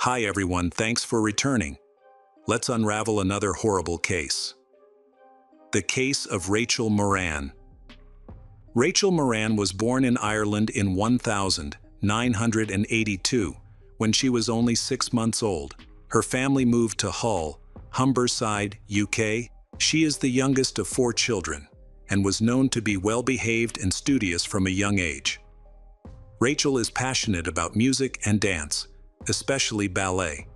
Hi everyone, thanks for returning. Let's unravel another horrible case. The case of Rachel Moran. Rachel Moran was born in Ireland in 1982, when she was only 6 months old. Her family moved to Hull, Humberside, UK. She is the youngest of 4 children, and was known to be well-behaved and studious from a young age. Rachel is passionate about music and dance, especially ballet.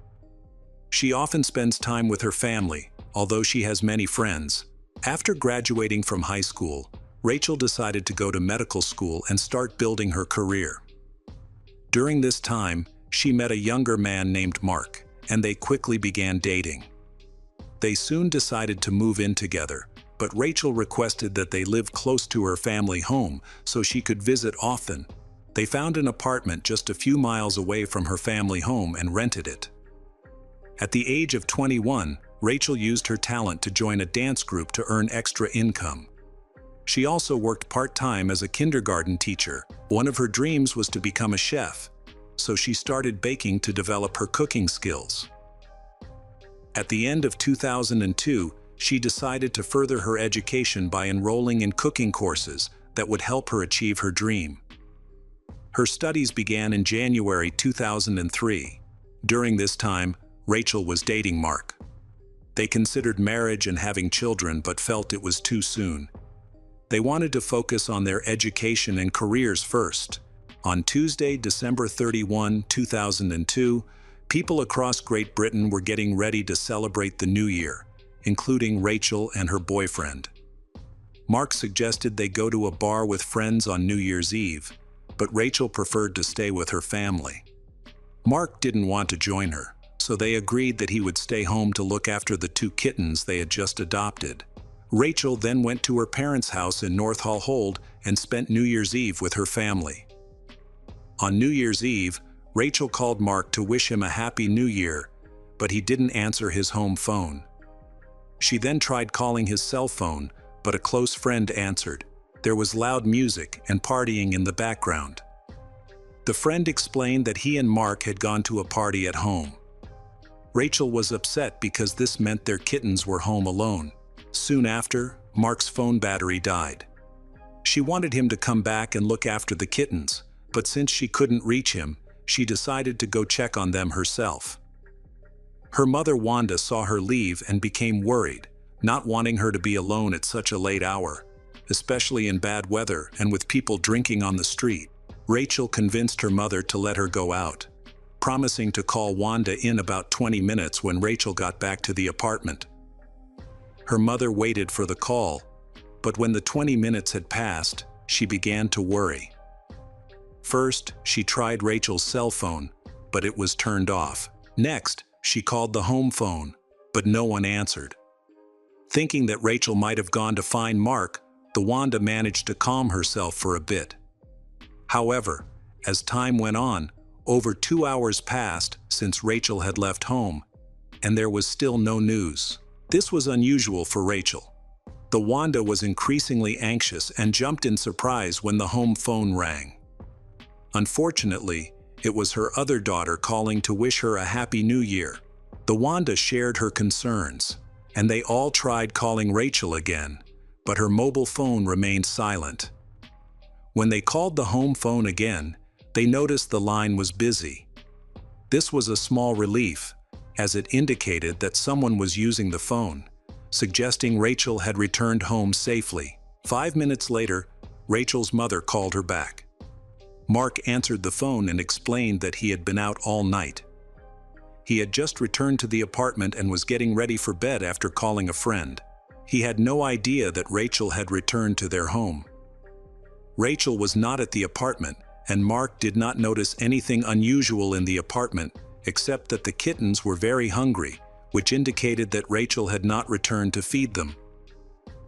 She often spends time with her family, although she has many friends. After graduating from high school, Rachel decided to go to medical school and start building her career. During this time, she met a younger man named Mark, and they quickly began dating. They soon decided to move in together, but Rachel requested that they live close to her family home so she could visit often. They found an apartment just a few miles away from her family home and rented it. At the age of 21, Rachel used her talent to join a dance group to earn extra income. She also worked part-time as a kindergarten teacher. One of her dreams was to become a chef, so she started baking to develop her cooking skills. At the end of 2002, she decided to further her education by enrolling in cooking courses that would help her achieve her dream. Her studies began in January 2003. During this time, Rachel was dating Mark. They considered marriage and having children but felt it was too soon. They wanted to focus on their education and careers first. On Tuesday, December 31, 2002, people across Great Britain were getting ready to celebrate the New Year, including Rachel and her boyfriend. Mark suggested they go to a bar with friends on New Year's Eve, but Rachel preferred to stay with her family. Mark didn't want to join her, so they agreed that he would stay home to look after the 2 kittens they had just adopted. Rachel then went to her parents' house in North Hall Hold and spent New Year's Eve with her family. On New Year's Eve, Rachel called Mark to wish him a Happy New Year, but he didn't answer his home phone. She then tried calling his cell phone, but a close friend answered. There was loud music and partying in the background. The friend explained that he and Mark had gone to a party at home. Rachel was upset because this meant their kittens were home alone. Soon after, Mark's phone battery died. She wanted him to come back and look after the kittens, but since she couldn't reach him, she decided to go check on them herself. Her mother Wanda saw her leave and became worried, not wanting her to be alone at such a late hour, especially in bad weather and with people drinking on the street. Rachel convinced her mother to let her go out, promising to call Wanda in about 20 minutes when Rachel got back to the apartment. Her mother waited for the call, but when the 20 minutes had passed, she began to worry. First, she tried Rachel's cell phone, but it was turned off. Next, she called the home phone, but no one answered. Thinking that Rachel might have gone to find Mark, the Wanda managed to calm herself for a bit. However, as time went on, over 2 hours passed since Rachel had left home, and there was still no news. This was unusual for Rachel. The Wanda was increasingly anxious and jumped in surprise when the home phone rang. Unfortunately, it was her other daughter calling to wish her a Happy New Year. The Wanda shared her concerns, and they all tried calling Rachel again, but her mobile phone remained silent. When they called the home phone again, they noticed the line was busy. This was a small relief, as it indicated that someone was using the phone, suggesting Rachel had returned home safely. 5 minutes later, Rachel's mother called her back. Mark answered the phone and explained that he had been out all night. He had just returned to the apartment and was getting ready for bed after calling a friend. He had no idea that Rachel had returned to their home. Rachel was not at the apartment, and Mark did not notice anything unusual in the apartment, except that the kittens were very hungry, which indicated that Rachel had not returned to feed them.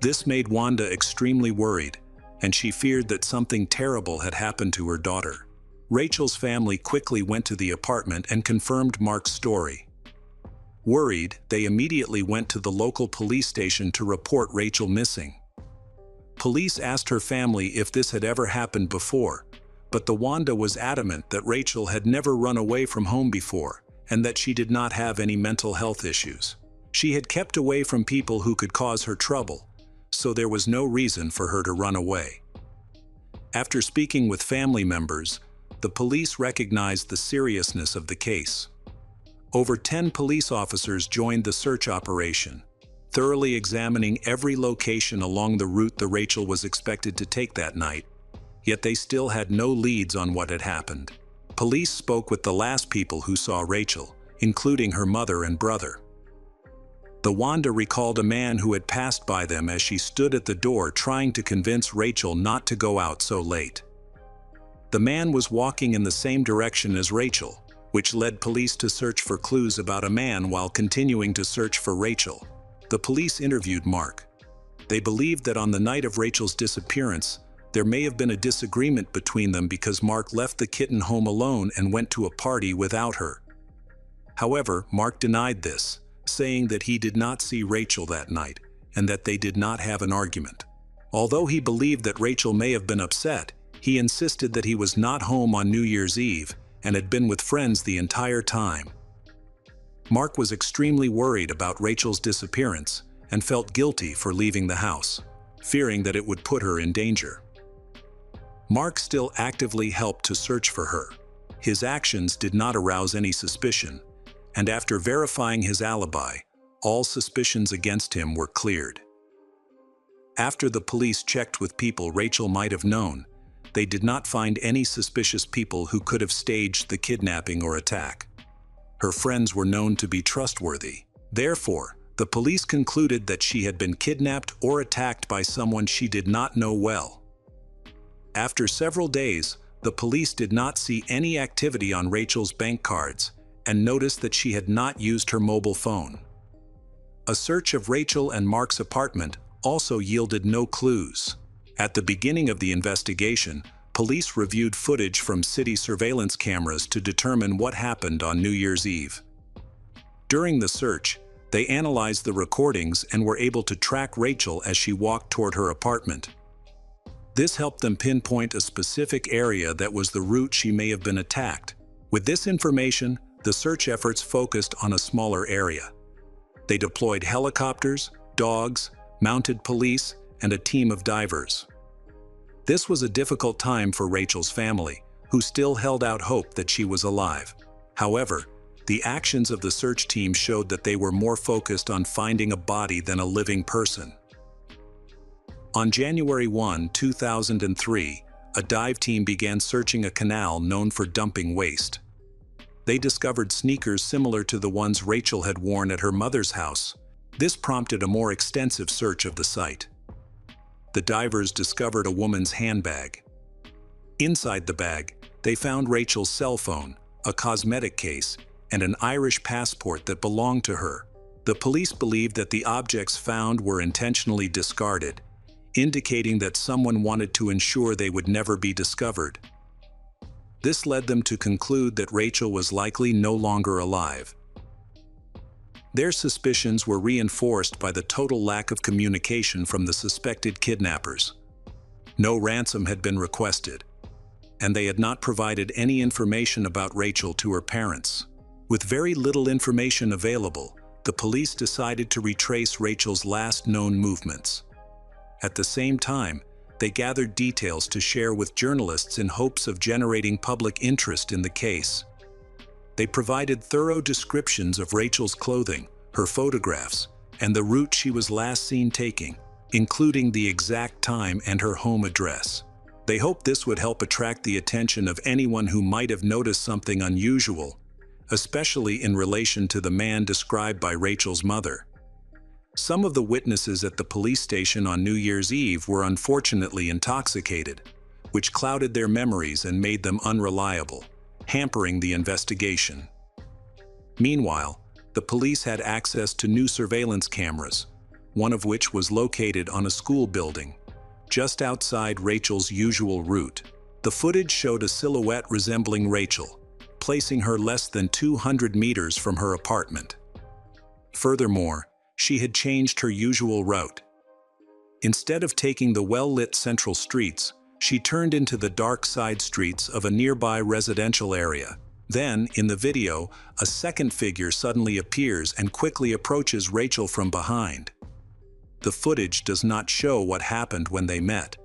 This made Wanda extremely worried, and she feared that something terrible had happened to her daughter. Rachel's family quickly went to the apartment and confirmed Mark's story. Worried, they immediately went to the local police station to report Rachel missing. Police asked her family if this had ever happened before, but the Wanda was adamant that Rachel had never run away from home before, and that she did not have any mental health issues. She had kept away from people who could cause her trouble, so there was no reason for her to run away. After speaking with family members, the police recognized the seriousness of the case. Over 10 police officers joined the search operation, thoroughly examining every location along the route the Rachel was expected to take that night, yet they still had no leads on what had happened. Police spoke with the last people who saw Rachel, including her mother and brother. The Wanda recalled a man who had passed by them as she stood at the door trying to convince Rachel not to go out so late. The man was walking in the same direction as Rachel, which led police to search for clues about a man while continuing to search for Rachel. The police interviewed Mark. They believed that on the night of Rachel's disappearance, there may have been a disagreement between them because Mark left the kitten home alone and went to a party without her. However, Mark denied this, saying that he did not see Rachel that night and that they did not have an argument. Although he believed that Rachel may have been upset, he insisted that he was not home on New Year's Eve and had been with friends the entire time. Mark was extremely worried about Rachel's disappearance and felt guilty for leaving the house, fearing that it would put her in danger. Mark still actively helped to search for her. His actions did not arouse any suspicion, and after verifying his alibi, all suspicions against him were cleared. After the police checked with people Rachel might have known, they did not find any suspicious people who could have staged the kidnapping or attack. Her friends were known to be trustworthy. Therefore, the police concluded that she had been kidnapped or attacked by someone she did not know well. After several days, the police did not see any activity on Rachel's bank cards and noticed that she had not used her mobile phone. A search of Rachel and Mark's apartment also yielded no clues. At the beginning of the investigation, police reviewed footage from city surveillance cameras to determine what happened on New Year's Eve. During the search, they analyzed the recordings and were able to track Rachel as she walked toward her apartment. This helped them pinpoint a specific area that was the route she may have been attacked. With this information, the search efforts focused on a smaller area. They deployed helicopters, dogs, mounted police, and a team of divers. This was a difficult time for Rachel's family, who still held out hope that she was alive. However, the actions of the search team showed that they were more focused on finding a body than a living person. On January 1, 2003, a dive team began searching a canal known for dumping waste. They discovered sneakers similar to the ones Rachel had worn at her mother's house. This prompted a more extensive search of the site. The divers discovered a woman's handbag. Inside the bag, they found Rachel's cell phone, a cosmetic case, and an Irish passport that belonged to her. The police believed that the objects found were intentionally discarded, indicating that someone wanted to ensure they would never be discovered. This led them to conclude that Rachel was likely no longer alive. Their suspicions were reinforced by the total lack of communication from the suspected kidnappers. No ransom had been requested, and they had not provided any information about Rachel to her parents. With very little information available, the police decided to retrace Rachel's last known movements. At the same time, they gathered details to share with journalists in hopes of generating public interest in the case. They provided thorough descriptions of Rachel's clothing, her photographs, and the route she was last seen taking, including the exact time and her home address. They hoped this would help attract the attention of anyone who might have noticed something unusual, especially in relation to the man described by Rachel's mother. Some of the witnesses at the police station on New Year's Eve were unfortunately intoxicated, which clouded their memories and made them unreliable, hampering the investigation. Meanwhile, the police had access to new surveillance cameras, one of which was located on a school building, just outside Rachel's usual route. The footage showed a silhouette resembling Rachel, placing her less than 200 meters from her apartment. Furthermore, she had changed her usual route. Instead of taking the well-lit central streets, she turned into the dark side streets of a nearby residential area. Then, in the video, a second figure suddenly appears and quickly approaches Rachel from behind. The footage does not show what happened when they met.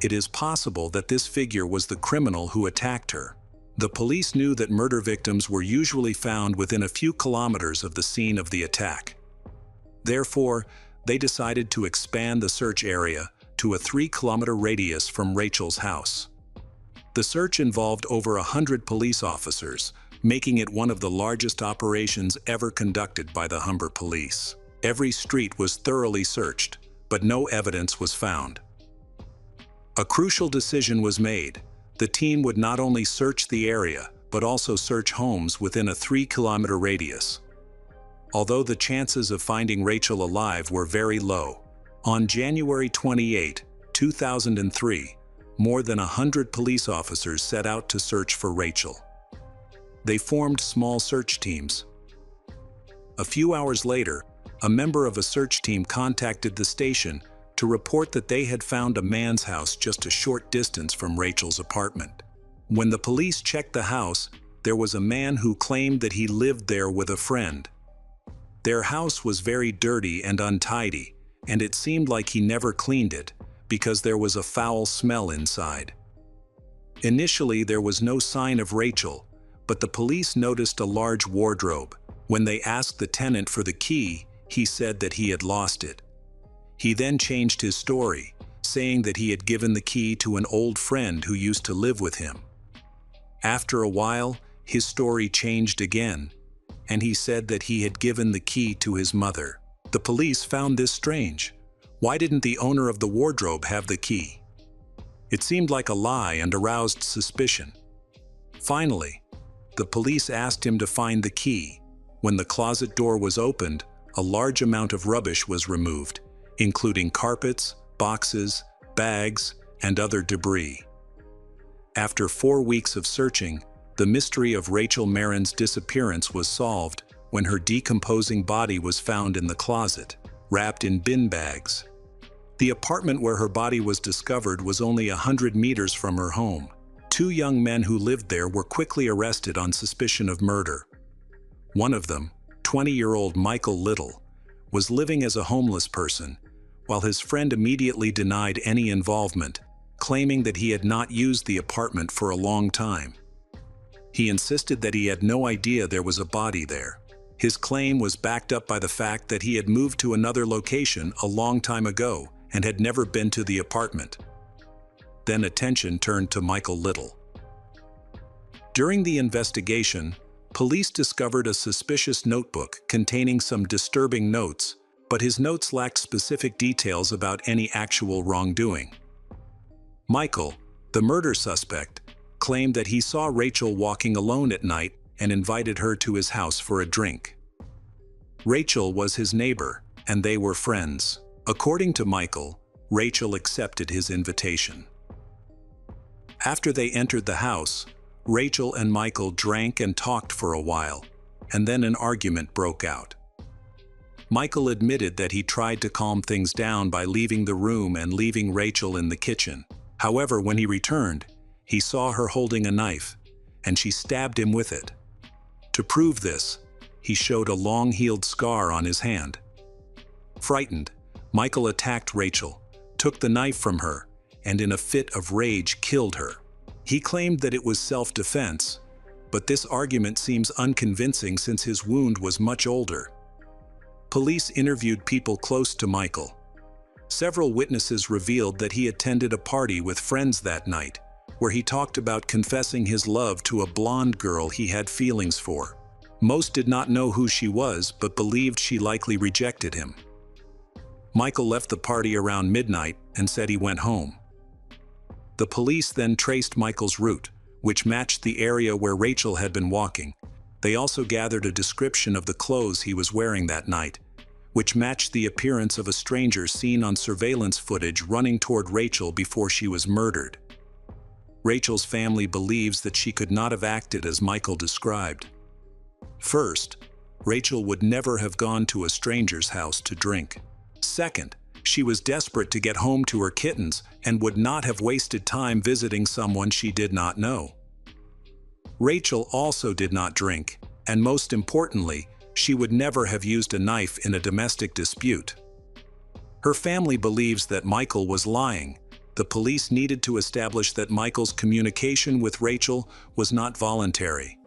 It is possible that this figure was the criminal who attacked her. The police knew that murder victims were usually found within a few kilometers of the scene of the attack. Therefore, they decided to expand the search area to a 3-kilometer radius from Rachel's house. The search involved over 100 police officers, making it one of the largest operations ever conducted by the Humber Police. Every street was thoroughly searched, but no evidence was found. A crucial decision was made. The team would not only search the area, but also search homes within a 3-kilometer radius. Although the chances of finding Rachel alive were very low, on January 28, 2003, more than 100 police officers set out to search for Rachel. They formed small search teams. A few hours later, a member of a search team contacted the station to report that they had found a man's house just a short distance from Rachel's apartment. When the police checked the house, there was a man who claimed that he lived there with a friend. Their house was very dirty and untidy, and it seemed like he never cleaned it, because there was a foul smell inside. Initially, there was no sign of Rachel, but the police noticed a large wardrobe. When they asked the tenant for the key, he said that he had lost it. He then changed his story, saying that he had given the key to an old friend who used to live with him. After a while, his story changed again, and he said that he had given the key to his mother. The police found this strange. Why didn't the owner of the wardrobe have the key? It seemed like a lie and aroused suspicion. Finally, the police asked him to find the key. When the closet door was opened, a large amount of rubbish was removed, including carpets, boxes, bags, and other debris. After 4 weeks of searching, the mystery of Rachel Marin's disappearance was solved when her decomposing body was found in the closet, wrapped in bin bags. The apartment where her body was discovered was only 100 meters from her home. 2 young men who lived there were quickly arrested on suspicion of murder. One of them, 20-year-old Michael Little, was living as a homeless person, while his friend immediately denied any involvement, claiming that he had not used the apartment for a long time. He insisted that he had no idea there was a body there. His claim was backed up by the fact that he had moved to another location a long time ago and had never been to the apartment. Then attention turned to Michael Little. During the investigation, police discovered a suspicious notebook containing some disturbing notes, but his notes lacked specific details about any actual wrongdoing. Michael, the murder suspect, claimed that he saw Rachel walking alone at night and invited her to his house for a drink. Rachel was his neighbor, and they were friends. According to Michael, Rachel accepted his invitation. After they entered the house, Rachel and Michael drank and talked for a while, and then an argument broke out. Michael admitted that he tried to calm things down by leaving the room and leaving Rachel in the kitchen. However, when he returned, he saw her holding a knife, and she stabbed him with it. To prove this, he showed a long-healed scar on his hand. Frightened, Michael attacked Rachel, took the knife from her, and in a fit of rage killed her. He claimed that it was self-defense, but this argument seems unconvincing since his wound was much older. Police interviewed people close to Michael. Several witnesses revealed that he attended a party with friends that night, where he talked about confessing his love to a blonde girl he had feelings for. Most did not know who she was, but believed she likely rejected him. Michael left the party around midnight and said he went home. The police then traced Michael's route, which matched the area where Rachel had been walking. They also gathered a description of the clothes he was wearing that night, which matched the appearance of a stranger seen on surveillance footage running toward Rachel before she was murdered. Rachel's family believes that she could not have acted as Michael described. First, Rachel would never have gone to a stranger's house to drink. Second, she was desperate to get home to her kittens and would not have wasted time visiting someone she did not know. Rachel also did not drink, and most importantly, she would never have used a knife in a domestic dispute. Her family believes that Michael was lying. The police needed to establish that Michael's communication with Rachel was not voluntary.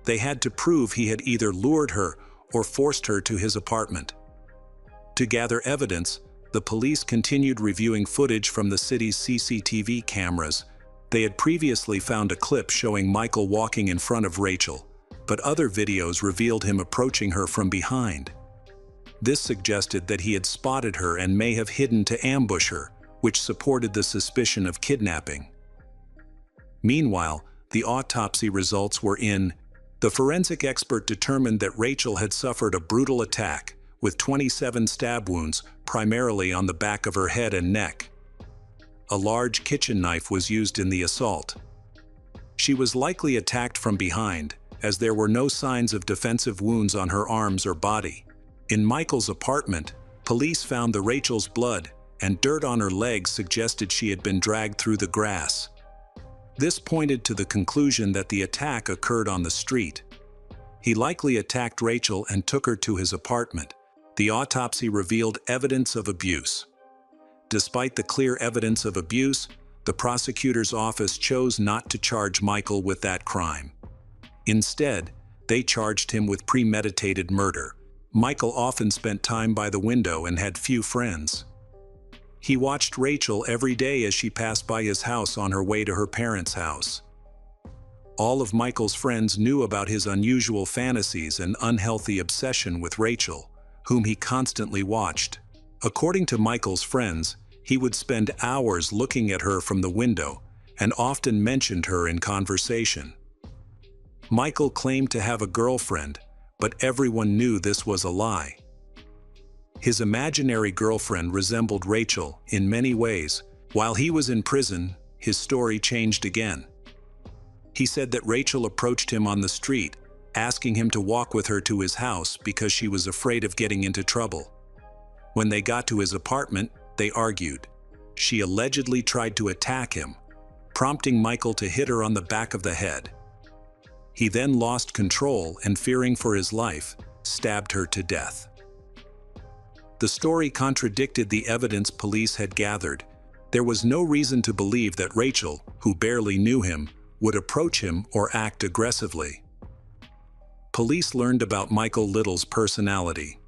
They had to prove he had either lured her or forced her to his apartment. To gather evidence, the police continued reviewing footage from the city's CCTV cameras. They had previously found a clip showing Michael walking in front of Rachel, but other videos revealed him approaching her from behind. This suggested that he had spotted her and may have hidden to ambush her, which supported the suspicion of kidnapping. Meanwhile, the autopsy results were in. The forensic expert determined that Rachel had suffered a brutal attack, with 27 stab wounds, primarily on the back of her head and neck. A large kitchen knife was used in the assault. She was likely attacked from behind, as there were no signs of defensive wounds on her arms or body. In Michael's apartment, police found the Rachel's blood, and dirt on her legs suggested she had been dragged through the grass. This pointed to the conclusion that the attack occurred on the street. He likely attacked Rachel and took her to his apartment. The autopsy revealed evidence of abuse. Despite the clear evidence of abuse, the prosecutor's office chose not to charge Michael with that crime. Instead, they charged him with premeditated murder. Michael often spent time by the window and had few friends. He watched Rachel every day as she passed by his house on her way to her parents' house. All of Michael's friends knew about his unusual fantasies and unhealthy obsession with Rachel, whom he constantly watched. According to Michael's friends, he would spend hours looking at her from the window and often mentioned her in conversation. Michael claimed to have a girlfriend, but everyone knew this was a lie. His imaginary girlfriend resembled Rachel in many ways. While he was in prison, his story changed again. He said that Rachel approached him on the street, asking him to walk with her to his house because she was afraid of getting into trouble. When they got to his apartment, they argued. She allegedly tried to attack him, prompting Michael to hit her on the back of the head. He then lost control and, fearing for his life, stabbed her to death. The story contradicted the evidence police had gathered. There was no reason to believe that Rachel, who barely knew him, would approach him or act aggressively. Police learned about Michael Little's personality.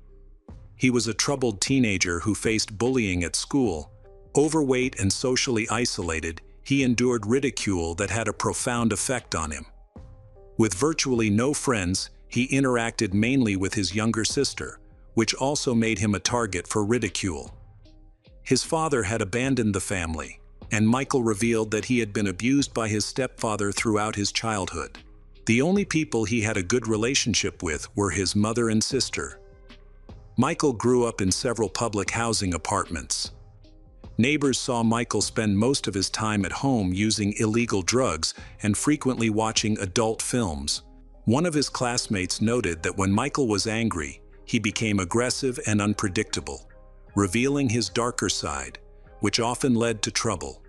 He was a troubled teenager who faced bullying at school. Overweight and socially isolated, he endured ridicule that had a profound effect on him. With virtually no friends, he interacted mainly with his younger sister, which also made him a target for ridicule. His father had abandoned the family, and Michael revealed that he had been abused by his stepfather throughout his childhood. The only people he had a good relationship with were his mother and sister. Michael grew up in several public housing apartments. Neighbors saw Michael spend most of his time at home using illegal drugs and frequently watching adult films. One of his classmates noted that when Michael was angry, he became aggressive and unpredictable, revealing his darker side, which often led to trouble.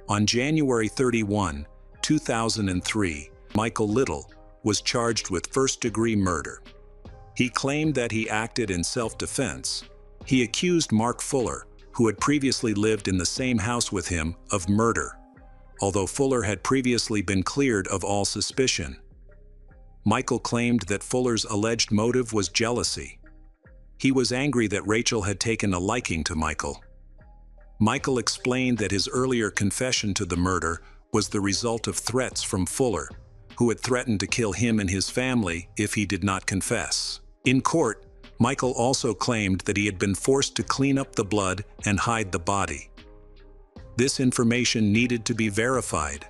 On January 31, 2003, Michael Little was charged with first-degree murder. He claimed that he acted in self-defense. He accused Mark Fuller, who had previously lived in the same house with him, of murder, although Fuller had previously been cleared of all suspicion. Michael claimed that Fuller's alleged motive was jealousy. He was angry that Rachel had taken a liking to Michael. Michael explained that his earlier confession to the murder was the result of threats from Fuller, who had threatened to kill him and his family if he did not confess. In court, Michael also claimed that he had been forced to clean up the blood and hide the body. This information needed to be verified.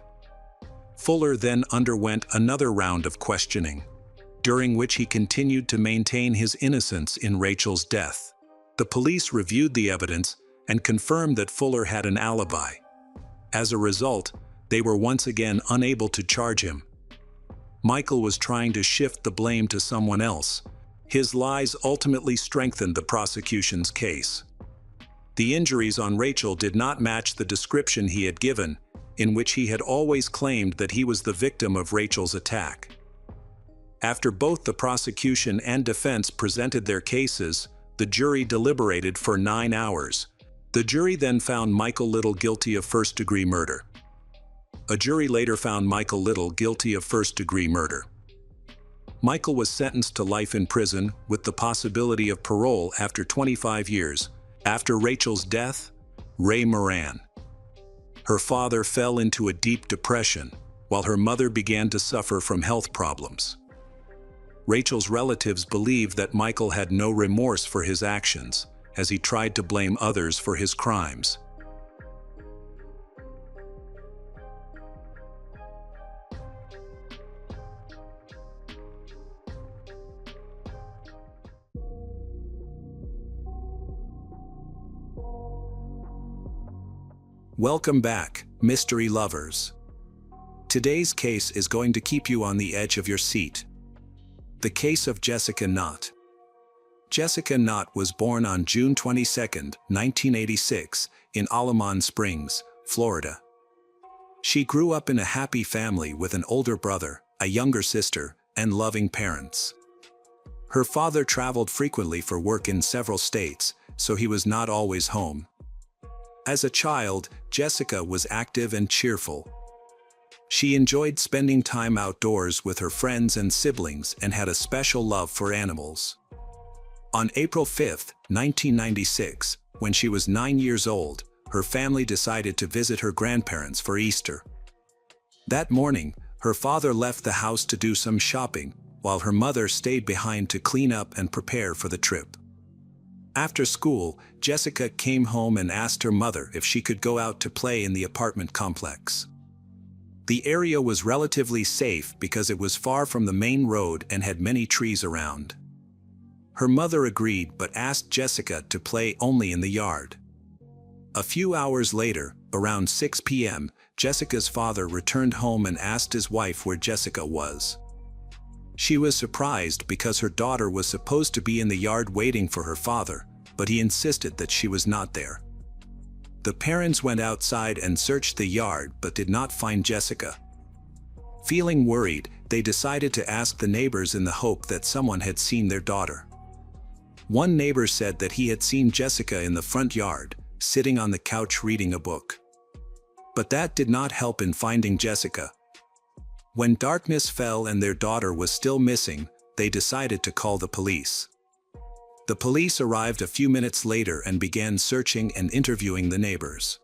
Fuller then underwent another round of questioning, during which he continued to maintain his innocence in Rachel's death. The police reviewed the evidence and confirmed that Fuller had an alibi. As a result, they were once again unable to charge him. Michael was trying to shift the blame to someone else. His lies ultimately strengthened the prosecution's case. The injuries on Rachel did not match the description he had given. in which he had always claimed that he was the victim of Rachel's attack. After both the prosecution and defense presented their cases, the jury deliberated for 9 hours. The jury then found Michael Little guilty of first-degree murder. A jury later found Michael Little guilty of first-degree murder. Michael was sentenced to life in prison with the possibility of parole after 25 years. After Rachel's death, Ray Moran. Her father fell into a deep depression, while her mother began to suffer from health problems. Rachel's relatives believed that Michael had no remorse for his actions, as he tried to blame others for his crimes. Welcome back, mystery lovers. Today's case is going to keep you on the edge of your seat. The case of Jessica Knott. Jessica Knott was born on June 22, 1986, in Allamon Springs, Florida. She grew up in a happy family with an older brother, a younger sister, and loving parents. Her father traveled frequently for work in several states, so he was not always home. As a child, Jessica was active and cheerful. She enjoyed spending time outdoors with her friends and siblings and had a special love for animals. On April 5, 1996, when she was 9 years old, her family decided to visit her grandparents for Easter. That morning, her father left the house to do some shopping, while her mother stayed behind to clean up and prepare for the trip. After school, Jessica came home and asked her mother if she could go out to play in the apartment complex. The area was relatively safe because it was far from the main road and had many trees around. Her mother agreed but asked Jessica to play only in the yard. A few hours later, around 6 p.m., Jessica's father returned home and asked his wife where Jessica was. She was surprised because her daughter was supposed to be in the yard waiting for her father, but he insisted that she was not there. The parents went outside and searched the yard but did not find Jessica. Feeling worried, they decided to ask the neighbors in the hope that someone had seen their daughter. One neighbor said that he had seen Jessica in the front yard, sitting on the couch reading a book. But that did not help in finding Jessica. When darkness fell and their daughter was still missing, they decided to call the police. The police arrived a few minutes later and began searching and interviewing the neighbors.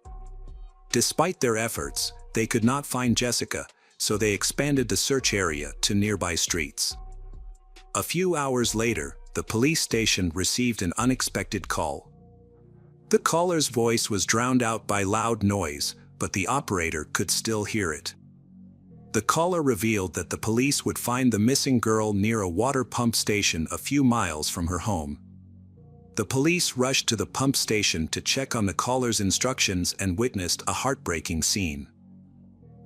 Despite their efforts, they could not find Jessica, so they expanded the search area to nearby streets. A few hours later, the police station received an unexpected call. The caller's voice was drowned out by loud noise, but the operator could still hear it. The caller revealed that the police would find the missing girl near a water pump station a few miles from her home. The police rushed to the pump station to check on the caller's instructions and witnessed a heartbreaking scene.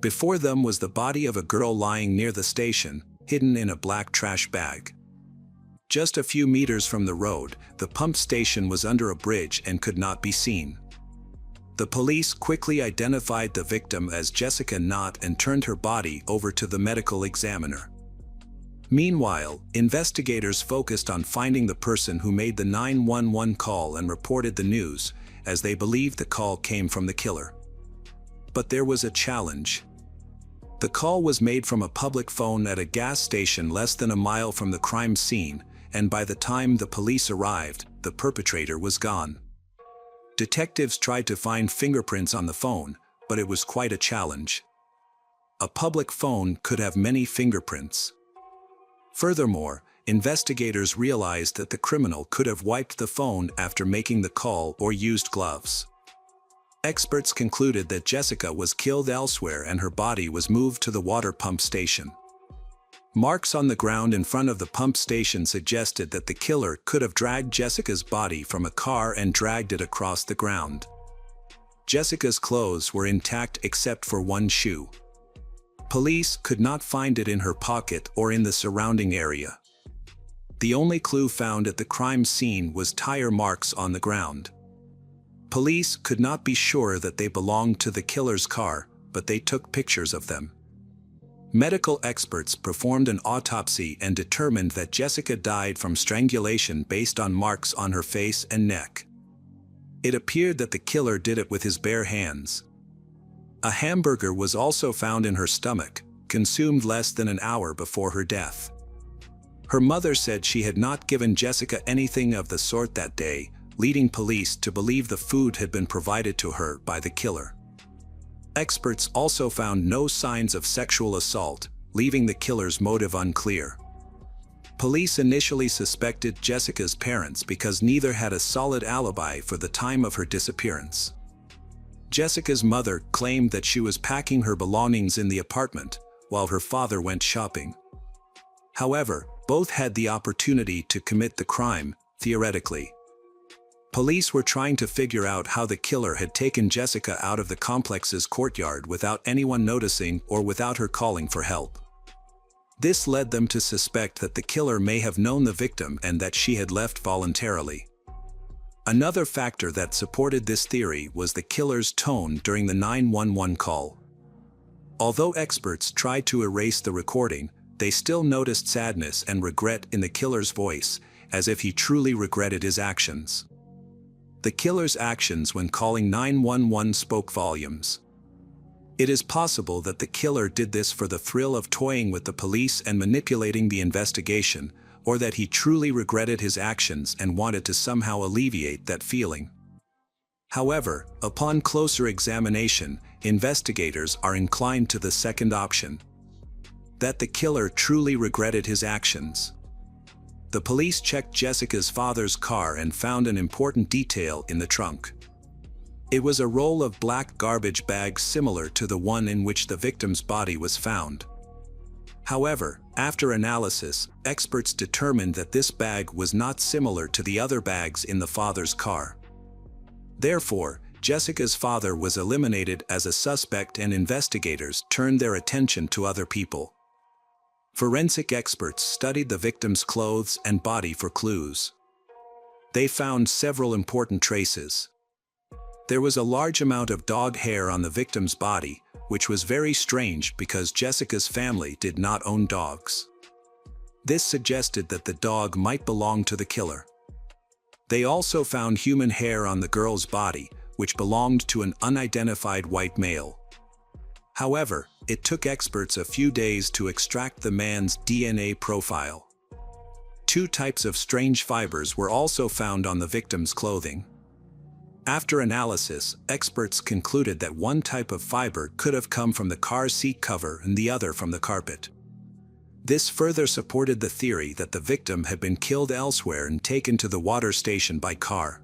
Before them was the body of a girl lying near the station, hidden in a black trash bag. Just a few meters from the road, the pump station was under a bridge and could not be seen. The police quickly identified the victim as Jessica Knott and turned her body over to the medical examiner. Meanwhile, investigators focused on finding the person who made the 911 call and reported the news, as they believed the call came from the killer. But there was a challenge. The call was made from a public phone at a gas station less than a mile from the crime scene, and by the time the police arrived, the perpetrator was gone. Detectives tried to find fingerprints on the phone, but it was quite a challenge. A public phone could have many fingerprints. Furthermore, investigators realized that the criminal could have wiped the phone after making the call or used gloves. Experts concluded that Jessica was killed elsewhere and her body was moved to the water pump station. Marks on the ground in front of the pump station suggested that the killer could have dragged Jessica's body from a car and dragged it across the ground. Jessica's clothes were intact except for one shoe. Police could not find it in her pocket or in the surrounding area. The only clue found at the crime scene was tire marks on the ground. Police could not be sure that they belonged to the killer's car, but they took pictures of them. Medical experts performed an autopsy and determined that Jessica died from strangulation based on marks on her face and neck. It appeared that the killer did it with his bare hands. A hamburger was also found in her stomach, consumed less than an hour before her death. Her mother said she had not given Jessica anything of the sort that day, leading police to believe the food had been provided to her by the killer. Experts also found no signs of sexual assault, leaving the killer's motive unclear. Police initially suspected Jessica's parents because neither had a solid alibi for the time of her disappearance. Jessica's mother claimed that she was packing her belongings in the apartment, while her father went shopping. However, both had the opportunity to commit the crime, theoretically. Police were trying to figure out how the killer had taken Jessica out of the complex's courtyard without anyone noticing or without her calling for help. This led them to suspect that the killer may have known the victim and that she had left voluntarily. Another factor that supported this theory was the killer's tone during the 911 call. Although experts tried to erase the recording, they still noticed sadness and regret in the killer's voice, as if he truly regretted his actions. The killer's actions when calling 911 spoke volumes. It is possible that the killer did this for the thrill of toying with the police and manipulating the investigation, or that he truly regretted his actions and wanted to somehow alleviate that feeling. However, upon closer examination, investigators are inclined to the second option: that the killer truly regretted his actions. The police checked Jessica's father's car and found an important detail in the trunk. It was a roll of black garbage bags similar to the one in which the victim's body was found. However, after analysis, experts determined that this bag was not similar to the other bags in the father's car. Therefore, Jessica's father was eliminated as a suspect and investigators turned their attention to other people. Forensic experts studied the victim's clothes and body for clues. They found several important traces. There was a large amount of dog hair on the victim's body, which was very strange because Jessica's family did not own dogs. This suggested that the dog might belong to the killer. They also found human hair on the girl's body, which belonged to an unidentified white male. However, it took experts a few days to extract the man's DNA profile. Two types of strange fibers were also found on the victim's clothing. After analysis, experts concluded that one type of fiber could have come from the car seat cover and the other from the carpet. This further supported the theory that the victim had been killed elsewhere and taken to the water station by car.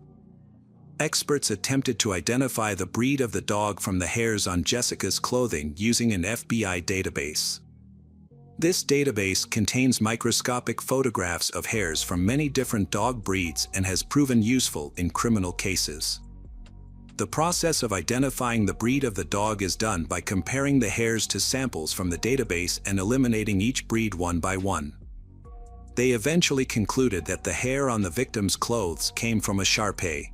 Experts attempted to identify the breed of the dog from the hairs on Jessica's clothing using an FBI database. This database contains microscopic photographs of hairs from many different dog breeds and has proven useful in criminal cases. The process of identifying the breed of the dog is done by comparing the hairs to samples from the database and eliminating each breed one by one. They eventually concluded that the hair on the victim's clothes came from a Shar-Pei.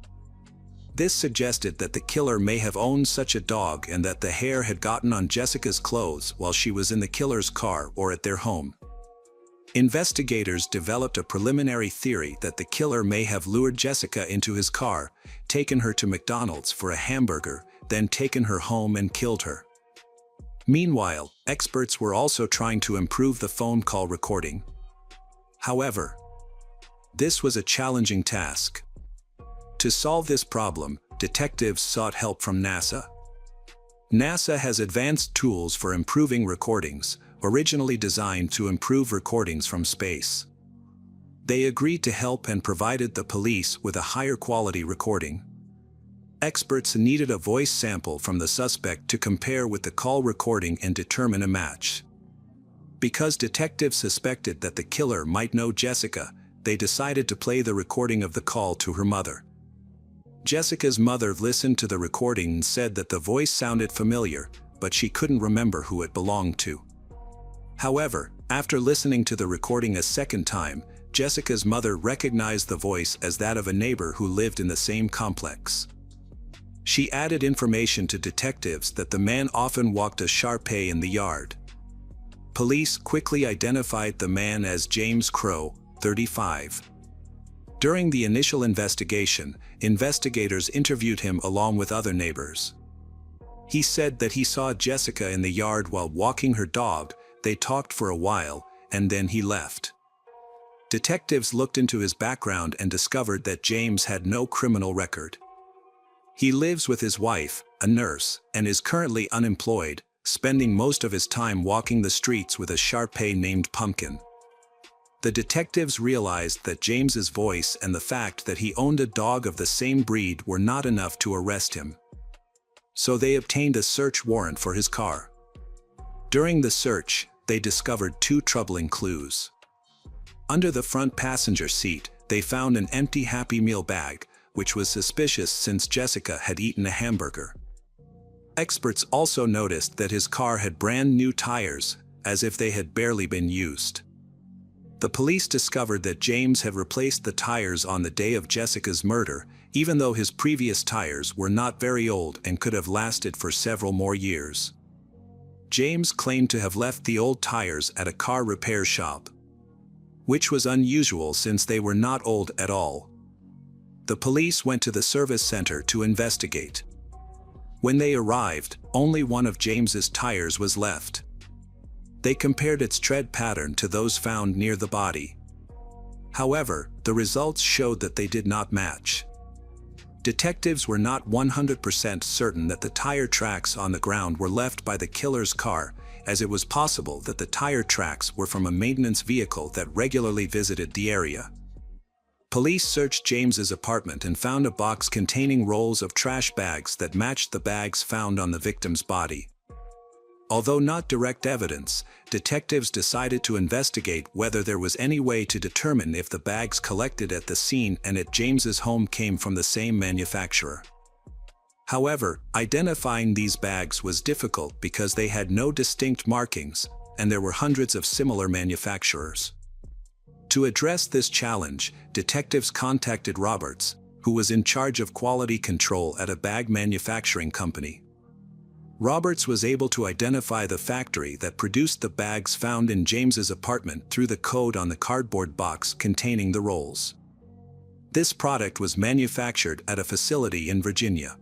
This suggested that the killer may have owned such a dog and that the hair had gotten on Jessica's clothes while she was in the killer's car or at their home. Investigators developed a preliminary theory that the killer may have lured Jessica into his car, taken her to McDonald's for a hamburger, then taken her home and killed her. Meanwhile, experts were also trying to improve the phone call recording. However, this was a challenging task. To solve this problem, detectives sought help from NASA. NASA has advanced tools for improving recordings, originally designed to improve recordings from space. They agreed to help and provided the police with a higher quality recording. Experts needed a voice sample from the suspect to compare with the call recording and determine a match. Because detectives suspected that the killer might know Jessica, they decided to play the recording of the call to her mother. Jessica's mother listened to the recording and said that the voice sounded familiar, but she couldn't remember who it belonged to. However, after listening to the recording a second time, Jessica's mother recognized the voice as that of a neighbor who lived in the same complex. She added information to detectives that the man often walked a Shar-Pei in the yard. Police quickly identified the man as James Crow, 35. During the initial investigation, investigators interviewed him along with other neighbors. He said that he saw Jessica in the yard while walking her dog. They talked for a while, and then he left. Detectives looked into his background and discovered that James had no criminal record. He lives with his wife, a nurse, and is currently unemployed, spending most of his time walking the streets with a Shar-Pei named Pumpkin. The detectives realized that James's voice and the fact that he owned a dog of the same breed were not enough to arrest him. So they obtained a search warrant for his car. During the search, they discovered two troubling clues. Under the front passenger seat, they found an empty Happy Meal bag, which was suspicious since Jessica had eaten a hamburger. Experts also noticed that his car had brand new tires, as if they had barely been used. The police discovered that James had replaced the tires on the day of Jessica's murder, even though his previous tires were not very old and could have lasted for several more years. James claimed to have left the old tires at a car repair shop, which was unusual since they were not old at all. The police went to the service center to investigate. When they arrived, only one of James's tires was left. They compared its tread pattern to those found near the body. However, the results showed that they did not match. Detectives were not 100% certain that the tire tracks on the ground were left by the killer's car, as it was possible that the tire tracks were from a maintenance vehicle that regularly visited the area. Police searched James's apartment and found a box containing rolls of trash bags that matched the bags found on the victim's body. Although not direct evidence, detectives decided to investigate whether there was any way to determine if the bags collected at the scene and at James's home came from the same manufacturer. However, identifying these bags was difficult because they had no distinct markings, and there were hundreds of similar manufacturers. To address this challenge, detectives contacted Roberts, who was in charge of quality control at a bag manufacturing company. Roberts was able to identify the factory that produced the bags found in James's apartment through the code on the cardboard box containing the rolls. This product was manufactured at a facility in Virginia.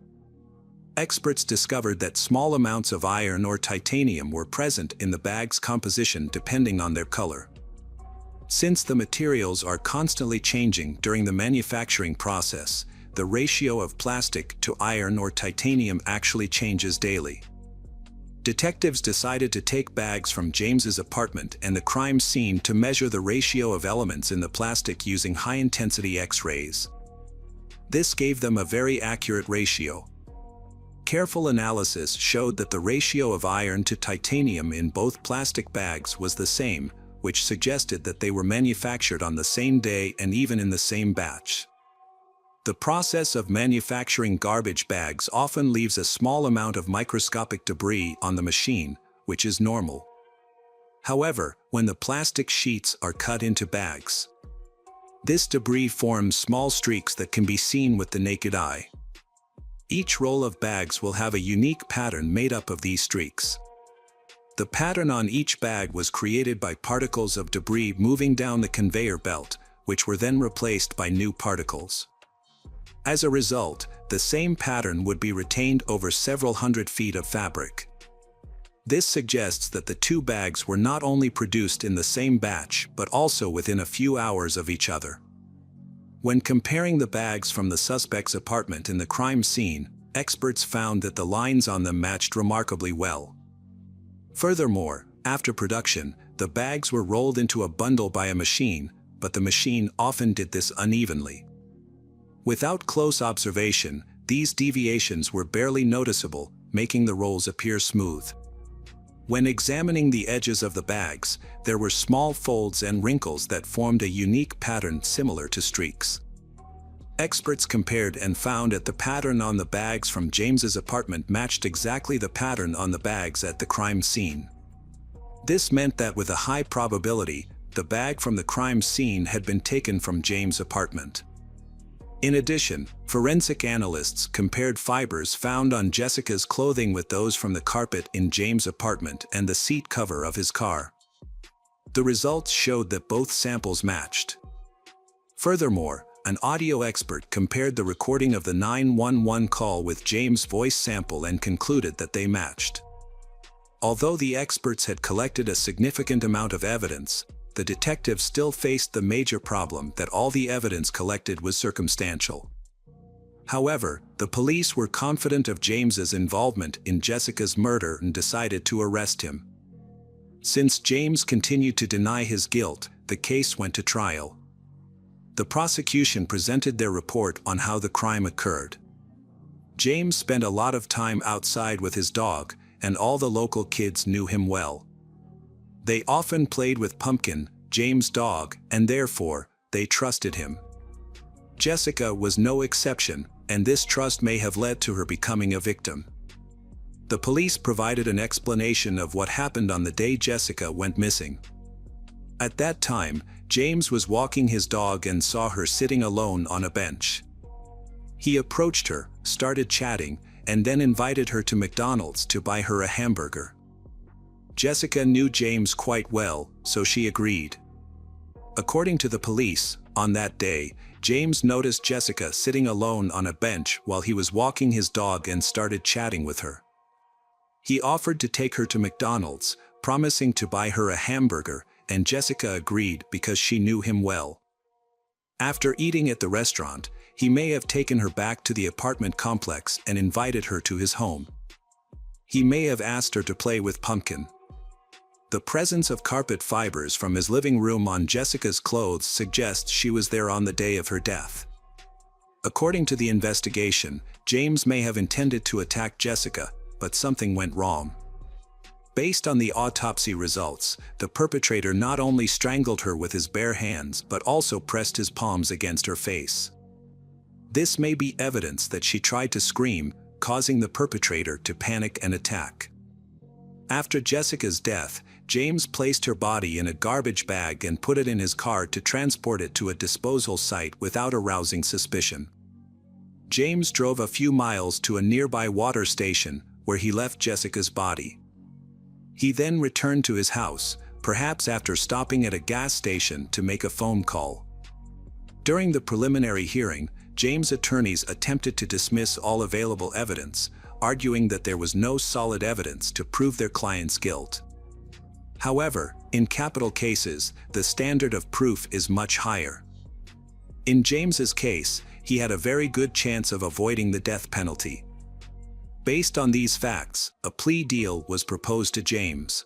Experts discovered that small amounts of iron or titanium were present in the bag's composition depending on their color. Since the materials are constantly changing during the manufacturing process, the ratio of plastic to iron or titanium actually changes daily. Detectives decided to take bags from James's apartment and the crime scene to measure the ratio of elements in the plastic using high-intensity X-rays. This gave them a very accurate ratio. Careful analysis showed that the ratio of iron to titanium in both plastic bags was the same, which suggested that they were manufactured on the same day and even in the same batch. The process of manufacturing garbage bags often leaves a small amount of microscopic debris on the machine, which is normal. However, when the plastic sheets are cut into bags, this debris forms small streaks that can be seen with the naked eye. Each roll of bags will have a unique pattern made up of these streaks. The pattern on each bag was created by particles of debris moving down the conveyor belt, which were then replaced by new particles. As a result, the same pattern would be retained over several hundred feet of fabric. This suggests that the two bags were not only produced in the same batch but also within a few hours of each other. When comparing the bags from the suspect's apartment in the crime scene, experts found that the lines on them matched remarkably well. Furthermore, after production, the bags were rolled into a bundle by a machine, but the machine often did this unevenly. Without close observation, these deviations were barely noticeable, making the rolls appear smooth. When examining the edges of the bags, there were small folds and wrinkles that formed a unique pattern similar to streaks. Experts compared and found that the pattern on the bags from James's apartment matched exactly the pattern on the bags at the crime scene. This meant that with a high probability, the bag from the crime scene had been taken from James' apartment. In addition, forensic analysts compared fibers found on Jessica's clothing with those from the carpet in James' apartment and the seat cover of his car. The results showed that both samples matched. Furthermore, an audio expert compared the recording of the 911 call with James' voice sample and concluded that they matched. Although the experts had collected a significant amount of evidence, the detectives still faced the major problem that all the evidence collected was circumstantial. However, the police were confident of James's involvement in Jessica's murder and decided to arrest him. Since James continued to deny his guilt, the case went to trial. The prosecution presented their report on how the crime occurred. James spent a lot of time outside with his dog, and all the local kids knew him well. They often played with Pumpkin, James' dog, and therefore, they trusted him. Jessica was no exception, and this trust may have led to her becoming a victim. The police provided an explanation of what happened on the day Jessica went missing. At that time, James was walking his dog and saw her sitting alone on a bench. He approached her, started chatting, and then invited her to McDonald's to buy her a hamburger. Jessica knew James quite well, so she agreed. According to the police, on that day, James noticed Jessica sitting alone on a bench while he was walking his dog and started chatting with her. He offered to take her to McDonald's, promising to buy her a hamburger, and Jessica agreed because she knew him well. After eating at the restaurant, he may have taken her back to the apartment complex and invited her to his home. He may have asked her to play with Pumpkin. The presence of carpet fibers from his living room on Jessica's clothes suggests she was there on the day of her death. According to the investigation, James may have intended to attack Jessica, but something went wrong. Based on the autopsy results, the perpetrator not only strangled her with his bare hands but also pressed his palms against her face. This may be evidence that she tried to scream, causing the perpetrator to panic and attack. After Jessica's death, James placed her body in a garbage bag and put it in his car to transport it to a disposal site without arousing suspicion. James drove a few miles to a nearby water station, where he left Jessica's body. He then returned to his house, perhaps after stopping at a gas station to make a phone call. During the preliminary hearing, James' attorneys attempted to dismiss all available evidence, arguing that there was no solid evidence to prove their client's guilt. However, in capital cases, the standard of proof is much higher. In James's case, he had a very good chance of avoiding the death penalty. Based on these facts, a plea deal was proposed to James.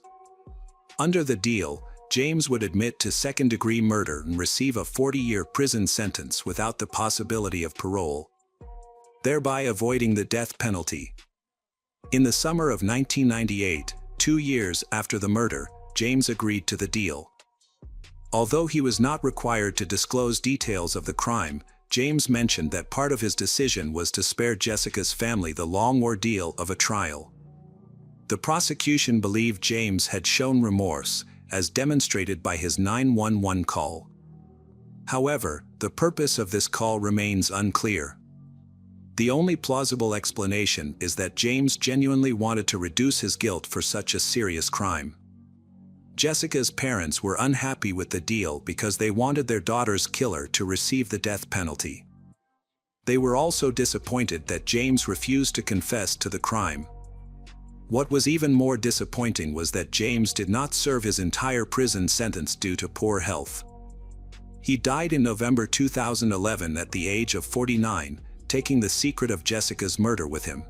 Under the deal, James would admit to second-degree murder and receive a 40-year prison sentence without the possibility of parole, thereby avoiding the death penalty. In the summer of 1998, 2 years after the murder, James agreed to the deal. Although he was not required to disclose details of the crime, James mentioned that part of his decision was to spare Jessica's family the long ordeal of a trial. The prosecution believed James had shown remorse, as demonstrated by his 911 call. However, the purpose of this call remains unclear. The only plausible explanation is that James genuinely wanted to reduce his guilt for such a serious crime. Jessica's parents were unhappy with the deal because they wanted their daughter's killer to receive the death penalty. They were also disappointed that James refused to confess to the crime. What was even more disappointing was that James did not serve his entire prison sentence due to poor health. He died in November 2011 at the age of 49, taking the secret of Jessica's murder with him.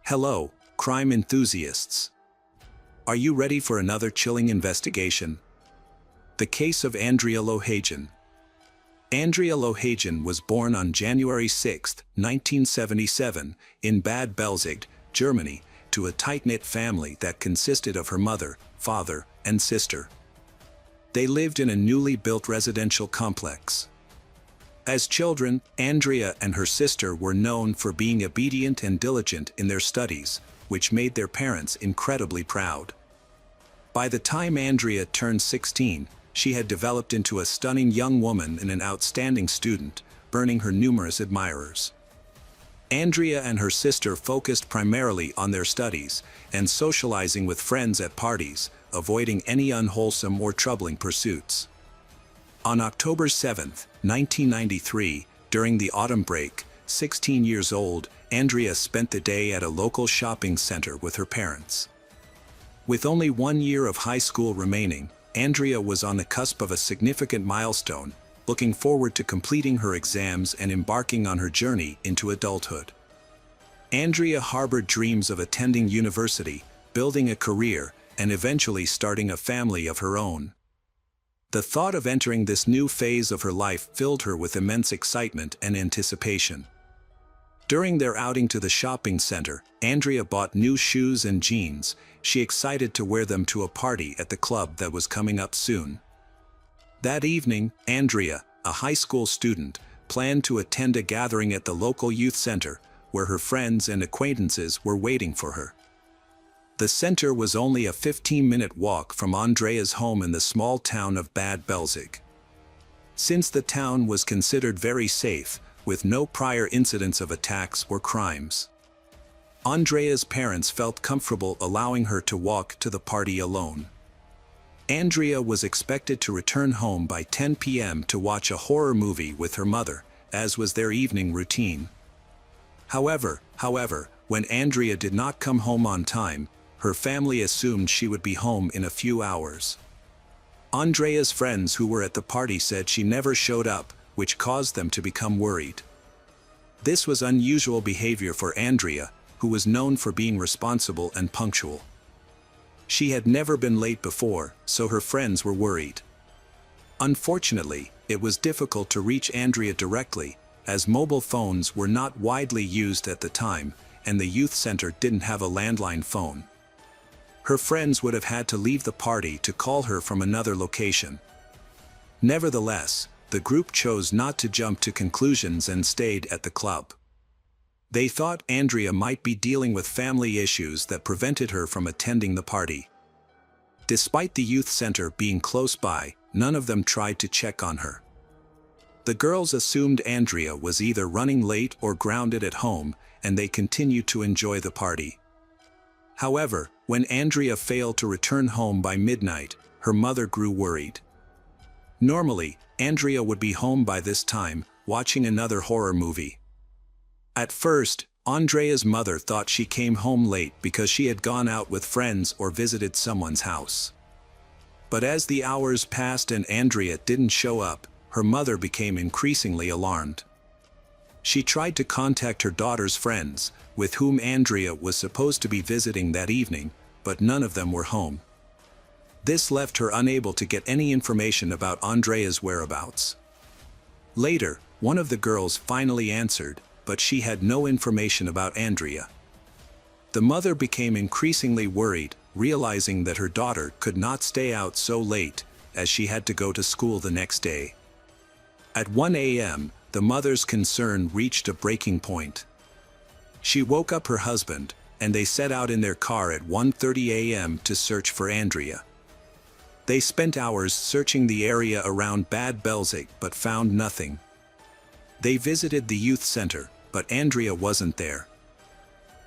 Hello, crime enthusiasts. Are you ready for another chilling investigation? The case of Andrea Lohagin. Andrea Lohagin was born on January 6, 1977, in Bad Belzig, Germany, to a tight-knit family that consisted of her mother, father, and sister. They lived in a newly built residential complex. As children, Andrea and her sister were known for being obedient and diligent in their studies, which made their parents incredibly proud. By the time Andrea turned 16, she had developed into a stunning young woman and an outstanding student, earning her numerous admirers. Andrea and her sister focused primarily on their studies and socializing with friends at parties, avoiding any unwholesome or troubling pursuits. On October 7, 1993, during the autumn break, 16 years old, Andrea spent the day at a local shopping center with her parents. With only 1 year of high school remaining, Andrea was on the cusp of a significant milestone, looking forward to completing her exams and embarking on her journey into adulthood. Andrea harbored dreams of attending university, building a career, and eventually starting a family of her own. The thought of entering this new phase of her life filled her with immense excitement and anticipation. During their outing to the shopping center, Andrea bought new shoes and jeans. She excited to wear them to a party at the club that was coming up soon. That evening, Andrea, a high school student, planned to attend a gathering at the local youth center, where her friends and acquaintances were waiting for her. The center was only a 15-minute walk from Andrea's home in the small town of Bad Belzig. Since the town was considered very safe, with no prior incidents of attacks or crimes, Andrea's parents felt comfortable allowing her to walk to the party alone. Andrea was expected to return home by 10 p.m. to watch a horror movie with her mother, as was their evening routine. However, when Andrea did not come home on time, her family assumed she would be home in a few hours. Andrea's friends who were at the party said she never showed up, which caused them to become worried. This was unusual behavior for Andrea, who was known for being responsible and punctual. She had never been late before, so her friends were worried. Unfortunately, it was difficult to reach Andrea directly, as mobile phones were not widely used at the time, and the youth center didn't have a landline phone. Her friends would have had to leave the party to call her from another location. Nevertheless, the group chose not to jump to conclusions and stayed at the club. They thought Andrea might be dealing with family issues that prevented her from attending the party. Despite the youth center being close by, none of them tried to check on her. The girls assumed Andrea was either running late or grounded at home, and they continued to enjoy the party. However, when Andrea failed to return home by midnight, her mother grew worried. Normally, Andrea would be home by this time, watching another horror movie. At first, Andrea's mother thought she came home late because she had gone out with friends or visited someone's house. But as the hours passed and Andrea didn't show up, her mother became increasingly alarmed. She tried to contact her daughter's friends, with whom Andrea was supposed to be visiting that evening, but none of them were home. This left her unable to get any information about Andrea's whereabouts. Later, one of the girls finally answered, but she had no information about Andrea. The mother became increasingly worried, realizing that her daughter could not stay out so late, as she had to go to school the next day. At 1 a.m., the mother's concern reached a breaking point. She woke up her husband, and they set out in their car at 1:30 a.m. to search for Andrea. They spent hours searching the area around Bad Belzig but found nothing. They visited the youth center, but Andrea wasn't there.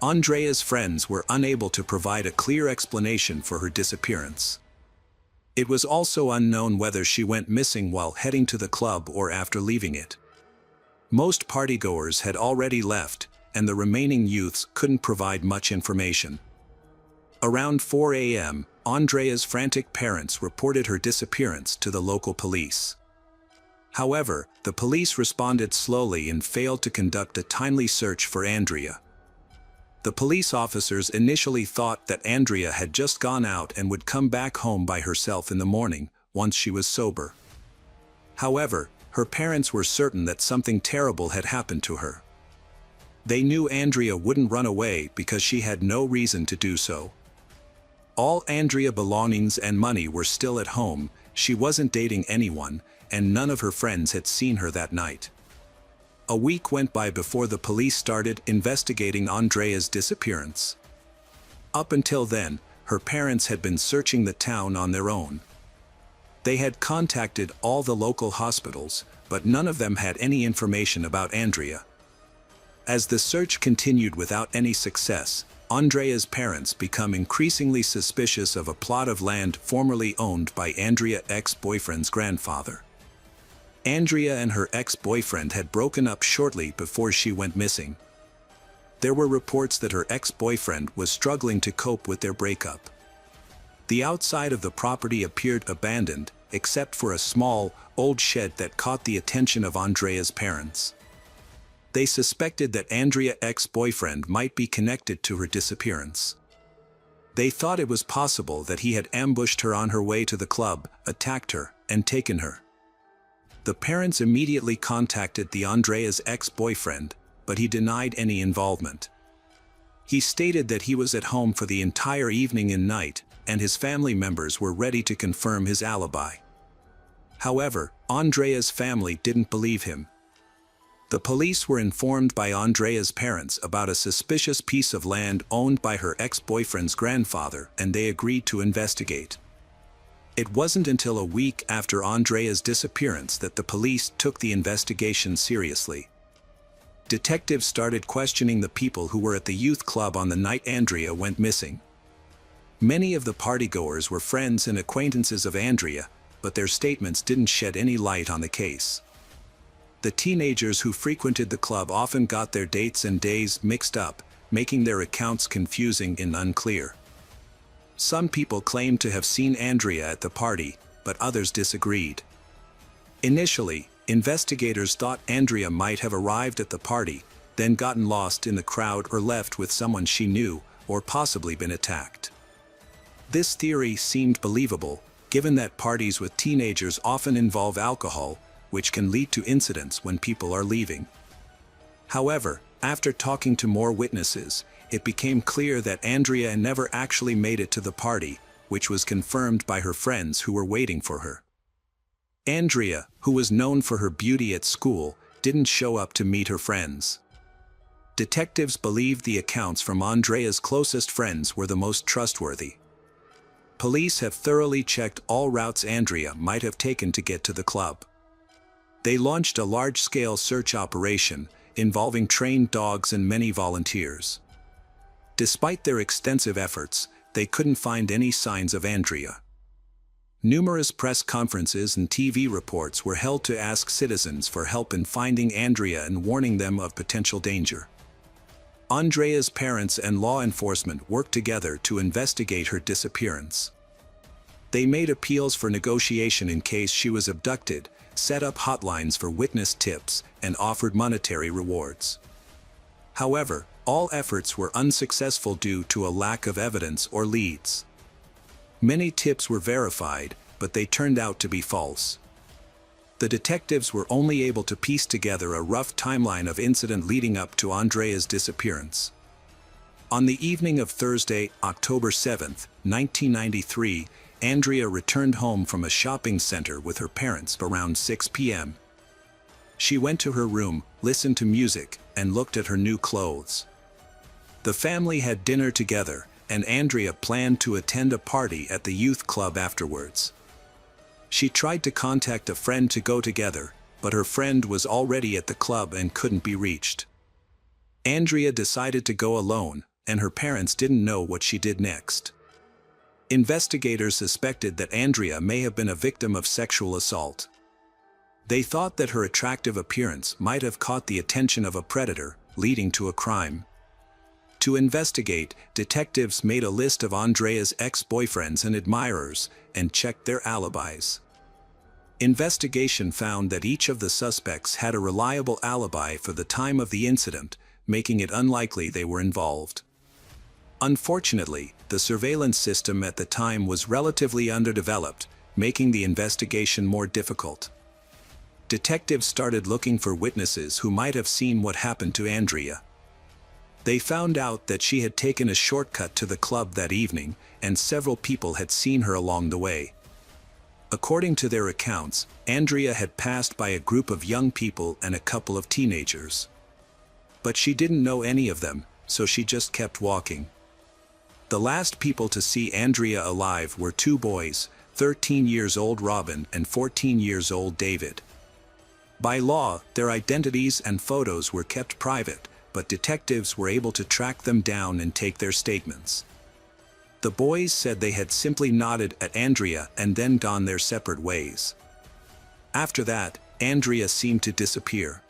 Andrea's friends were unable to provide a clear explanation for her disappearance. It was also unknown whether she went missing while heading to the club or after leaving it. Most partygoers had already left, and the remaining youths couldn't provide much information. Around 4 a.m., Andrea's frantic parents reported her disappearance to the local police. However, the police responded slowly and failed to conduct a timely search for Andrea. The police officers initially thought that Andrea had just gone out and would come back home by herself in the morning, once she was sober. However, her parents were certain that something terrible had happened to her. They knew Andrea wouldn't run away because she had no reason to do so. All Andrea's belongings and money were still at home, she wasn't dating anyone, and none of her friends had seen her that night. A week went by before the police started investigating Andrea's disappearance. Up until then, her parents had been searching the town on their own. They had contacted all the local hospitals, but none of them had any information about Andrea. As the search continued without any success, Andrea's parents become increasingly suspicious of a plot of land formerly owned by Andrea's ex-boyfriend's grandfather. Andrea and her ex-boyfriend had broken up shortly before she went missing. There were reports that her ex-boyfriend was struggling to cope with their breakup. The outside of the property appeared abandoned, except for a small, old shed that caught the attention of Andrea's parents. They suspected that Andrea's ex-boyfriend might be connected to her disappearance. They thought it was possible that he had ambushed her on her way to the club, attacked her, and taken her. The parents immediately contacted Andrea's ex-boyfriend, but he denied any involvement. He stated that he was at home for the entire evening and night, and his family members were ready to confirm his alibi. However, Andrea's family didn't believe him. The police were informed by Andrea's parents about a suspicious piece of land owned by her ex-boyfriend's grandfather, and they agreed to investigate. It wasn't until a week after Andrea's disappearance that the police took the investigation seriously. Detectives started questioning the people who were at the youth club on the night Andrea went missing. Many of the partygoers were friends and acquaintances of Andrea, but their statements didn't shed any light on the case. The teenagers who frequented the club often got their dates and days mixed up, making their accounts confusing and unclear. Some people claimed to have seen Andrea at the party, but others disagreed. Initially, investigators thought Andrea might have arrived at the party, then gotten lost in the crowd or left with someone she knew, or possibly been attacked. This theory seemed believable, given that parties with teenagers often involve alcohol, which can lead to incidents when people are leaving. However, after talking to more witnesses, it became clear that Andrea never actually made it to the party, which was confirmed by her friends who were waiting for her. Andrea, who was known for her beauty at school, didn't show up to meet her friends. Detectives believed the accounts from Andrea's closest friends were the most trustworthy. Police have thoroughly checked all routes Andrea might have taken to get to the club. They launched a large-scale search operation, involving trained dogs and many volunteers. Despite their extensive efforts, they couldn't find any signs of Andrea. Numerous press conferences and TV reports were held to ask citizens for help in finding Andrea and warning them of potential danger. Andrea's parents and law enforcement worked together to investigate her disappearance. They made appeals for negotiation in case she was abducted, set up hotlines for witness tips, and offered monetary rewards. However, all efforts were unsuccessful due to a lack of evidence or leads. Many tips were verified, but they turned out to be false. The detectives were only able to piece together a rough timeline of incident leading up to Andrea's disappearance. On the evening of Thursday, October 7, 1993, Andrea returned home from a shopping center with her parents around 6 p.m. She went to her room, listened to music, and looked at her new clothes. The family had dinner together, and Andrea planned to attend a party at the youth club afterwards. She tried to contact a friend to go together, but her friend was already at the club and couldn't be reached. Andrea decided to go alone, and her parents didn't know what she did next. Investigators suspected that Andrea may have been a victim of sexual assault. They thought that her attractive appearance might have caught the attention of a predator, leading to a crime. To investigate, detectives made a list of Andrea's ex-boyfriends and admirers, and checked their alibis. Investigation found that each of the suspects had a reliable alibi for the time of the incident, making it unlikely they were involved. Unfortunately, the surveillance system at the time was relatively underdeveloped, making the investigation more difficult. Detectives started looking for witnesses who might have seen what happened to Andrea. They found out that she had taken a shortcut to the club that evening, and several people had seen her along the way. According to their accounts, Andrea had passed by a group of young people and a couple of teenagers. But she didn't know any of them, so she just kept walking. The last people to see Andrea alive were two boys, 13 years old Robin and 14 years old David. By law, their identities and photos were kept private, but detectives were able to track them down and take their statements. The boys said they had simply nodded at Andrea and then gone their separate ways. After that, Andrea seemed to disappear.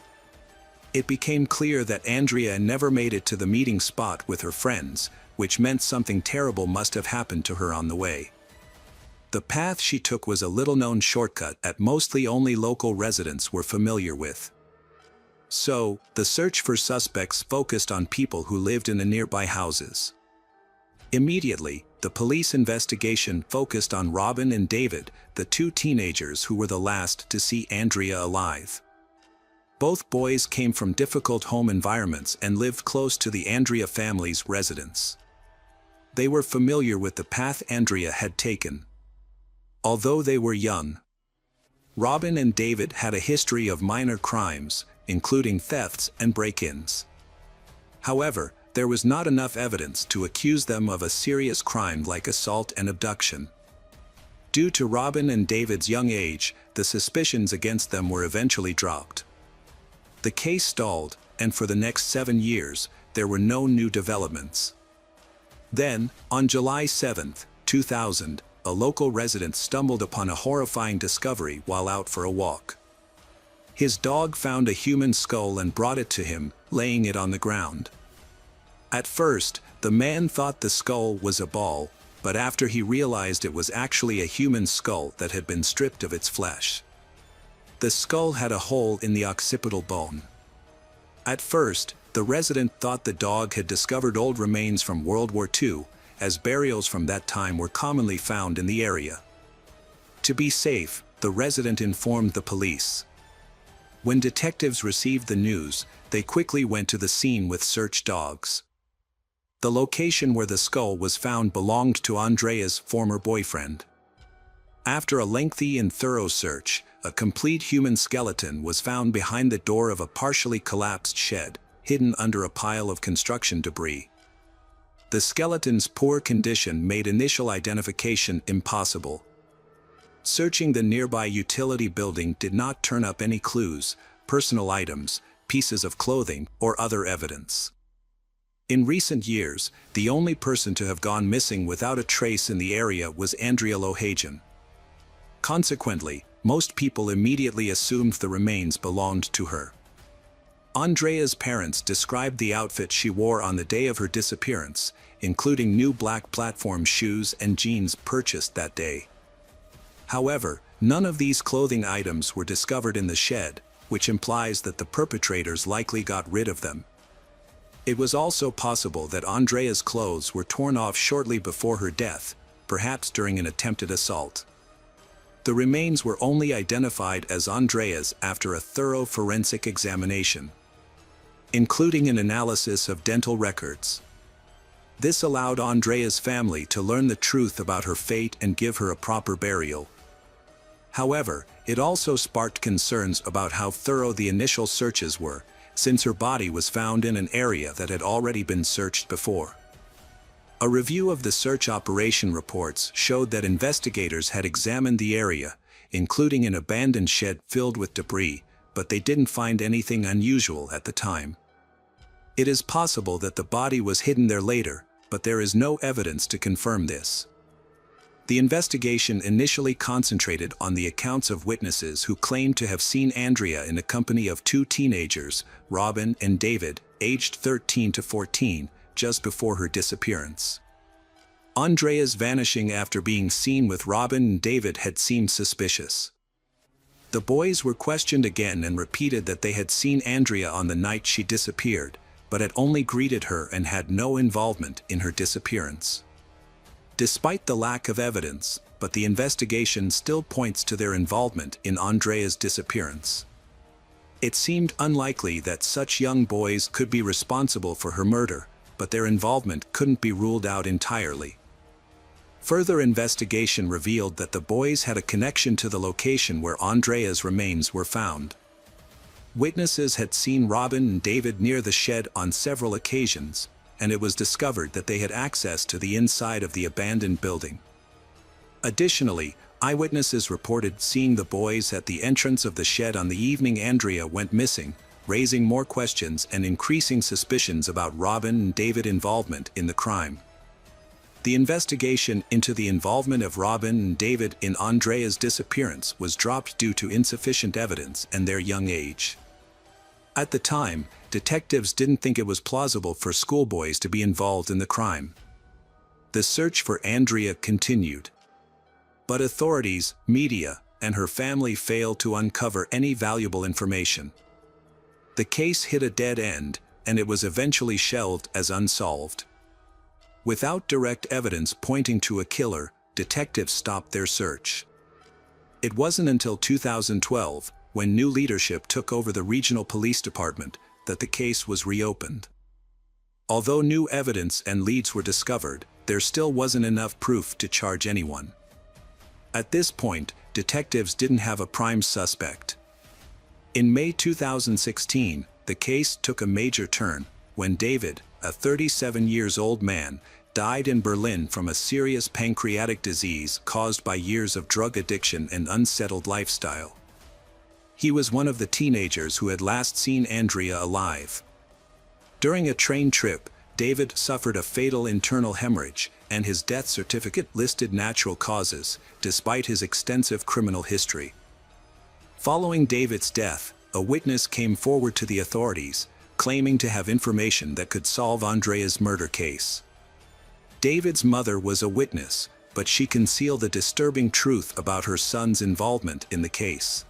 It became clear that Andrea never made it to the meeting spot with her friends, which meant something terrible must have happened to her on the way. The path she took was a little-known shortcut that mostly only local residents were familiar with. So, the search for suspects focused on people who lived in the nearby houses. Immediately, the police investigation focused on Robin and David, the two teenagers who were the last to see Andrea alive. Both boys came from difficult home environments and lived close to the Andrea family's residence. They were familiar with the path Andrea had taken. Although they were young, Robin and David had a history of minor crimes, including thefts and break-ins. However, there was not enough evidence to accuse them of a serious crime like assault and abduction. Due to Robin and David's young age, the suspicions against them were eventually dropped. The case stalled, and for the next 7 years, there were no new developments. Then, on July 7, 2000, a local resident stumbled upon a horrifying discovery while out for a walk. His dog found a human skull and brought it to him, laying it on the ground. At first, the man thought the skull was a ball, but after he realized it was actually a human skull that had been stripped of its flesh. The skull had a hole in the occipital bone. At first, the resident thought the dog had discovered old remains from World War II, as burials from that time were commonly found in the area. To be safe, the resident informed the police. When detectives received the news, they quickly went to the scene with search dogs. The location where the skull was found belonged to Andrea's former boyfriend. After a lengthy and thorough search, a complete human skeleton was found behind the door of a partially collapsed shed, hidden under a pile of construction debris. The skeleton's poor condition made initial identification impossible. Searching the nearby utility building did not turn up any clues, personal items, pieces of clothing, or other evidence. In recent years, the only person to have gone missing without a trace in the area was Andrea Lohajian. Consequently, most people immediately assumed the remains belonged to her. Andrea's parents described the outfit she wore on the day of her disappearance, including new black platform shoes and jeans purchased that day. However, none of these clothing items were discovered in the shed, which implies that the perpetrators likely got rid of them. It was also possible that Andrea's clothes were torn off shortly before her death, perhaps during an attempted assault. The remains were only identified as Andrea's after a thorough forensic examination, including an analysis of dental records. This allowed Andrea's family to learn the truth about her fate and give her a proper burial. However, it also sparked concerns about how thorough the initial searches were, since her body was found in an area that had already been searched before. A review of the search operation reports showed that investigators had examined the area, including an abandoned shed filled with debris, but they didn't find anything unusual at the time. It is possible that the body was hidden there later, but there is no evidence to confirm this. The investigation initially concentrated on the accounts of witnesses who claimed to have seen Andrea in the company of two teenagers, Robin and David, aged 13 to 14, just before her disappearance. Andrea's vanishing after being seen with Robin and David had seemed suspicious. The boys were questioned again and repeated that they had seen Andrea on the night she disappeared, but had only greeted her and had no involvement in her disappearance. Despite the lack of evidence, but the investigation still points to their involvement in Andrea's disappearance. It seemed unlikely that such young boys could be responsible for her murder, but their involvement couldn't be ruled out entirely. Further investigation revealed that the boys had a connection to the location where Andrea's remains were found. Witnesses had seen Robin and David near the shed on several occasions, and it was discovered that they had access to the inside of the abandoned building. Additionally, eyewitnesses reported seeing the boys at the entrance of the shed on the evening Andrea went missing, raising more questions and increasing suspicions about Robin and David's involvement in the crime. The investigation into the involvement of Robin and David in Andrea's disappearance was dropped due to insufficient evidence and their young age. At the time, detectives didn't think it was plausible for schoolboys to be involved in the crime. The search for Andrea continued. But authorities, media, and her family failed to uncover any valuable information. The case hit a dead end, and it was eventually shelved as unsolved. Without direct evidence pointing to a killer, detectives stopped their search. It wasn't until 2012, when new leadership took over the regional police department, that the case was reopened. Although new evidence and leads were discovered, there still wasn't enough proof to charge anyone. At this point, detectives didn't have a prime suspect. In May 2016, the case took a major turn when David, a 37-year-old man, died in Berlin from a serious pancreatic disease caused by years of drug addiction and unsettled lifestyle. He was one of the teenagers who had last seen Andrea alive. During a train trip, David suffered a fatal internal hemorrhage, and his death certificate listed natural causes, despite his extensive criminal history. Following David's death, a witness came forward to the authorities, claiming to have information that could solve Andrea's murder case. David's mother was a witness, but she concealed the disturbing truth about her son's involvement in the case.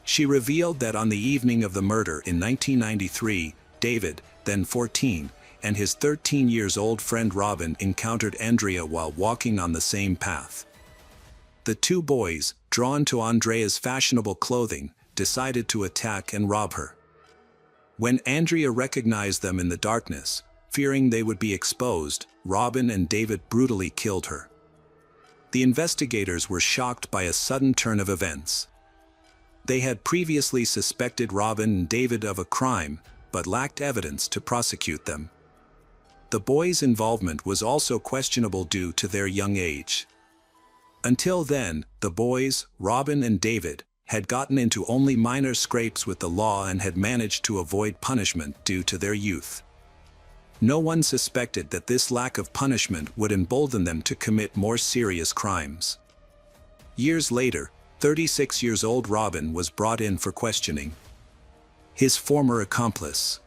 She revealed that on the evening of the murder in 1993, David, then 14, and his 13-year-old friend Robin encountered Andrea while walking on the same path. The two boys, drawn to Andrea's fashionable clothing, decided to attack and rob her. When Andrea recognized them in the darkness, fearing they would be exposed, Robin and David brutally killed her. The investigators were shocked by a sudden turn of events. They had previously suspected Robin and David of a crime, but lacked evidence to prosecute them. The boys' involvement was also questionable due to their young age. Until then, the boys, Robin and David, had gotten into only minor scrapes with the law and had managed to avoid punishment due to their youth. No one suspected that this lack of punishment would embolden them to commit more serious crimes. Years later, 36-year-old Robin was brought in for questioning. His former accomplice,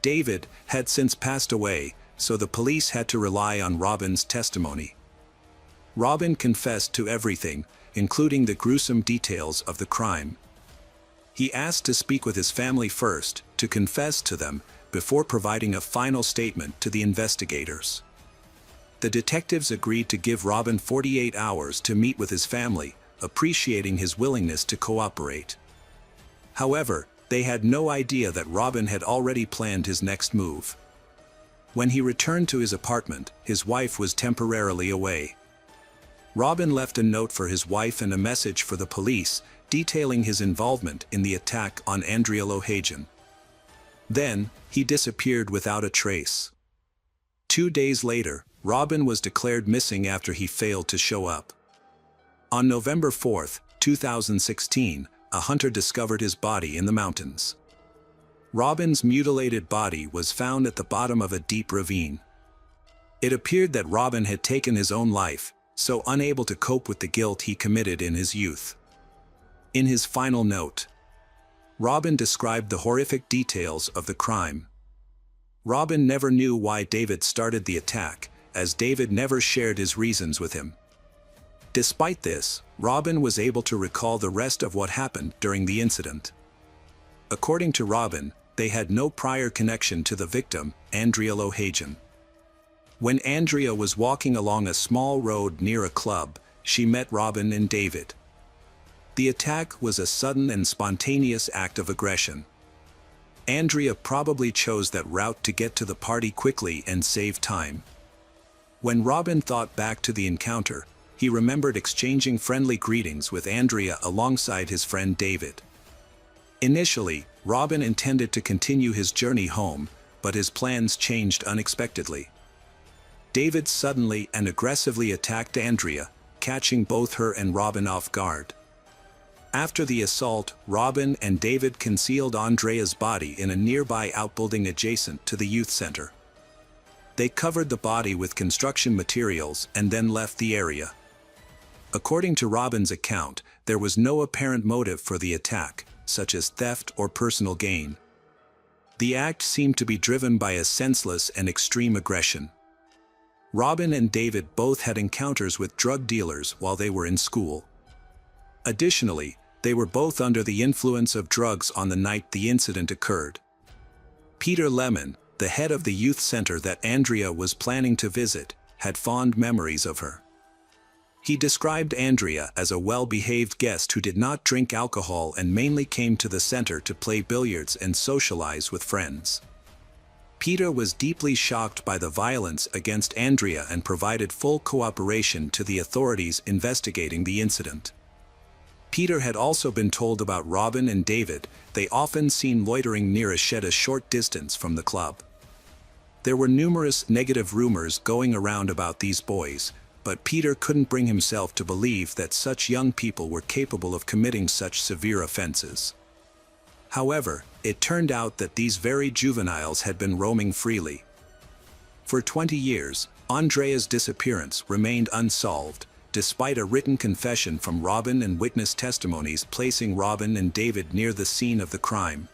David, had since passed away, so the police had to rely on Robin's testimony. Robin confessed to everything, including the gruesome details of the crime. He asked to speak with his family first, to confess to them, before providing a final statement to the investigators. The detectives agreed to give Robin 48 hours to meet with his family, appreciating his willingness to cooperate. However, they had no idea that Robin had already planned his next move. When he returned to his apartment, his wife was temporarily away. Robin left a note for his wife and a message for the police, detailing his involvement in the attack on Andrea Lohajian. Then, he disappeared without a trace. 2 days later, Robin was declared missing after he failed to show up. On November 4, 2016, a hunter discovered his body in the mountains. Robin's mutilated body was found at the bottom of a deep ravine. It appeared that Robin had taken his own life, so unable to cope with the guilt he committed in his youth. In his final note, Robin described the horrific details of the crime. Robin never knew why David started the attack, as David never shared his reasons with him. Despite this, Robin was able to recall the rest of what happened during the incident. According to Robin, they had no prior connection to the victim, Andrea Lohajian. When Andrea was walking along a small road near a club, she met Robin and David. The attack was a sudden and spontaneous act of aggression. Andrea probably chose that route to get to the party quickly and save time. When Robin thought back to the encounter, he remembered exchanging friendly greetings with Andrea alongside his friend David. Initially, Robin intended to continue his journey home, but his plans changed unexpectedly. David suddenly and aggressively attacked Andrea, catching both her and Robin off guard. After the assault, Robin and David concealed Andrea's body in a nearby outbuilding adjacent to the youth center. They covered the body with construction materials and then left the area. According to Robin's account, there was no apparent motive for the attack, such as theft or personal gain. The act seemed to be driven by a senseless and extreme aggression. Robin and David both had encounters with drug dealers while they were in school. Additionally, they were both under the influence of drugs on the night the incident occurred. Peter Lemon, the head of the youth center that Andrea was planning to visit, had fond memories of her. He described Andrea as a well-behaved guest who did not drink alcohol and mainly came to the center to play billiards and socialize with friends. Peter was deeply shocked by the violence against Andrea and provided full cooperation to the authorities investigating the incident. Peter had also been told about Robin and David. They often seen loitering near a shed a short distance from the club. There were numerous negative rumors going around about these boys, but Peter couldn't bring himself to believe that such young people were capable of committing such severe offenses. However, it turned out that these very juveniles had been roaming freely. For 20 years, Andrea's disappearance remained unsolved, despite a written confession from Robin and witness testimonies placing Robin and David near the scene of the crime.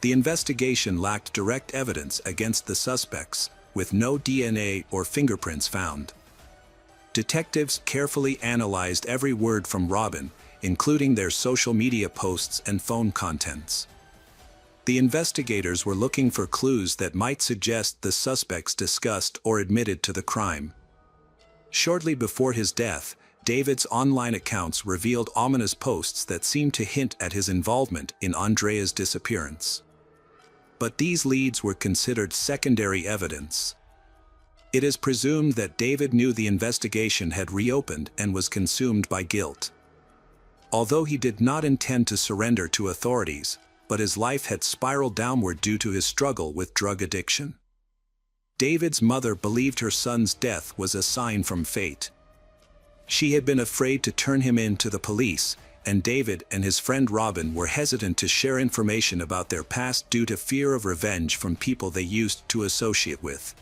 The investigation lacked direct evidence against the suspects, with no DNA or fingerprints found. Detectives carefully analyzed every word from Robin, including their social media posts and phone contents. The investigators were looking for clues that might suggest the suspects discussed or admitted to the crime. Shortly before his death, David's online accounts revealed ominous posts that seemed to hint at his involvement in Andrea's disappearance. But these leads were considered secondary evidence. It is presumed that David knew the investigation had reopened and was consumed by guilt. Although he did not intend to surrender to authorities, but his life had spiraled downward due to his struggle with drug addiction. David's mother believed her son's death was a sign from fate. She had been afraid to turn him in to the police, and David and his friend Robin were hesitant to share information about their past due to fear of revenge from people they used to associate with.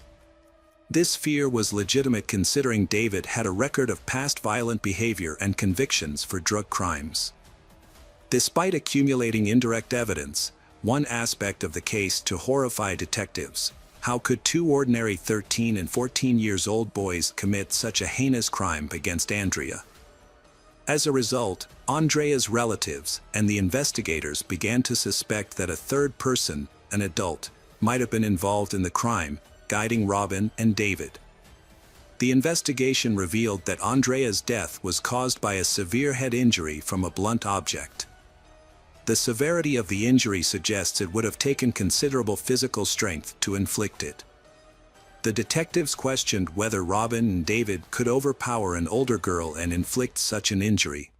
This fear was legitimate considering David had a record of past violent behavior and convictions for drug crimes. Despite accumulating indirect evidence, one aspect of the case to horrify detectives: how could two ordinary 13 and 14-year-old boys commit such a heinous crime against Andrea? As a result, Andrea's relatives and the investigators began to suspect that a third person, an adult, might have been involved in the crime, guiding Robin and David. The investigation revealed that Andrea's death was caused by a severe head injury from a blunt object. The severity of the injury suggests it would have taken considerable physical strength to inflict it. The detectives questioned whether Robin and David could overpower an older girl and inflict such an injury.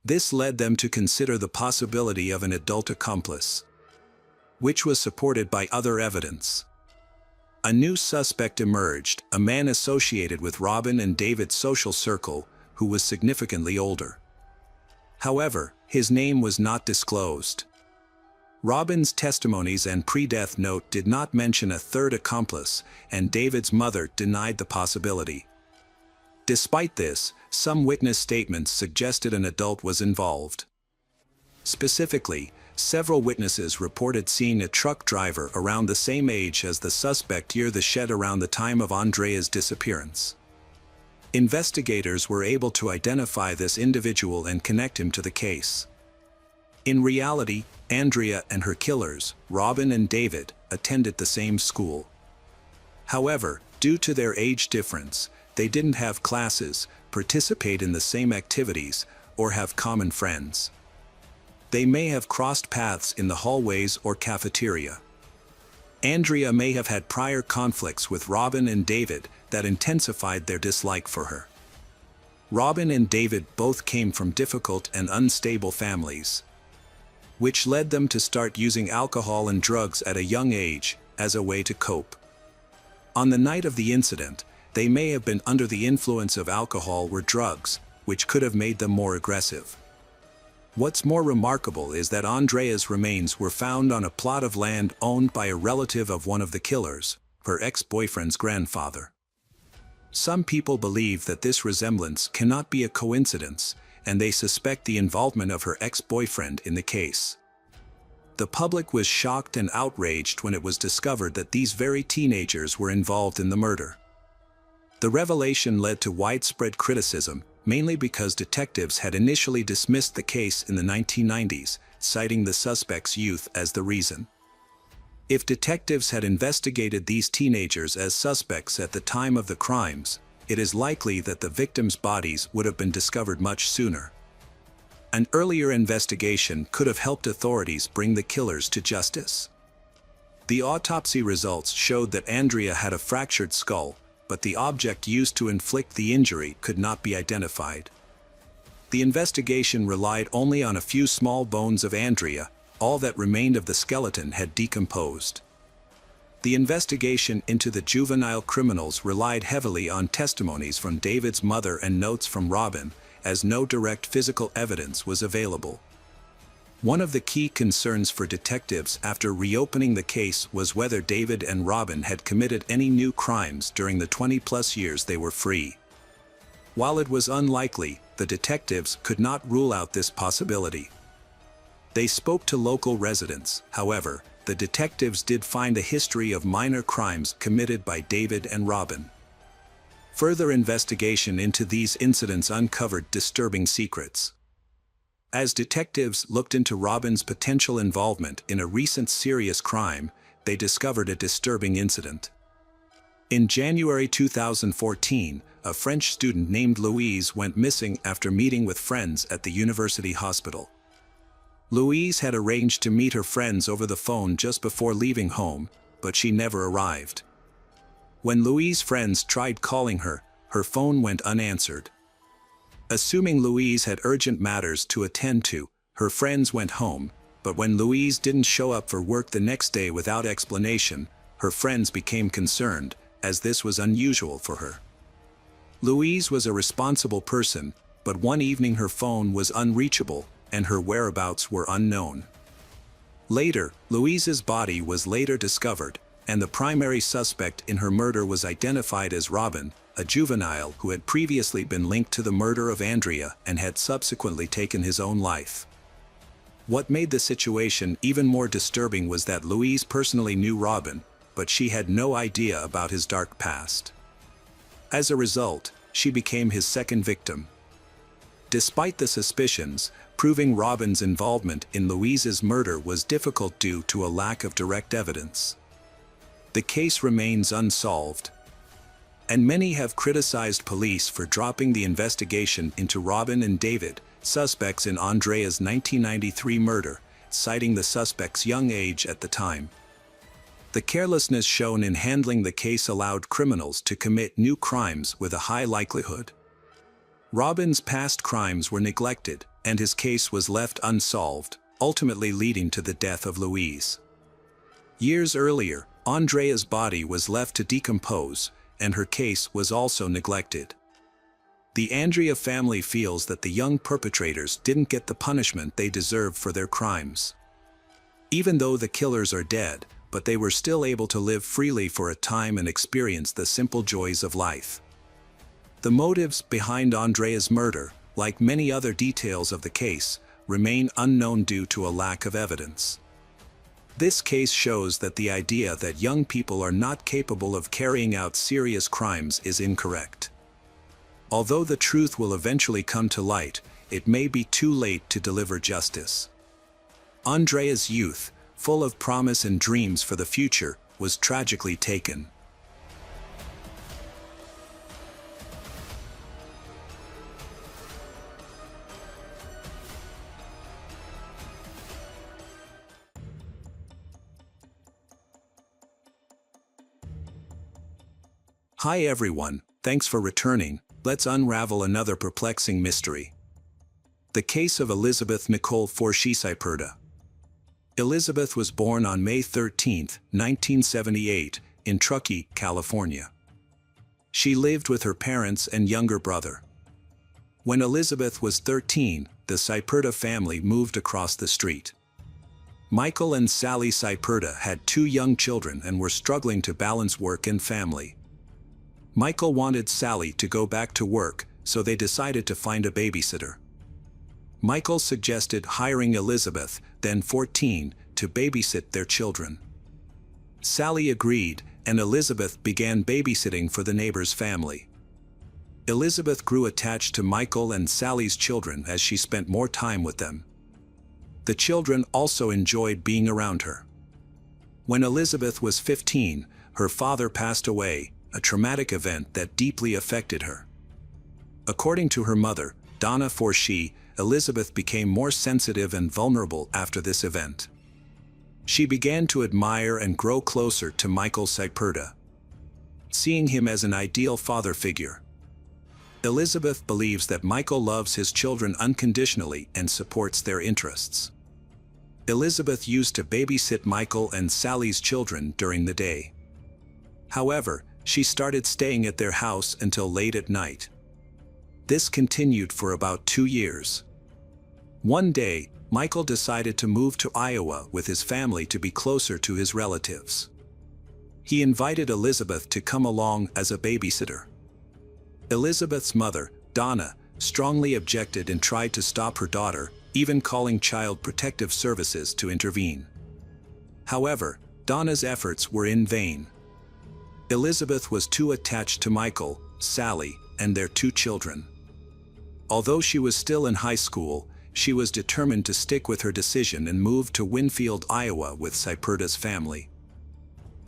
This led them to consider the possibility of an adult accomplice, which was supported by other evidence. A new suspect emerged, a man associated with Robin and David's social circle, who was significantly older. However, his name was not disclosed. Robin's testimonies and pre-death note did not mention a third accomplice, and David's mother denied the possibility. Despite this, some witness statements suggested an adult was involved. Specifically, several witnesses reported seeing a truck driver around the same age as the suspect near the shed around the time of Andrea's disappearance. Investigators were able to identify this individual and connect him to the case. In reality, Andrea and her killers, Robin and David, attended the same school. However, due to their age difference, they didn't have classes, participate in the same activities, or have common friends. They may have crossed paths in the hallways or cafeteria. Andrea may have had prior conflicts with Robin and David that intensified their dislike for her. Robin and David both came from difficult and unstable families, which led them to start using alcohol and drugs at a young age as a way to cope. On the night of the incident, they may have been under the influence of alcohol or drugs, which could have made them more aggressive. What's more remarkable is that Andrea's remains were found on a plot of land owned by a relative of one of the killers, her ex-boyfriend's grandfather. Some people believe that this resemblance cannot be a coincidence, and they suspect the involvement of her ex-boyfriend in the case. The public was shocked and outraged when it was discovered that these very teenagers were involved in the murder. The revelation led to widespread criticism, mainly because detectives had initially dismissed the case in the 1990s, citing the suspect's youth as the reason. If detectives had investigated these teenagers as suspects at the time of the crimes, it is likely that the victims' bodies would have been discovered much sooner. An earlier investigation could have helped authorities bring the killers to justice. The autopsy results showed that Andrea had a fractured skull, but the object used to inflict the injury could not be identified. The investigation relied only on a few small bones of Andrea. All that remained of the skeleton had decomposed. The investigation into the juvenile criminals relied heavily on testimonies from David's mother and notes from Robin, as no direct physical evidence was available. One of the key concerns for detectives after reopening the case was whether David and Robin had committed any new crimes during the 20-plus years they were free. While it was unlikely, the detectives could not rule out this possibility. They spoke to local residents. However, the detectives did find a history of minor crimes committed by David and Robin. Further investigation into these incidents uncovered disturbing secrets. As detectives looked into Robin's potential involvement in a recent serious crime, they discovered a disturbing incident. In January 2014, a French student named Louise went missing after meeting with friends at the university hospital. Louise had arranged to meet her friends over the phone just before leaving home, but she never arrived. When Louise's friends tried calling her, her phone went unanswered. Assuming Louise had urgent matters to attend to, her friends went home, but when Louise didn't show up for work the next day without explanation, her friends became concerned, as this was unusual for her. Louise was a responsible person, but one evening her phone was unreachable, and her whereabouts were unknown. Later, Louise's body was later discovered, and the primary suspect in her murder was identified as Robin, a juvenile who had previously been linked to the murder of Andrea and had subsequently taken his own life. What made the situation even more disturbing was that Louise personally knew Robin, but she had no idea about his dark past. As a result, she became his second victim. Despite the suspicions, proving Robin's involvement in Louise's murder was difficult due to a lack of direct evidence. The case remains unsolved, and many have criticized police for dropping the investigation into Robin and David, suspects in Andrea's 1993 murder, citing the suspect's young age at the time. The carelessness shown in handling the case allowed criminals to commit new crimes with a high likelihood. Robin's past crimes were neglected, and his case was left unsolved, ultimately leading to the death of Louise. Years earlier, Andrea's body was left to decompose, and her case was also neglected. The Andrea family feels that the young perpetrators didn't get the punishment they deserved for their crimes. Even though the killers are dead, but they were still able to live freely for a time and experience the simple joys of life. The motives behind Andrea's murder, like many other details of the case, remain unknown due to a lack of evidence. This case shows that the idea that young people are not capable of carrying out serious crimes is incorrect. Although the truth will eventually come to light, it may be too late to deliver justice. Andrea's youth, full of promise and dreams for the future, was tragically taken. Hi everyone, thanks for returning. Let's unravel another perplexing mystery. The case of Elizabeth Nicole Forshee Cyperda. Elizabeth was born on May 13, 1978, in Truckee, California. She lived with her parents and younger brother. When Elizabeth was 13, the Cyperda family moved across the street. Michael and Sally Cyperda had 2 young children and were struggling to balance work and family. Michael wanted Sally to go back to work, so they decided to find a babysitter. Michael suggested hiring Elizabeth, then 14, to babysit their children. Sally agreed, and Elizabeth began babysitting for the neighbor's family. Elizabeth grew attached to Michael and Sally's children as she spent more time with them. The children also enjoyed being around her. When Elizabeth was 15, her father passed away, a traumatic event that deeply affected her. According to her mother, Donna Forshee, Elizabeth became more sensitive and vulnerable after this event. She began to admire and grow closer to Michael Cyperda, seeing him as an ideal father figure. Elizabeth believes that Michael loves his children unconditionally and supports their interests. Elizabeth used to babysit Michael and Sally's children during the day. However, she started staying at their house until late at night. This continued for about 2 years. One day, Michael decided to move to Iowa with his family to be closer to his relatives. He invited Elizabeth to come along as a babysitter. Elizabeth's mother, Donna, strongly objected and tried to stop her daughter, even calling Child Protective Services to intervene. However, Donna's efforts were in vain. Elizabeth was too attached to Michael, Sally, and their 2 children. Although she was still in high school, she was determined to stick with her decision and moved to Winfield, Iowa with Cyperda's family.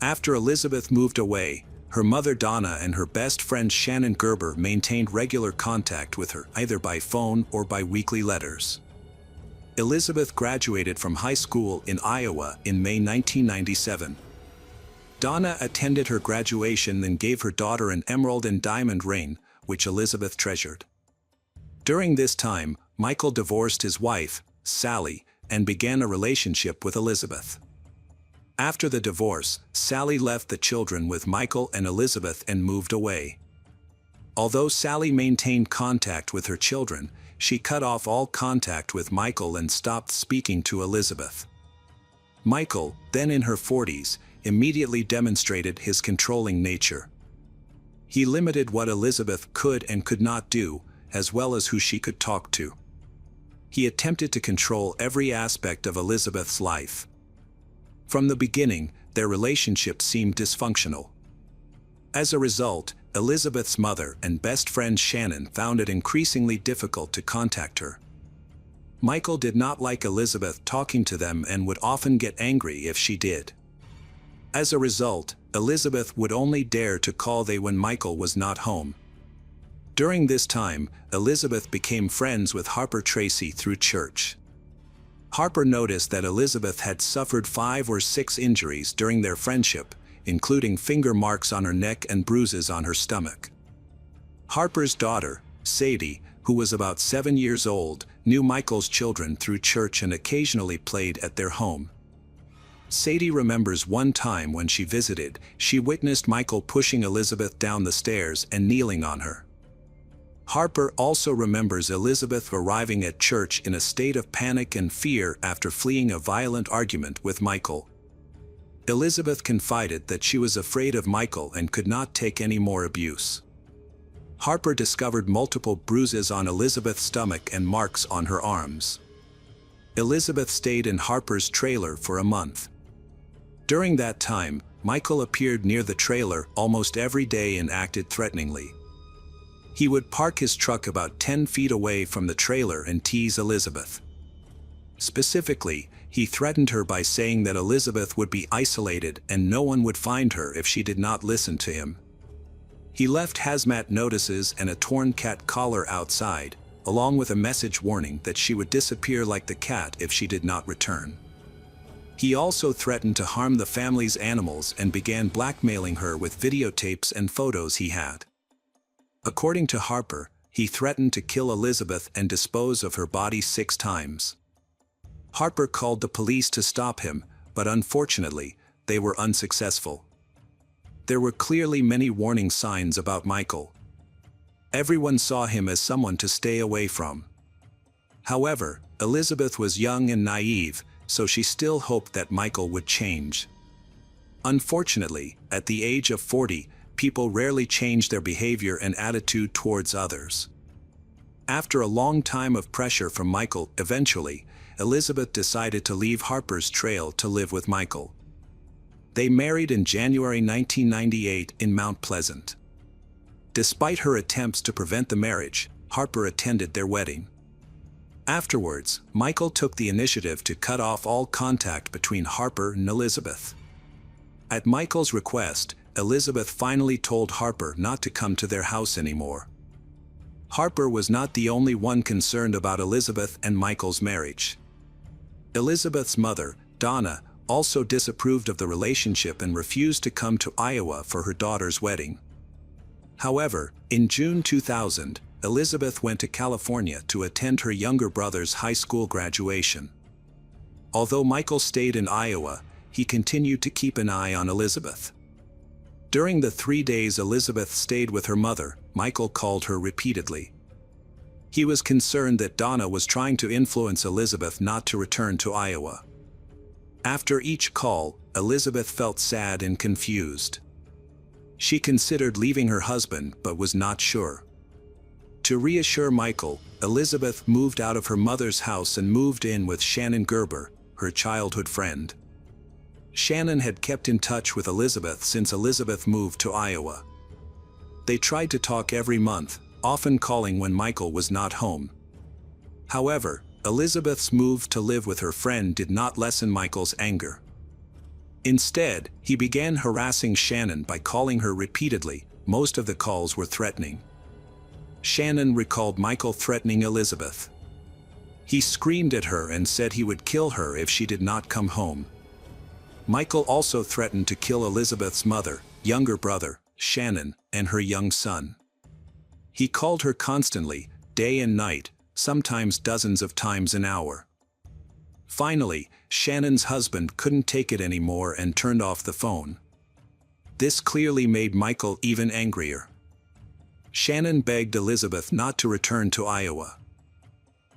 After Elizabeth moved away, her mother Donna and her best friend Shannon Gerber maintained regular contact with her, either by phone or by weekly letters. Elizabeth graduated from high school in Iowa in May 1997. Donna attended her graduation and gave her daughter an emerald and diamond ring, which Elizabeth treasured. During this time, Michael divorced his wife, Sally, and began a relationship with Elizabeth. After the divorce, Sally left the children with Michael and Elizabeth and moved away. Although Sally maintained contact with her children, she cut off all contact with Michael and stopped speaking to Elizabeth. Michael, then in her 40s, immediately demonstrated his controlling nature. He limited what Elizabeth could and could not do, as well as who she could talk to. He attempted to control every aspect of Elizabeth's life. From the beginning, their relationship seemed dysfunctional. As a result, Elizabeth's mother and best friend Shannon found it increasingly difficult to contact her. Michael did not like Elizabeth talking to them and would often get angry if she did. As a result, Elizabeth would only dare to call them when Michael was not home. During this time, Elizabeth became friends with Harper Tracy through church. Harper noticed that Elizabeth had suffered 5 or 6 injuries during their friendship, including finger marks on her neck and bruises on her stomach. Harper's daughter, Sadie, who was about 7 years old, knew Michael's children through church and occasionally played at their home. Sadie remembers one time when she visited, she witnessed Michael pushing Elizabeth down the stairs and kneeling on her. Harper also remembers Elizabeth arriving at church in a state of panic and fear after fleeing a violent argument with Michael. Elizabeth confided that she was afraid of Michael and could not take any more abuse. Harper discovered multiple bruises on Elizabeth's stomach and marks on her arms. Elizabeth stayed in Harper's trailer for a month. During that time, Michael appeared near the trailer almost every day and acted threateningly. He would park his truck about 10 feet away from the trailer and tease Elizabeth. Specifically, he threatened her by saying that Elizabeth would be isolated and no one would find her if she did not listen to him. He left hazmat notices and a torn cat collar outside, along with a message warning that she would disappear like the cat if she did not return. He also threatened to harm the family's animals and began blackmailing her with videotapes and photos he had. According to Harper, he threatened to kill Elizabeth and dispose of her body 6 times. Harper called the police to stop him, but unfortunately, they were unsuccessful. There were clearly many warning signs about Michael. Everyone saw him as someone to stay away from. However, Elizabeth was young and naive, so she still hoped that Michael would change. Unfortunately, at the age of 40, people rarely change their behavior and attitude towards others. After a long time of pressure from Michael, eventually, Elizabeth decided to leave Harper's trail to live with Michael. They married in January 1998 in Mount Pleasant. Despite her attempts to prevent the marriage, Harper attended their wedding. Afterwards, Michael took the initiative to cut off all contact between Harper and Elizabeth. At Michael's request, Elizabeth finally told Harper not to come to their house anymore. Harper was not the only one concerned about Elizabeth and Michael's marriage. Elizabeth's mother, Donna, also disapproved of the relationship and refused to come to Iowa for her daughter's wedding. However, in June 2000, Elizabeth went to California to attend her younger brother's high school graduation. Although Michael stayed in Iowa, he continued to keep an eye on Elizabeth. During the 3 days Elizabeth stayed with her mother, Michael called her repeatedly. He was concerned that Donna was trying to influence Elizabeth not to return to Iowa. After each call, Elizabeth felt sad and confused. She considered leaving her husband but was not sure. To reassure Michael, Elizabeth moved out of her mother's house and moved in with Shannon Gerber, her childhood friend. Shannon had kept in touch with Elizabeth since Elizabeth moved to Iowa. They tried to talk every month, often calling when Michael was not home. However, Elizabeth's move to live with her friend did not lessen Michael's anger. Instead, he began harassing Shannon by calling her repeatedly. Most of the calls were threatening. Shannon recalled Michael threatening Elizabeth. He screamed at her and said he would kill her if she did not come home. Michael also threatened to kill Elizabeth's mother, younger brother, Shannon, and her young son. He called her constantly, day and night, sometimes dozens of times an hour. Finally, Shannon's husband couldn't take it anymore and turned off the phone. This clearly made Michael even angrier. Shannon begged Elizabeth not to return to Iowa.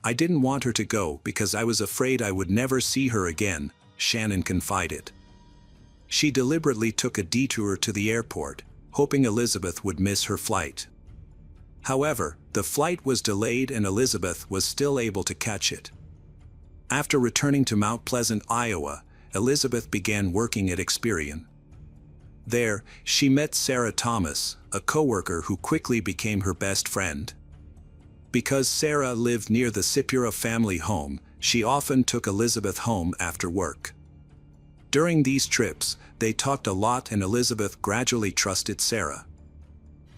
"I didn't want her to go because I was afraid I would never see her again," Shannon confided. She deliberately took a detour to the airport, hoping Elizabeth would miss her flight. However, the flight was delayed and Elizabeth was still able to catch it. After returning to Mount Pleasant, Iowa, Elizabeth began working at Experian. There, she met Sarah Thomas, a coworker who quickly became her best friend. Because Sarah lived near the Sipura family home, she often took Elizabeth home after work. During these trips, they talked a lot and Elizabeth gradually trusted Sarah.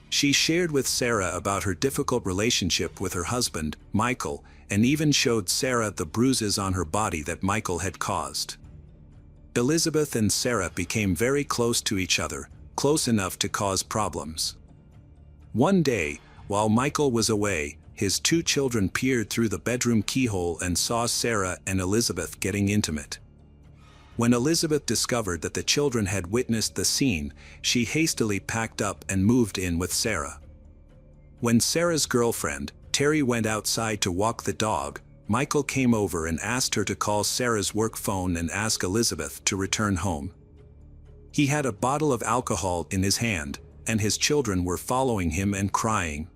She shared with Sarah about her difficult relationship with her husband, Michael, and even showed Sarah the bruises on her body that Michael had caused. Elizabeth and Sarah became very close to each other, close enough to cause problems. One day, while Michael was away, his 2 children peered through the bedroom keyhole and saw Sarah and Elizabeth getting intimate. When Elizabeth discovered that the children had witnessed the scene, she hastily packed up and moved in with Sarah. When Sarah's girlfriend, Terry, went outside to walk the dog, Michael came over and asked her to call Sarah's work phone and ask Elizabeth to return home. He had a bottle of alcohol in his hand, and his children were following him and crying.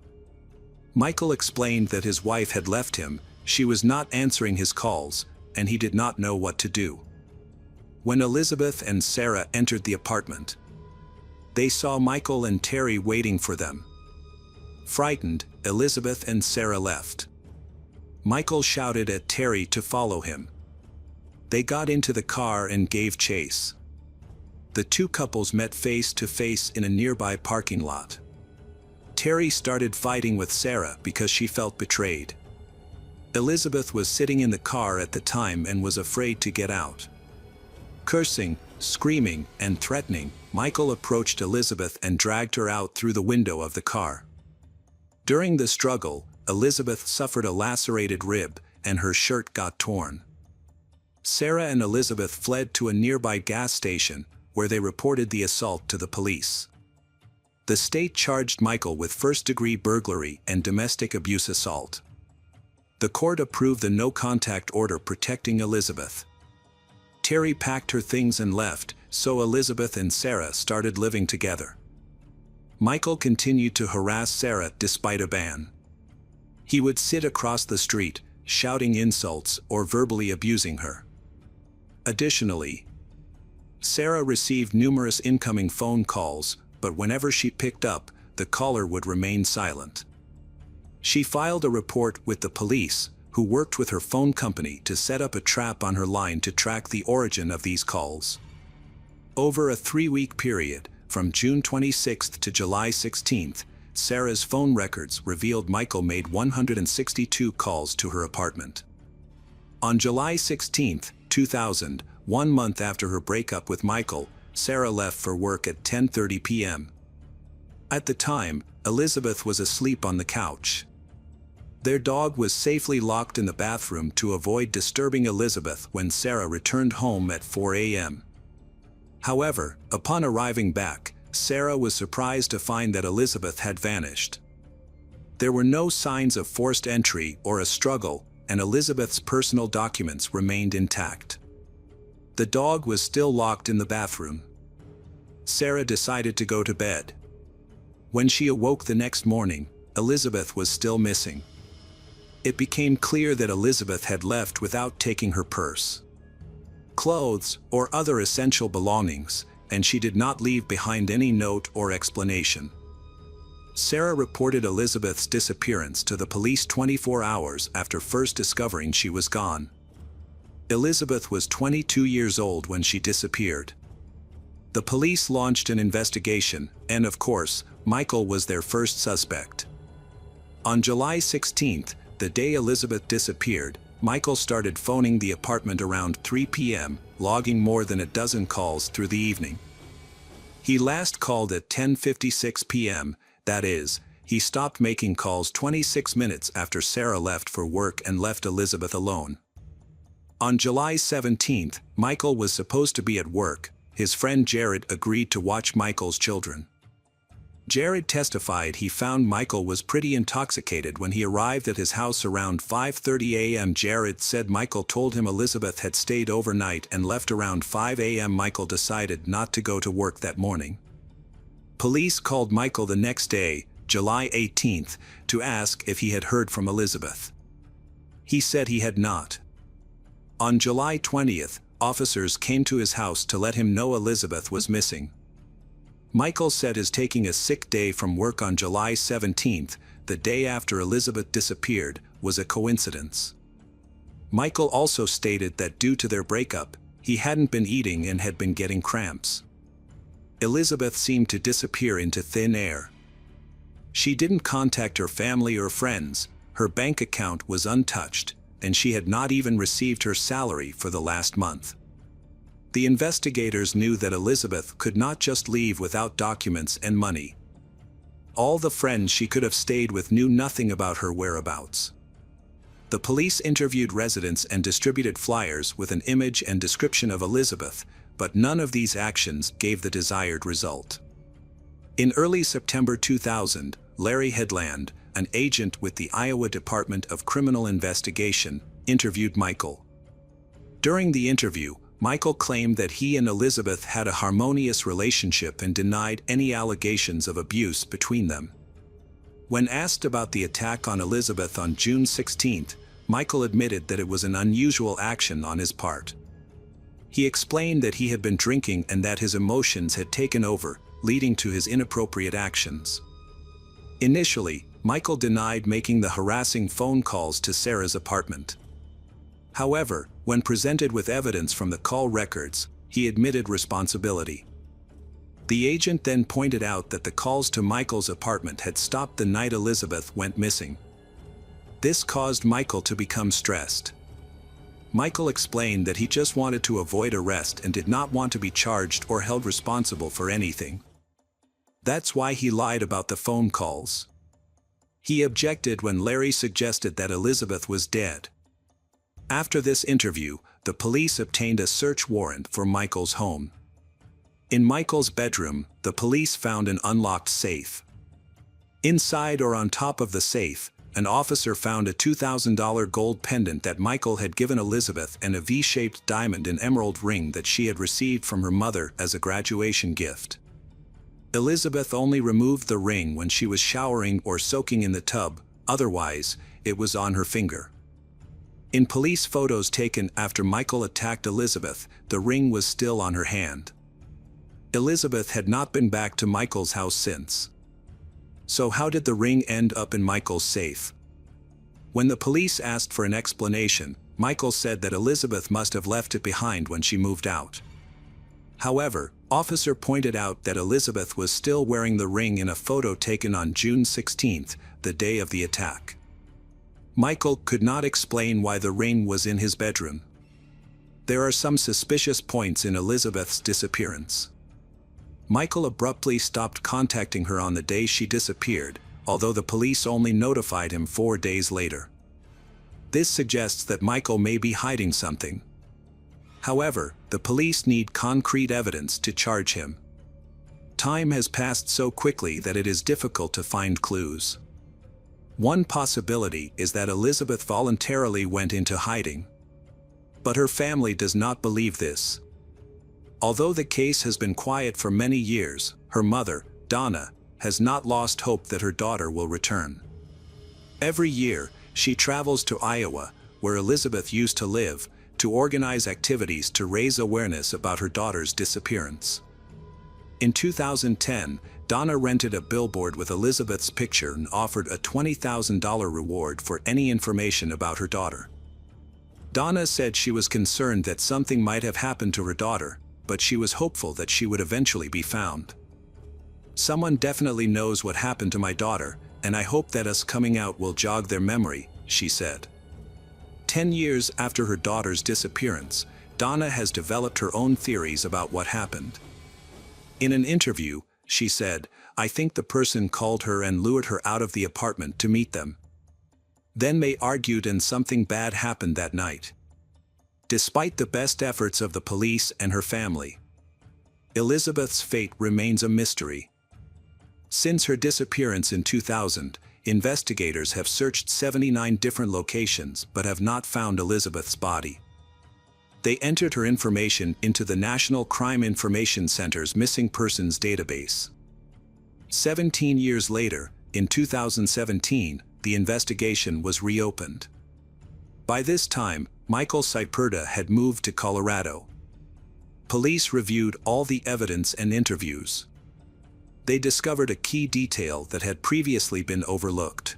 Michael explained that his wife had left him, she was not answering his calls, and he did not know what to do. When Elizabeth and Sarah entered the apartment, they saw Michael and Terry waiting for them. Frightened, Elizabeth and Sarah left. Michael shouted at Terry to follow him. They got into the car and gave chase. The 2 couples met face to face in a nearby parking lot. Terry started fighting with Sarah because she felt betrayed. Elizabeth was sitting in the car at the time and was afraid to get out. Cursing, screaming, and threatening, Michael approached Elizabeth and dragged her out through the window of the car. During the struggle, Elizabeth suffered a lacerated rib, and her shirt got torn. Sarah and Elizabeth fled to a nearby gas station, where they reported the assault to the police. The state charged Michael with first-degree burglary and domestic abuse assault. The court approved the no-contact order protecting Elizabeth. Terry packed her things and left, so Elizabeth and Sarah started living together. Michael continued to harass Sarah despite a ban. He would sit across the street, shouting insults or verbally abusing her. Additionally, Sarah received numerous incoming phone calls, but whenever she picked up, the caller would remain silent. She filed a report with the police, who worked with her phone company to set up a trap on her line to track the origin of these calls. Over a 3-week period, from June 26 to July 16, Sarah's phone records revealed Michael made 162 calls to her apartment. On July 16, 2000, 1 month after her breakup with Michael, Sarah left for work at 10:30 p.m. At the time, Elizabeth was asleep on the couch. Their dog was safely locked in the bathroom to avoid disturbing Elizabeth when Sarah returned home at 4 a.m. However, upon arriving back, Sarah was surprised to find that Elizabeth had vanished. There were no signs of forced entry or a struggle, and Elizabeth's personal documents remained intact. The dog was still locked in the bathroom. Sarah decided to go to bed. When she awoke the next morning, Elizabeth was still missing. It became clear that Elizabeth had left without taking her purse, clothes, or other essential belongings, and she did not leave behind any note or explanation. Sarah reported Elizabeth's disappearance to the police 24 hours after first discovering she was gone. Elizabeth was 22 years old when she disappeared. The police launched an investigation, and of course, Michael was their first suspect. On July 16th, the day Elizabeth disappeared, Michael started phoning the apartment around 3 p.m., logging more than a dozen calls through the evening. He last called at 10:56 p.m., that is, he stopped making calls 26 minutes after Sarah left for work and left Elizabeth alone. On July 17th, Michael was supposed to be at work. His friend Jared agreed to watch Michael's children. Jared testified he found Michael was pretty intoxicated when he arrived at his house around 5:30 a.m. Jared said Michael told him Elizabeth had stayed overnight and left around 5 a.m. Michael decided not to go to work that morning. Police called Michael the next day, July 18th, to ask if he had heard from Elizabeth. He said he had not. On July 20th, officers came to his house to let him know Elizabeth was missing. Michael said his taking a sick day from work on July 17th, the day after Elizabeth disappeared, was a coincidence. Michael also stated that due to their breakup, he hadn't been eating and had been getting cramps. Elizabeth seemed to disappear into thin air. She didn't contact her family or friends, her bank account was untouched, and she had not even received her salary for the last month. The investigators knew that Elizabeth could not just leave without documents and money. All the friends she could have stayed with knew nothing about her whereabouts. The police interviewed residents and distributed flyers with an image and description of Elizabeth, but none of these actions gave the desired result. In early September 2000, Larry Headland, an agent with the Iowa Department of Criminal Investigation, interviewed Michael. During the interview, Michael claimed that he and Elizabeth had a harmonious relationship and denied any allegations of abuse between them. When asked about the attack on Elizabeth on June 16th, Michael admitted that it was an unusual action on his part. He explained that he had been drinking and that his emotions had taken over, leading to his inappropriate actions. Initially, Michael denied making the harassing phone calls to Sarah's apartment. However, when presented with evidence from the call records, he admitted responsibility. The agent then pointed out that the calls to Michael's apartment had stopped the night Elizabeth went missing. This caused Michael to become stressed. Michael explained that he just wanted to avoid arrest and did not want to be charged or held responsible for anything. That's why he lied about the phone calls. He objected when Larry suggested that Elizabeth was dead. After this interview, the police obtained a search warrant for Michael's home. In Michael's bedroom, the police found an unlocked safe. Inside or on top of the safe, an officer found a $2,000 gold pendant that Michael had given Elizabeth and a V-shaped diamond and emerald ring that she had received from her mother as a graduation gift. Elizabeth only removed the ring when she was showering or soaking in the tub, otherwise, it was on her finger. In police photos taken after Michael attacked Elizabeth, the ring was still on her hand. Elizabeth had not been back to Michael's house since. So how did the ring end up in Michael's safe? When the police asked for an explanation, Michael said that Elizabeth must have left it behind when she moved out. However, officer pointed out that Elizabeth was still wearing the ring in a photo taken on June 16, the day of the attack. Michael could not explain why the ring was in his bedroom. There are some suspicious points in Elizabeth's disappearance. Michael abruptly stopped contacting her on the day she disappeared, although the police only notified him 4 days later. This suggests that Michael may be hiding something. However, the police need concrete evidence to charge him. Time has passed so quickly that it is difficult to find clues. One possibility is that Elizabeth voluntarily went into hiding. But her family does not believe this. Although the case has been quiet for many years, her mother, Donna, has not lost hope that her daughter will return. Every year, she travels to Iowa, where Elizabeth used to live, to organize activities to raise awareness about her daughter's disappearance. In 2010, Donna rented a billboard with Elizabeth's picture and offered a $20,000 reward for any information about her daughter. Donna said she was concerned that something might have happened to her daughter, but she was hopeful that she would eventually be found. "Someone definitely knows what happened to my daughter, and I hope that us coming out will jog their memory," she said. 10 years after her daughter's disappearance, Donna has developed her own theories about what happened. In an interview, she said, "I think the person called her and lured her out of the apartment to meet them. Then they argued and something bad happened that night." Despite the best efforts of the police and her family, Elizabeth's fate remains a mystery. Since her disappearance in 2000, investigators have searched 79 different locations but have not found Elizabeth's body. They entered her information into the National Crime Information Center's Missing Persons database. 17 years later, in 2017, the investigation was reopened. By this time, Michael Saiperda had moved to Colorado. Police reviewed all the evidence and interviews. They discovered a key detail that had previously been overlooked.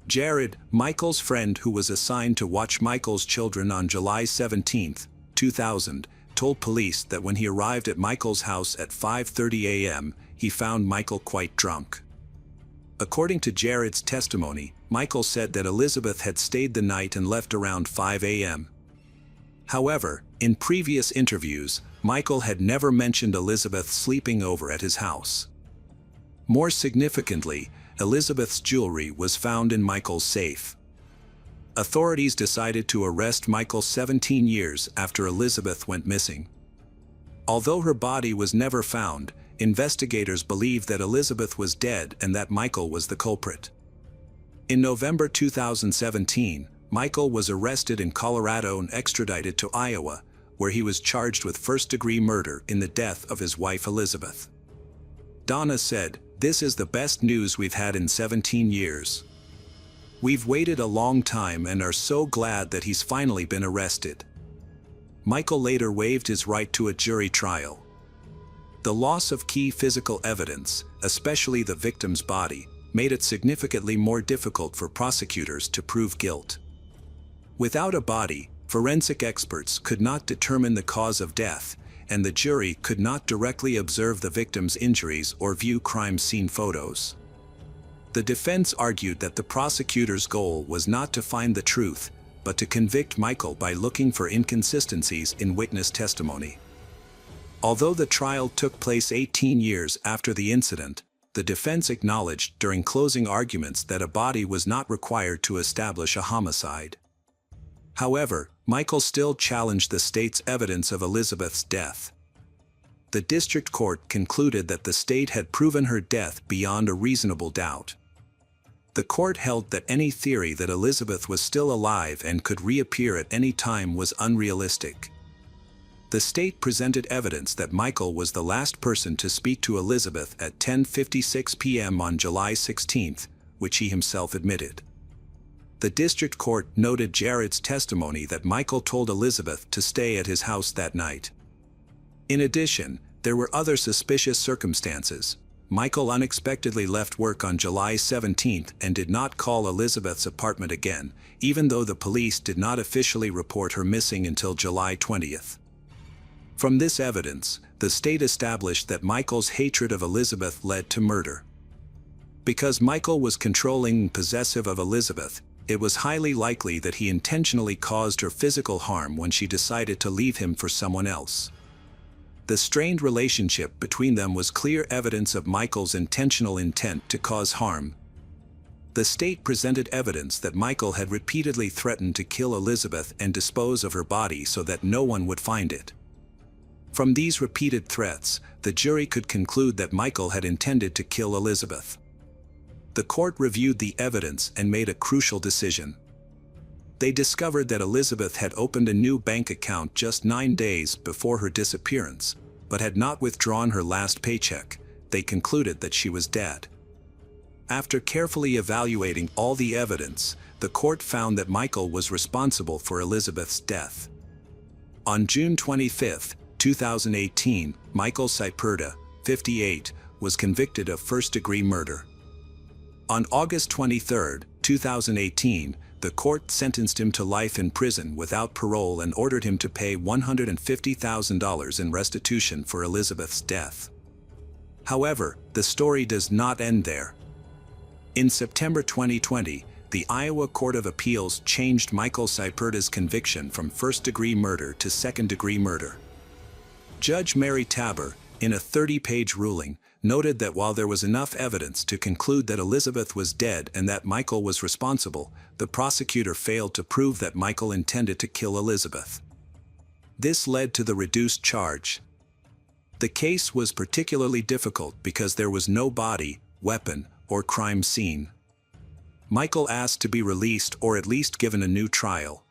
Jared, Michael's friend who was assigned to watch Michael's children on July 17, 2000, told police that when he arrived at Michael's house at 5:30 a.m., he found Michael quite drunk. According to Jared's testimony, Michael said that Elizabeth had stayed the night and left around 5 a.m. However, in previous interviews, Michael had never mentioned Elizabeth sleeping over at his house. More significantly, Elizabeth's jewelry was found in Michael's safe. Authorities decided to arrest Michael 17 years after Elizabeth went missing. Although her body was never found, investigators believe that Elizabeth was dead and that Michael was the culprit. In November 2017, Michael was arrested in Colorado and extradited to Iowa, where he was charged with first-degree murder in the death of his wife Elizabeth. Donna said, "This is the best news we've had in 17 years. We've waited a long time and are so glad that he's finally been arrested." Michael later waived his right to a jury trial. The loss of key physical evidence, especially the victim's body, made it significantly more difficult for prosecutors to prove guilt. Without a body, forensic experts could not determine the cause of death, and the jury could not directly observe the victim's injuries or view crime scene photos. The defense argued that the prosecutor's goal was not to find the truth, but to convict Michael by looking for inconsistencies in witness testimony. Although the trial took place 18 years after the incident, the defense acknowledged during closing arguments that a body was not required to establish a homicide. However, Michael still challenged the state's evidence of Elizabeth's death. The district court concluded that the state had proven her death beyond a reasonable doubt. The court held that any theory that Elizabeth was still alive and could reappear at any time was unrealistic. The state presented evidence that Michael was the last person to speak to Elizabeth at 10:56 p.m. on July 16, which he himself admitted. The district court noted Jared's testimony that Michael told Elizabeth to stay at his house that night. In addition, there were other suspicious circumstances. Michael unexpectedly left work on July 17 and did not call Elizabeth's apartment again, even though the police did not officially report her missing until July 20. From this evidence, the state established that Michael's hatred of Elizabeth led to murder. Because Michael was controlling and possessive of Elizabeth, it was highly likely that he intentionally caused her physical harm when she decided to leave him for someone else. The strained relationship between them was clear evidence of Michael's intentional intent to cause harm. The state presented evidence that Michael had repeatedly threatened to kill Elizabeth and dispose of her body so that no one would find it. From these repeated threats, the jury could conclude that Michael had intended to kill Elizabeth. The court reviewed the evidence and made a crucial decision. They discovered that Elizabeth had opened a new bank account just 9 days before her disappearance, but had not withdrawn her last paycheck. They concluded that she was dead. After carefully evaluating all the evidence, the court found that Michael was responsible for Elizabeth's death. On June 25, 2018, Michael Cyperta, 58, was convicted of first-degree murder. On August 23, 2018, the court sentenced him to life in prison without parole and ordered him to pay $150,000 in restitution for Elizabeth's death. However, the story does not end there. In September 2020, the Iowa Court of Appeals changed Michael Cyperta's conviction from first-degree murder to second-degree murder. Judge Mary Tabor, in a 30-page ruling, noted that while there was enough evidence to conclude that Elizabeth was dead and that Michael was responsible, the prosecutor failed to prove that Michael intended to kill Elizabeth. This led to the reduced charge. The case was particularly difficult because there was no body, weapon, or crime scene. Michael asked to be released or at least given a new trial.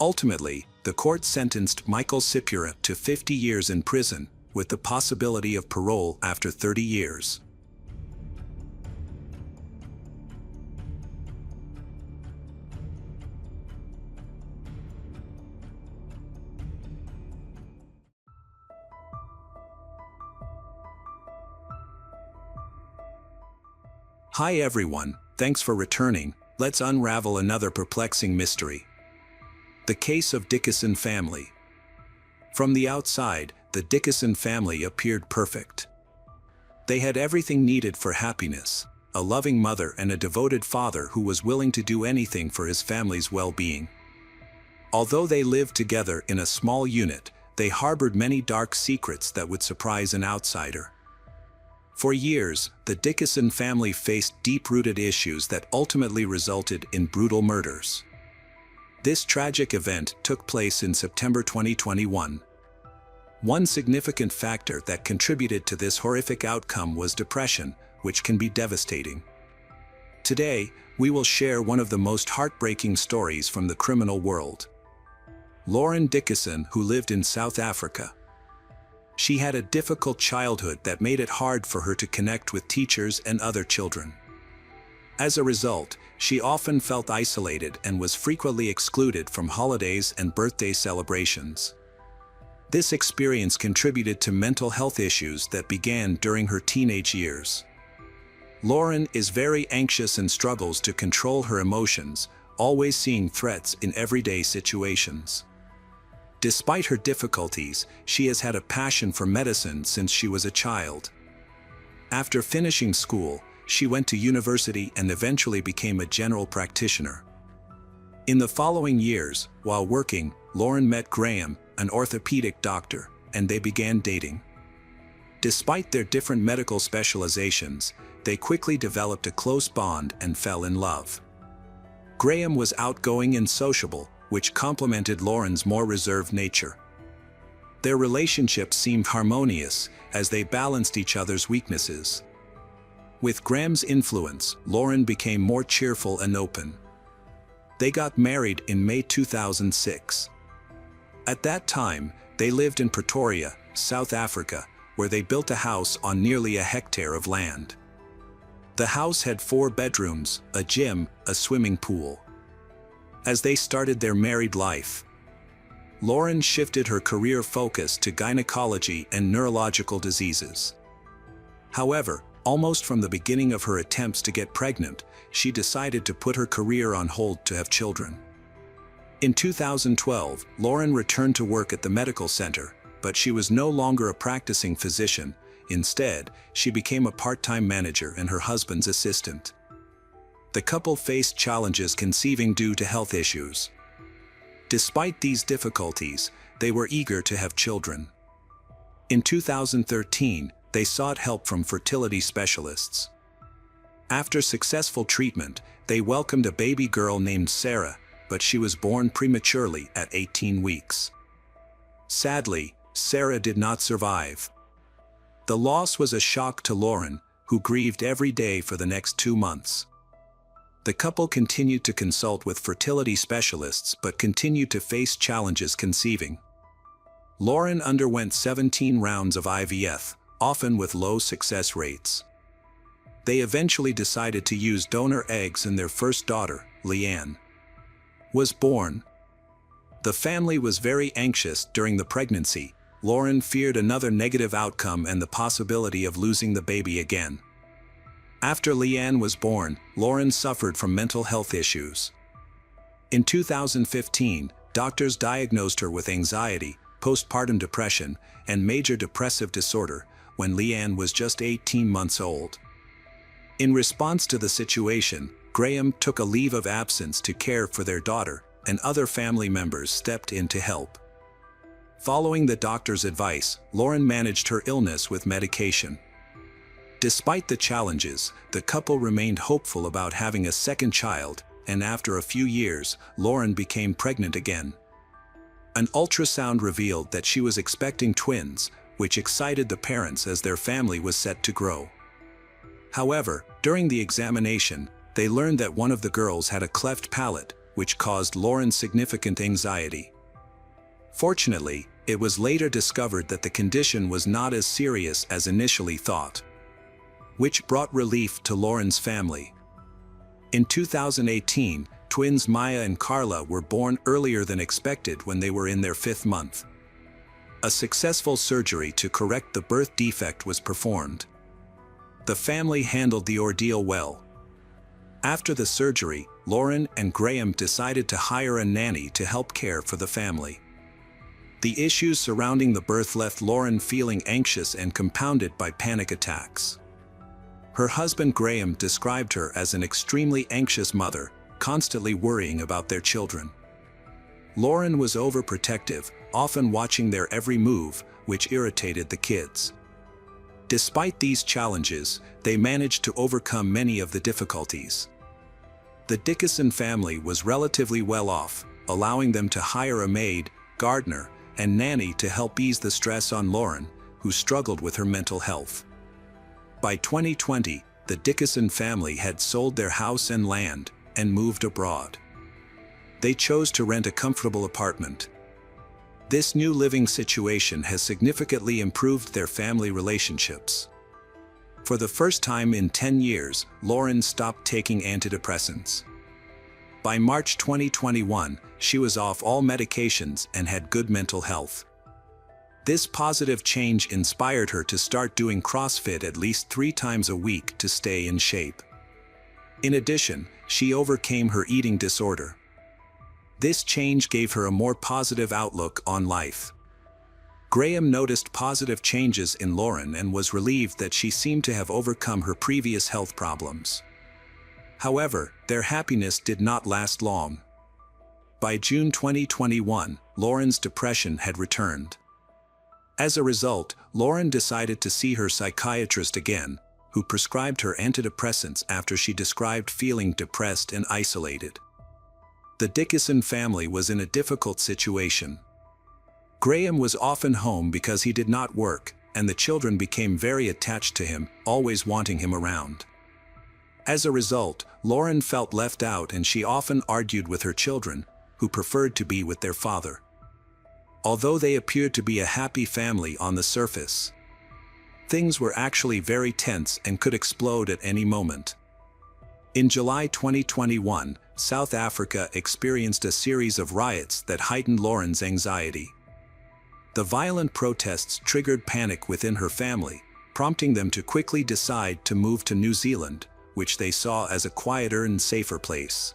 Ultimately, the court sentenced Michael Cyperta to 50 years in prison, with the possibility of parole after 30 years. Hi everyone, thanks for returning. Let's unravel another perplexing mystery. The case of Dickinson family. From the outside, the Dickinson family appeared perfect. They had everything needed for happiness, a loving mother and a devoted father who was willing to do anything for his family's well-being. Although they lived together in a small unit, they harbored many dark secrets that would surprise an outsider. For years, the Dickinson family faced deep-rooted issues that ultimately resulted in brutal murders. This tragic event took place in September 2021. One significant factor that contributed to this horrific outcome was depression, which can be devastating. Today, we will share one of the most heartbreaking stories from the criminal world. Lauren Dickinson, who lived in South Africa. She had a difficult childhood that made it hard for her to connect with teachers and other children. As a result, she often felt isolated and was frequently excluded from holidays and birthday celebrations. This experience contributed to mental health issues that began during her teenage years. Lauren is very anxious and struggles to control her emotions, always seeing threats in everyday situations. Despite her difficulties, she has had a passion for medicine since she was a child. After finishing school, she went to university and eventually became a general practitioner. In the following years, while working, Lauren met Graham, an orthopedic doctor, and they began dating. Despite their different medical specializations, they quickly developed a close bond and fell in love. Graham was outgoing and sociable, which complemented Lauren's more reserved nature. Their relationship seemed harmonious as they balanced each other's weaknesses. With Graham's influence, Lauren became more cheerful and open. They got married in May 2006. At that time, they lived in Pretoria, South Africa, where they built a house on nearly a hectare of land. The house had 4 bedrooms, a gym, a swimming pool. As they started their married life, Lauren shifted her career focus to gynecology and neurological diseases. However, almost from the beginning of her attempts to get pregnant, she decided to put her career on hold to have children. In 2012, Lauren returned to work at the medical center, but she was no longer a practicing physician. Instead, she became a part-time manager and her husband's assistant. The couple faced challenges conceiving due to health issues. Despite these difficulties, they were eager to have children. In 2013, they sought help from fertility specialists. After successful treatment, they welcomed a baby girl named Sarah, but she was born prematurely at 18 weeks. Sadly, Sarah did not survive. The loss was a shock to Lauren, who grieved every day for the next 2 months. The couple continued to consult with fertility specialists but continued to face challenges conceiving. Lauren underwent 17 rounds of IVF, often with low success rates. They eventually decided to use donor eggs and their first daughter, Leanne, was born. The family was very anxious during the pregnancy. Lauren feared another negative outcome and the possibility of losing the baby again. After Leanne was born, Lauren suffered from mental health issues. In 2015, doctors diagnosed her with anxiety, postpartum depression, and major depressive disorder when Leanne was just 18 months old. In response to the situation, Graham took a leave of absence to care for their daughter, and other family members stepped in to help. Following the doctor's advice, Lauren managed her illness with medication. Despite the challenges, the couple remained hopeful about having a second child, and after a few years, Lauren became pregnant again. An ultrasound revealed that she was expecting twins, which excited the parents as their family was set to grow. However, during the examination, they learned that one of the girls had a cleft palate, which caused Lauren significant anxiety. Fortunately, it was later discovered that the condition was not as serious as initially thought, which brought relief to Lauren's family. In 2018, twins Maya and Carla were born earlier than expected when they were in their 5th month. A successful surgery to correct the birth defect was performed. The family handled the ordeal well. After the surgery, Lauren and Graham decided to hire a nanny to help care for the family. The issues surrounding the birth left Lauren feeling anxious and compounded by panic attacks. Her husband Graham described her as an extremely anxious mother, constantly worrying about their children. Lauren was overprotective, often watching their every move, which irritated the kids. Despite these challenges, they managed to overcome many of the difficulties. The Dickinson family was relatively well off, allowing them to hire a maid, gardener, and nanny to help ease the stress on Lauren, who struggled with her mental health. By 2020, the Dickinson family had sold their house and land and moved abroad. They chose to rent a comfortable apartment. This new living situation has significantly improved their family relationships. For the first time in 10 years, Lauren stopped taking antidepressants. By March 2021, she was off all medications and had good mental health. This positive change inspired her to start doing CrossFit at least 3 times a week to stay in shape. In addition, she overcame her eating disorder. This change gave her a more positive outlook on life. Graham noticed positive changes in Lauren and was relieved that she seemed to have overcome her previous health problems. However, their happiness did not last long. By June 2021, Lauren's depression had returned. As a result, Lauren decided to see her psychiatrist again, who prescribed her antidepressants after she described feeling depressed and isolated. The Dickinson family was in a difficult situation. Graham was often home because he did not work, and the children became very attached to him, always wanting him around. As a result, Lauren felt left out, and she often argued with her children, who preferred to be with their father. Although they appeared to be a happy family on the surface, things were actually very tense and could explode at any moment. In July 2021, South Africa experienced a series of riots that heightened Lauren's anxiety. The violent protests triggered panic within her family, prompting them to quickly decide to move to New Zealand, which they saw as a quieter and safer place.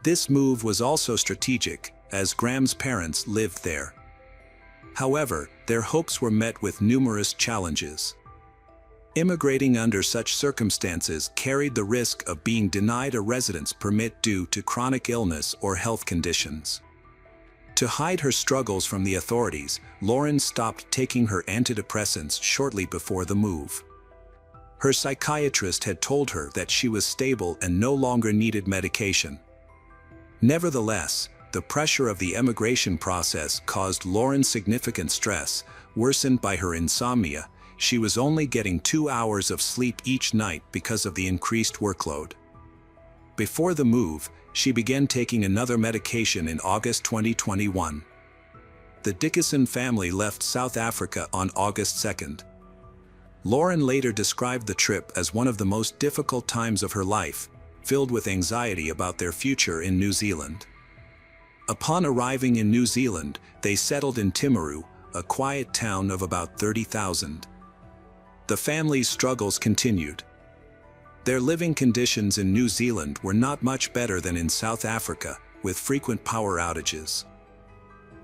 This move was also strategic, as Graham's parents lived there. However, their hopes were met with numerous challenges. Immigrating under such circumstances carried the risk of being denied a residence permit due to chronic illness or health conditions. To hide her struggles from the authorities, Lauren stopped taking her antidepressants shortly before the move. Her psychiatrist had told her that she was stable and no longer needed medication. Nevertheless, the pressure of the immigration process caused Lauren significant stress, worsened by her insomnia. She was only getting 2 hours of sleep each night because of the increased workload. Before the move, she began taking another medication in August 2021. The Dickinson family left South Africa on August 2nd. Lauren later described the trip as one of the most difficult times of her life, filled with anxiety about their future in New Zealand. Upon arriving in New Zealand, they settled in Timaru, a quiet town of about 30,000. The family's struggles continued. Their living conditions in New Zealand were not much better than in South Africa, with frequent power outages.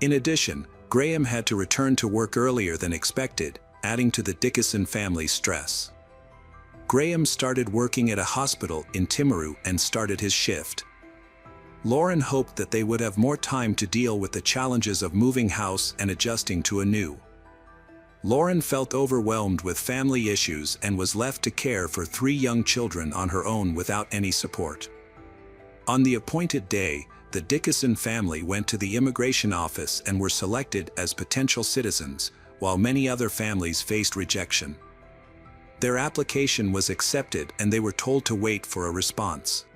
In addition, Graham had to return to work earlier than expected, adding to the Dickinson family's stress. Graham started working at a hospital in Timaru and started his shift. Lauren hoped that they would have more time to deal with the challenges of moving house and adjusting to a new. Lauren felt overwhelmed with family issues and was left to care for 3 young children on her own without any support. On the appointed day, the Dickinson family went to the immigration office and were selected as potential citizens, while many other families faced rejection. Their application was accepted and they were told to wait for a response.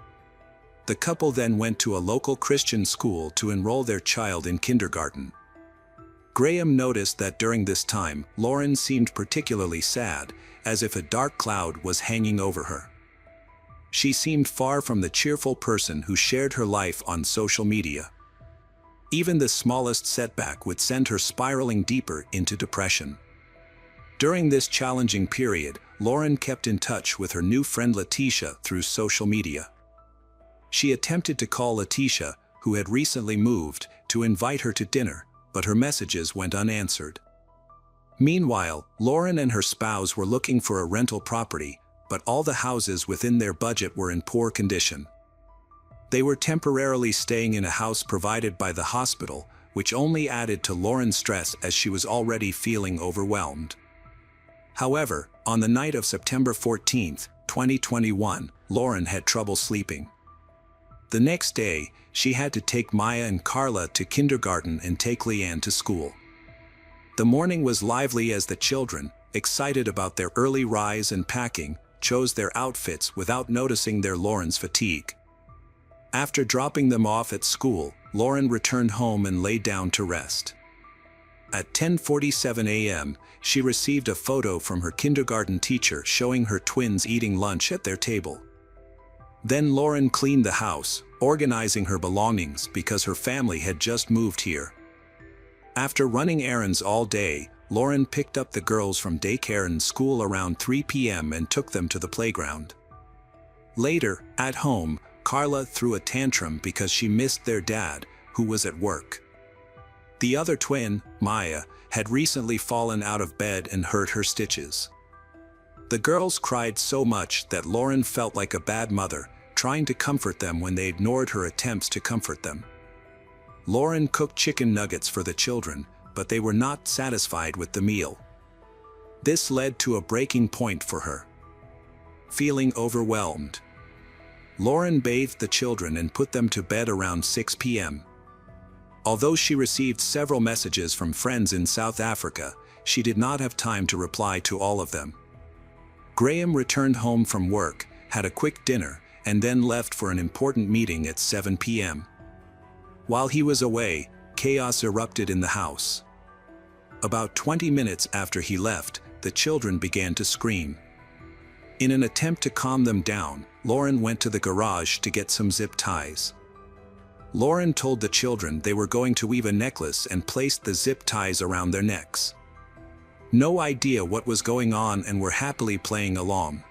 The couple then went to a local Christian school to enroll their child in kindergarten. Graham noticed that during this time, Lauren seemed particularly sad, as if a dark cloud was hanging over her. She seemed far from the cheerful person who shared her life on social media. Even the smallest setback would send her spiraling deeper into depression. During this challenging period, Lauren kept in touch with her new friend Letitia through social media. She attempted to call Letitia, who had recently moved, to invite her to dinner, but her messages went unanswered. Meanwhile, Lauren and her spouse were looking for a rental property, but all the houses within their budget were in poor condition. They were temporarily staying in a house provided by the hospital, which only added to Lauren's stress as she was already feeling overwhelmed. However, on the night of September 14, 2021, Lauren had trouble sleeping. The next day, she had to take Maya and Carla to kindergarten and take Leanne to school. The morning was lively as the children, excited about their early rise and packing, chose their outfits without noticing their Lauren's fatigue. After dropping them off at school, Lauren returned home and lay down to rest. At 10:47 a.m., she received a photo from her kindergarten teacher showing her twins eating lunch at their table. Then Lauren cleaned the house, organizing her belongings because her family had just moved here. After running errands all day, Lauren picked up the girls from daycare and school around 3 p.m. and took them to the playground. Later, at home, Carla threw a tantrum because she missed their dad, who was at work. The other twin, Maya, had recently fallen out of bed and hurt her stitches. The girls cried so much that Lauren felt like a bad mother, trying to comfort them when they ignored her attempts to comfort them. Lauren cooked chicken nuggets for the children, but they were not satisfied with the meal. This led to a breaking point for her. Feeling overwhelmed, Lauren bathed the children and put them to bed around 6 p.m. Although she received several messages from friends in South Africa, she did not have time to reply to all of them. Graham returned home from work, had a quick dinner, and then left for an important meeting at 7 p.m. While he was away, chaos erupted in the house. About 20 minutes after he left, the children began to scream. In an attempt to calm them down, Lauren went to the garage to get some zip ties. Lauren told the children they were going to weave a necklace and placed the zip ties around their necks. No idea what was going on and were happily playing along.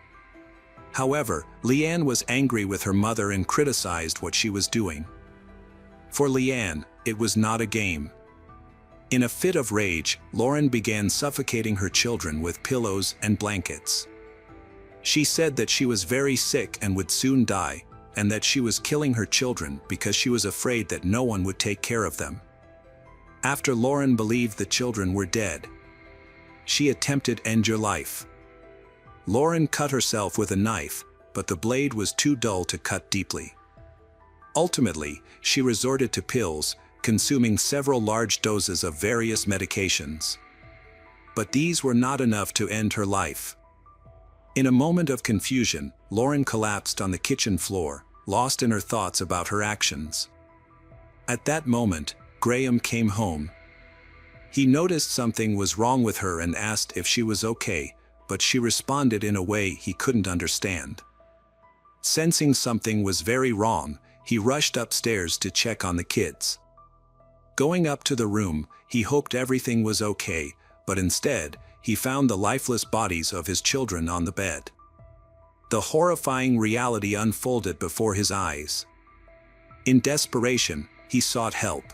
However, Leanne was angry with her mother and criticized what she was doing. For Leanne, it was not a game. In a fit of rage, Lauren began suffocating her children with pillows and blankets. She said that she was very sick and would soon die, and that she was killing her children because she was afraid that no one would take care of them. After Lauren believed the children were dead, she attempted to end your life. Lauren cut herself with a knife, but the blade was too dull to cut deeply. Ultimately, she resorted to pills, consuming several large doses of various medications. But these were not enough to end her life. In a moment of confusion, Lauren collapsed on the kitchen floor, lost in her thoughts about her actions. At that moment, Graham came home. He noticed something was wrong with her and asked if she was okay, but she responded in a way he couldn't understand. Sensing something was very wrong, he rushed upstairs to check on the kids. Going up to the room, he hoped everything was okay, but instead, he found the lifeless bodies of his children on the bed. The horrifying reality unfolded before his eyes. In desperation, he sought help.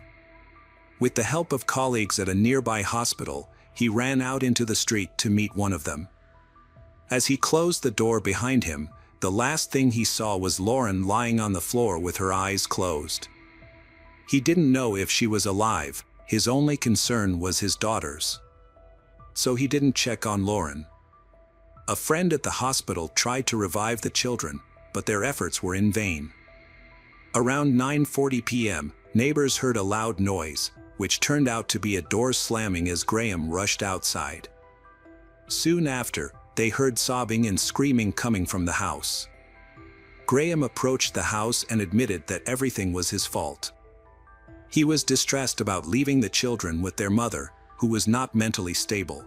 With the help of colleagues at a nearby hospital, he ran out into the street to meet one of them. As he closed the door behind him, the last thing he saw was Lauren lying on the floor with her eyes closed. He didn't know if she was alive, his only concern was his daughters. So he didn't check on Lauren. A friend at the hospital tried to revive the children, but their efforts were in vain. Around 9:40 p.m., neighbors heard a loud noise, which turned out to be a door slamming as Graham rushed outside. Soon after, they heard sobbing and screaming coming from the house. Graham approached the house and admitted that everything was his fault. He was distressed about leaving the children with their mother, who was not mentally stable.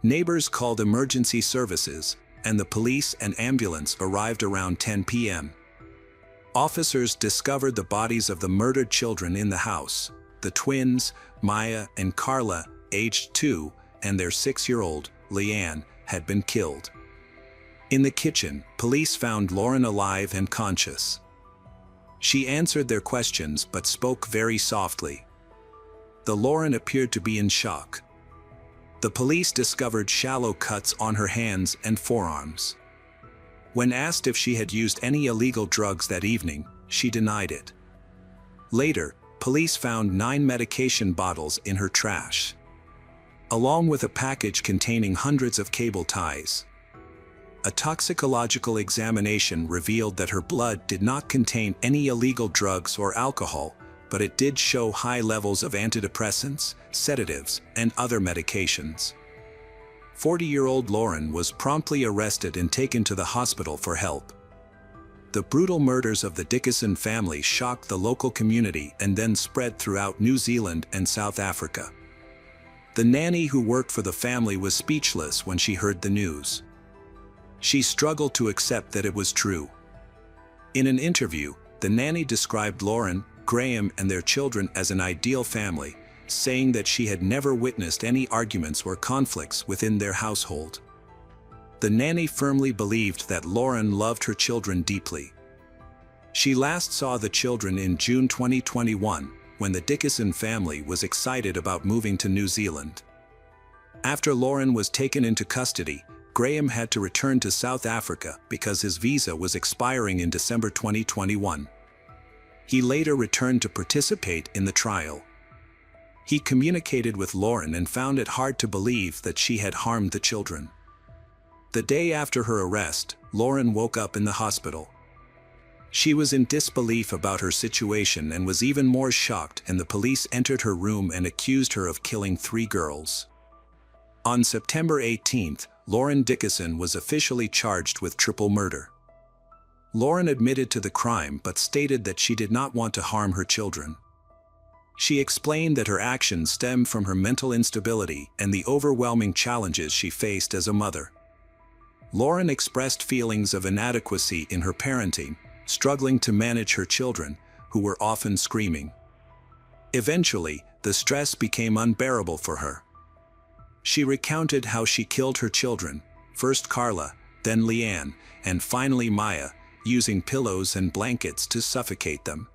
Neighbors called emergency services, and the police and ambulance arrived around 10 p.m. Officers discovered the bodies of the murdered children in the house. The twins, Maya and Carla, aged 2, and their 6-year-old, Leanne, had been killed. In the kitchen, police found Lauren alive and conscious. She answered their questions but spoke very softly. The Lauren appeared to be in shock. The police discovered shallow cuts on her hands and forearms. When asked if she had used any illegal drugs that evening, she denied it. Later, police found 9 medication bottles in her trash, along with a package containing hundreds of cable ties. A toxicological examination revealed that her blood did not contain any illegal drugs or alcohol, but it did show high levels of antidepressants, sedatives, and other medications. 40-year-old Lauren was promptly arrested and taken to the hospital for help. The brutal murders of the Dickinson family shocked the local community and then spread throughout New Zealand and South Africa. The nanny who worked for the family was speechless when she heard the news. She struggled to accept that it was true. In an interview, the nanny described Lauren, Graham, and their children as an ideal family, saying that she had never witnessed any arguments or conflicts within their household. The nanny firmly believed that Lauren loved her children deeply. She last saw the children in June 2021, when the Dickinson family was excited about moving to New Zealand. After Lauren was taken into custody, Graham had to return to South Africa because his visa was expiring in December 2021. He later returned to participate in the trial. He communicated with Lauren and found it hard to believe that she had harmed the children. The day after her arrest, Lauren woke up in the hospital. She was in disbelief about her situation and was even more shocked, and the police entered her room and accused her of killing 3 girls. On September 18th, Lauren Dickinson was officially charged with triple murder. Lauren admitted to the crime but stated that she did not want to harm her children. She explained that her actions stemmed from her mental instability and the overwhelming challenges she faced as a mother. Lauren expressed feelings of inadequacy in her parenting, struggling to manage her children, who were often screaming. Eventually, the stress became unbearable for her. She recounted how she killed her children, first Carla, then Leanne, and finally Maya, using pillows and blankets to suffocate them.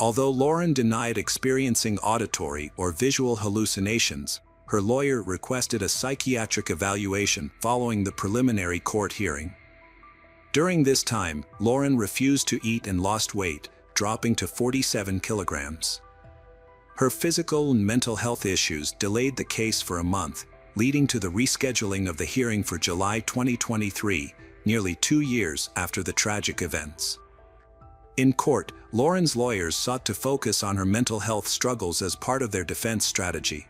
Although Lauren denied experiencing auditory or visual hallucinations, her lawyer requested a psychiatric evaluation following the preliminary court hearing. During this time, Lauren refused to eat and lost weight, dropping to 47 kilograms. Her physical and mental health issues delayed the case for a month, leading to the rescheduling of the hearing for July 2023, nearly 2 years after the tragic events. In court, Lauren's lawyers sought to focus on her mental health struggles as part of their defense strategy.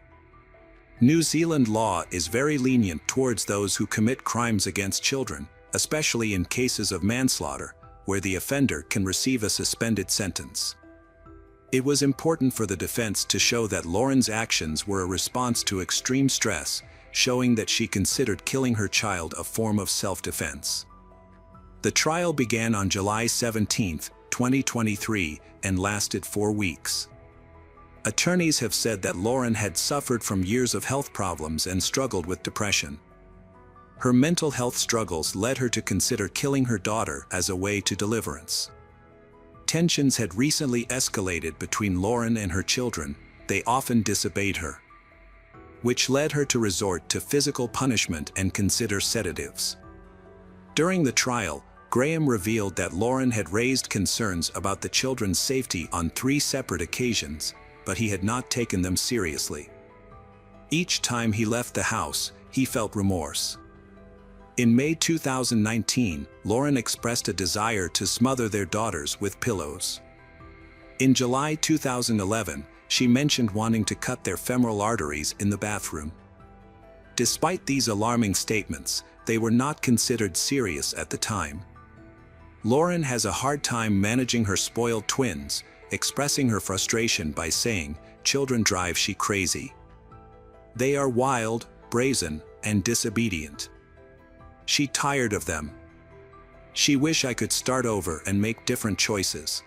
New Zealand law is very lenient towards those who commit crimes against children, especially in cases of manslaughter, where the offender can receive a suspended sentence. It was important for the defense to show that Lauren's actions were a response to extreme stress, showing that she considered killing her child a form of self-defense. The trial began on July 17, 2023, and lasted 4 weeks. Attorneys have said that Lauren had suffered from years of health problems and struggled with depression. Her mental health struggles led her to consider killing her daughter as a way to deliverance. Tensions had recently escalated between Lauren and her children. They often disobeyed her, which led her to resort to physical punishment and consider sedatives. During the trial, Graham revealed that Lauren had raised concerns about the children's safety on 3 separate occasions, but he had not taken them seriously. Each time he left the house, he felt remorse. In May 2019, Lauren expressed a desire to smother their daughters with pillows. In July 2011, she mentioned wanting to cut their femoral arteries in the bathroom. Despite these alarming statements, they were not considered serious at the time. Lauren has a hard time managing her spoiled twins, expressing her frustration by saying, "Children drive she crazy. They are wild, brazen, and disobedient. She tired of them. She wish I could start over and make different choices."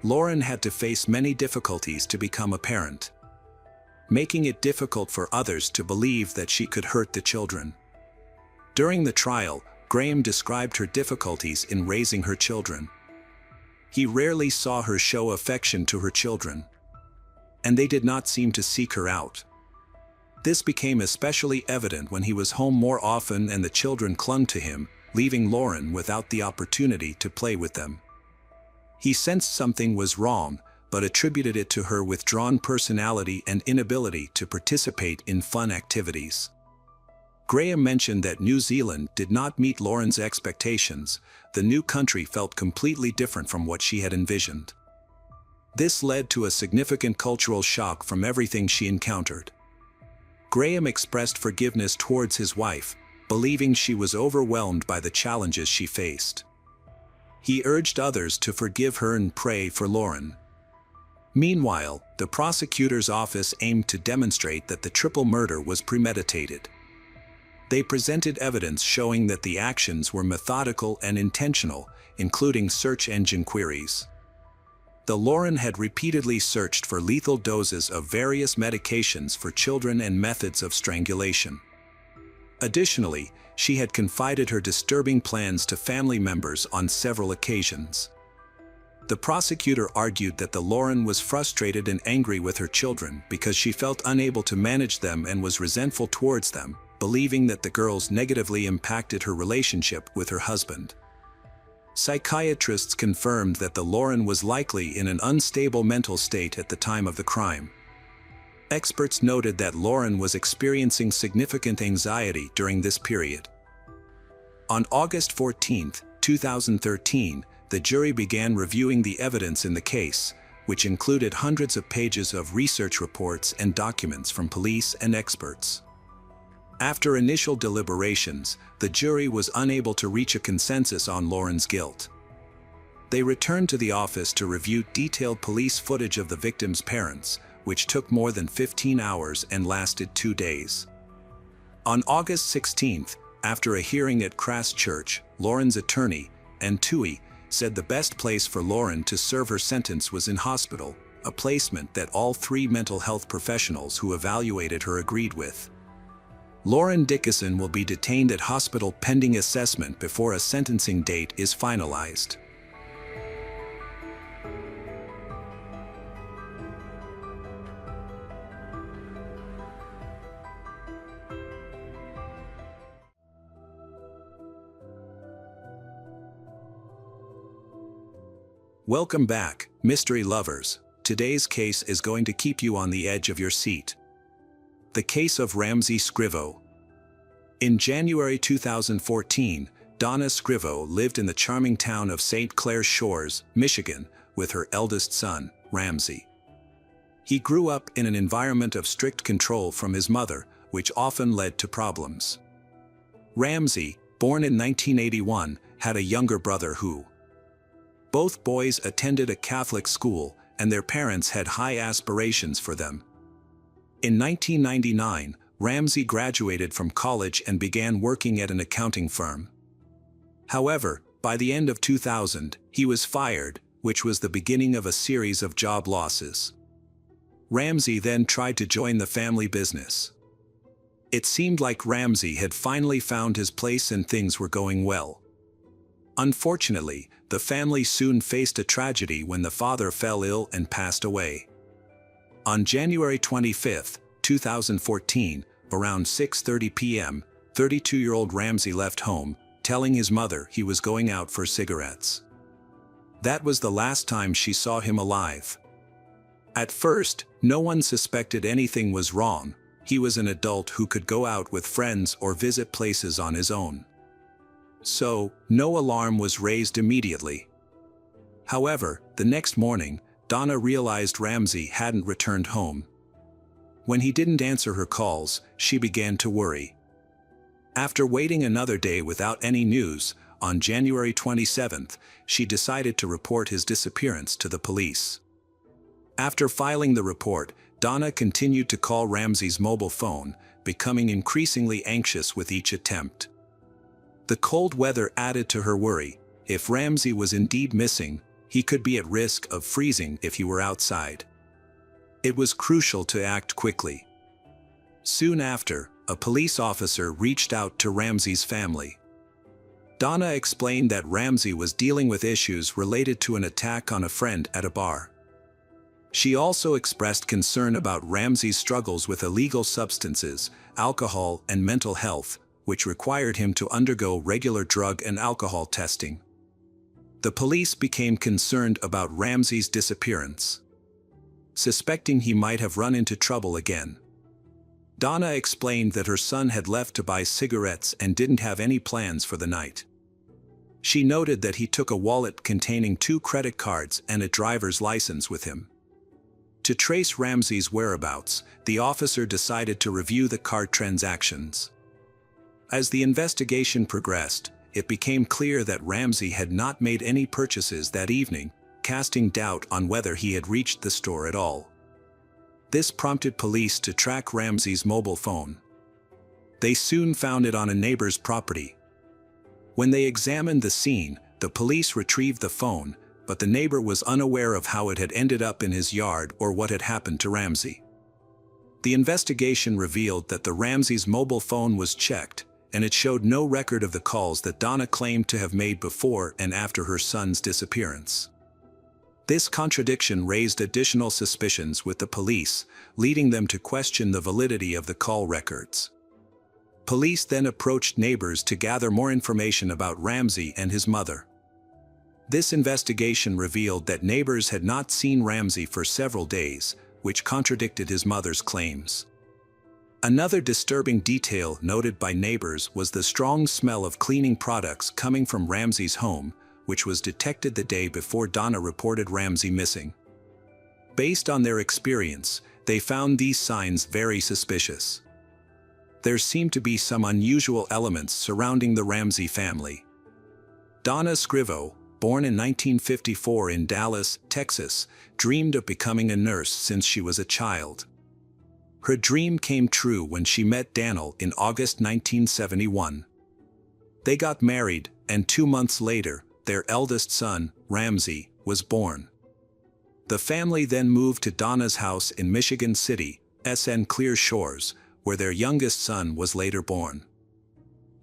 Lauren had to face many difficulties to become a parent, making it difficult for others to believe that she could hurt the children. During the trial, Graham described her difficulties in raising her children. He rarely saw her show affection to her children, and they did not seem to seek her out. This became especially evident when he was home more often and the children clung to him, leaving Lauren without the opportunity to play with them. He sensed something was wrong, but attributed it to her withdrawn personality and inability to participate in fun activities. Graham mentioned that New Zealand did not meet Lauren's expectations. The new country felt completely different from what she had envisioned. This led to a significant cultural shock from everything she encountered. Graham expressed forgiveness towards his wife, believing she was overwhelmed by the challenges she faced. He urged others to forgive her and pray for Lauren. Meanwhile, the prosecutor's office aimed to demonstrate that the triple murder was premeditated. They presented evidence showing that the actions were methodical and intentional, including search engine queries. Lauren had repeatedly searched for lethal doses of various medications for children and methods of strangulation. Additionally, she had confided her disturbing plans to family members on several occasions. The prosecutor argued that Lauren was frustrated and angry with her children because she felt unable to manage them and was resentful towards them, believing that the girls negatively impacted her relationship with her husband. Psychiatrists confirmed that the Lauren was likely in an unstable mental state at the time of the crime. Experts noted that Lauren was experiencing significant anxiety during this period. On August 14, 2013, the jury began reviewing the evidence in the case, which included hundreds of pages of research reports and documents from police and experts. After initial deliberations, the jury was unable to reach a consensus on Lauren's guilt. They returned to the office to review detailed police footage of the victim's parents, which took more than 15 hours and lasted 2 days. On August 16, after a hearing at Christchurch, Lauren's attorney, and Tui, said the best place for Lauren to serve her sentence was in hospital, a placement that all 3 mental health professionals who evaluated her agreed with. Lauren Dickinson will be detained at hospital pending assessment before a sentencing date is finalized. Welcome back, mystery lovers. Today's case is going to keep you on the edge of your seat. The case of Ramsey Scrivo. In January 2014, Donna Scrivo lived in the charming town of St. Clair Shores, Michigan, with her eldest son, Ramsey. He grew up in an environment of strict control from his mother, which often led to problems. Ramsey, born in 1981, had a younger brother who. Both boys attended a Catholic school, and their parents had high aspirations for them. In 1999, Ramsey graduated from college and began working at an accounting firm. However, by the end of 2000, he was fired, which was the beginning of a series of job losses. Ramsey then tried to join the family business. It seemed like Ramsey had finally found his place and things were going well. Unfortunately, the family soon faced a tragedy when the father fell ill and passed away. On January 25, 2014, around 6:30 p.m., 32-year-old Ramsey left home, telling his mother he was going out for cigarettes. That was the last time she saw him alive. At first, no one suspected anything was wrong. He was an adult who could go out with friends or visit places on his own. So, no alarm was raised immediately. However, the next morning, Donna realized Ramsey hadn't returned home. When he didn't answer her calls, she began to worry. After waiting another day without any news, on January 27th, she decided to report his disappearance to the police. After filing the report, Donna continued to call Ramsey's mobile phone, becoming increasingly anxious with each attempt. The cold weather added to her worry. If Ramsey was indeed missing, he could be at risk of freezing if he were outside. It was crucial to act quickly. Soon after, a police officer reached out to Ramsey's family. Donna explained that Ramsey was dealing with issues related to an attack on a friend at a bar. She also expressed concern about Ramsey's struggles with illegal substances, alcohol, and mental health, which required him to undergo regular drug and alcohol testing. The police became concerned about Ramsey's disappearance, suspecting he might have run into trouble again. Donna explained that her son had left to buy cigarettes and didn't have any plans for the night. She noted that he took a wallet containing 2 credit cards and a driver's license with him. To trace Ramsey's whereabouts, the officer decided to review the card transactions. As the investigation progressed, it became clear that Ramsey had not made any purchases that evening, casting doubt on whether he had reached the store at all. This prompted police to track Ramsey's mobile phone. They soon found it on a neighbor's property. When they examined the scene, the police retrieved the phone, but the neighbor was unaware of how it had ended up in his yard or what had happened to Ramsey. The investigation revealed that the Ramsey's mobile phone was checked, and it showed no record of the calls that Donna claimed to have made before and after her son's disappearance. This contradiction raised additional suspicions with the police, leading them to question the validity of the call records. Police then approached neighbors to gather more information about Ramsey and his mother. This investigation revealed that neighbors had not seen Ramsey for several days, which contradicted his mother's claims. Another disturbing detail noted by neighbors was the strong smell of cleaning products coming from Ramsey's home, which was detected the day before Donna reported Ramsey missing. Based on their experience, they found these signs very suspicious. There seemed to be some unusual elements surrounding the Ramsey family. Donna Scrivo, born in 1954 in Dallas, Texas, dreamed of becoming a nurse since she was a child. Her dream came true when she met Daniel in August 1971. They got married, and 2 months later, their eldest son, Ramsey, was born. The family then moved to Donna's house in Michigan City, SN Clear Shores, where their youngest son was later born.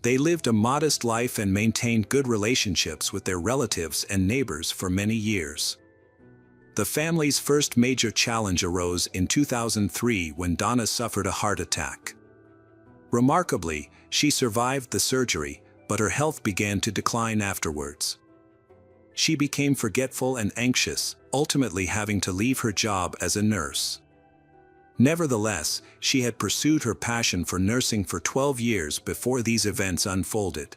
They lived a modest life and maintained good relationships with their relatives and neighbors for many years. The family's first major challenge arose in 2003 when Donna suffered a heart attack. Remarkably, she survived the surgery, but her health began to decline afterwards. She became forgetful and anxious, ultimately having to leave her job as a nurse. Nevertheless, she had pursued her passion for nursing for 12 years before these events unfolded.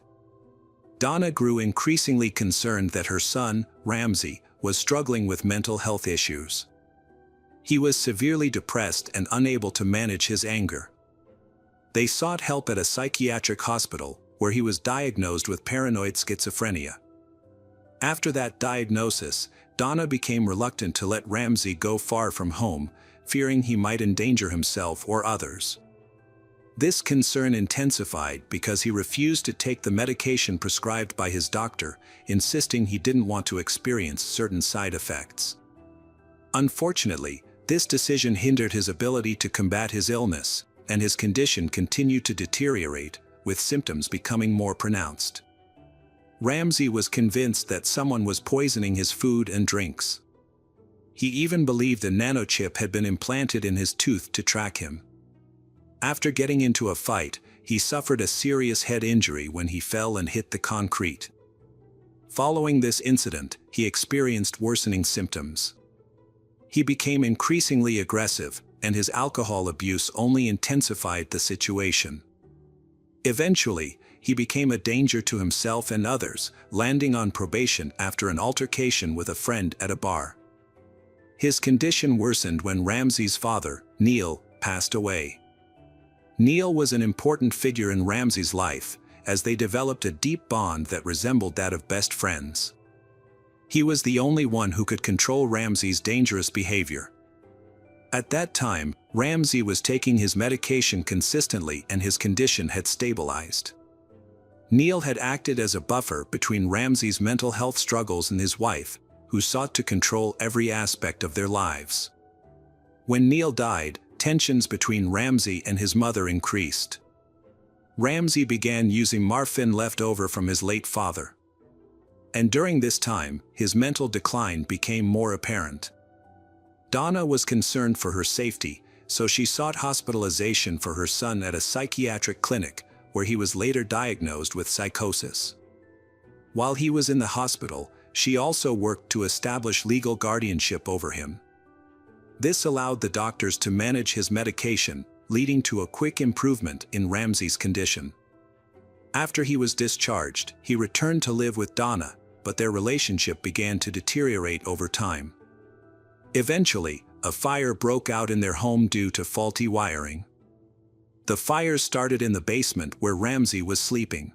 Donna grew increasingly concerned that her son, Ramsey, was struggling with mental health issues. He was severely depressed and unable to manage his anger. They sought help at a psychiatric hospital, where he was diagnosed with paranoid schizophrenia. After that diagnosis, Donna became reluctant to let Ramsey go far from home, fearing he might endanger himself or others. This concern intensified because he refused to take the medication prescribed by his doctor, insisting he didn't want to experience certain side effects. Unfortunately, this decision hindered his ability to combat his illness, and his condition continued to deteriorate, with symptoms becoming more pronounced. Ramsey was convinced that someone was poisoning his food and drinks. He even believed a nanochip had been implanted in his tooth to track him. After getting into a fight, he suffered a serious head injury when he fell and hit the concrete. Following this incident, he experienced worsening symptoms. He became increasingly aggressive, and his alcohol abuse only intensified the situation. Eventually, he became a danger to himself and others, landing on probation after an altercation with a friend at a bar. His condition worsened when Ramsey's father, Neil, passed away. Neil was an important figure in Ramsey's life, as they developed a deep bond that resembled that of best friends. He was the only one who could control Ramsey's dangerous behavior. At that time, Ramsey was taking his medication consistently and his condition had stabilized. Neil had acted as a buffer between Ramsey's mental health struggles and his wife, who sought to control every aspect of their lives. When Neil died, tensions between Ramsey and his mother increased. Ramsey began using morphine left over from his late father. And during this time, his mental decline became more apparent. Donna was concerned for her safety, so she sought hospitalization for her son at a psychiatric clinic, where he was later diagnosed with psychosis. While he was in the hospital, she also worked to establish legal guardianship over him. This allowed the doctors to manage his medication, leading to a quick improvement in Ramsey's condition. After he was discharged, he returned to live with Donna, but their relationship began to deteriorate over time. Eventually, a fire broke out in their home due to faulty wiring. The fire started in the basement where Ramsey was sleeping.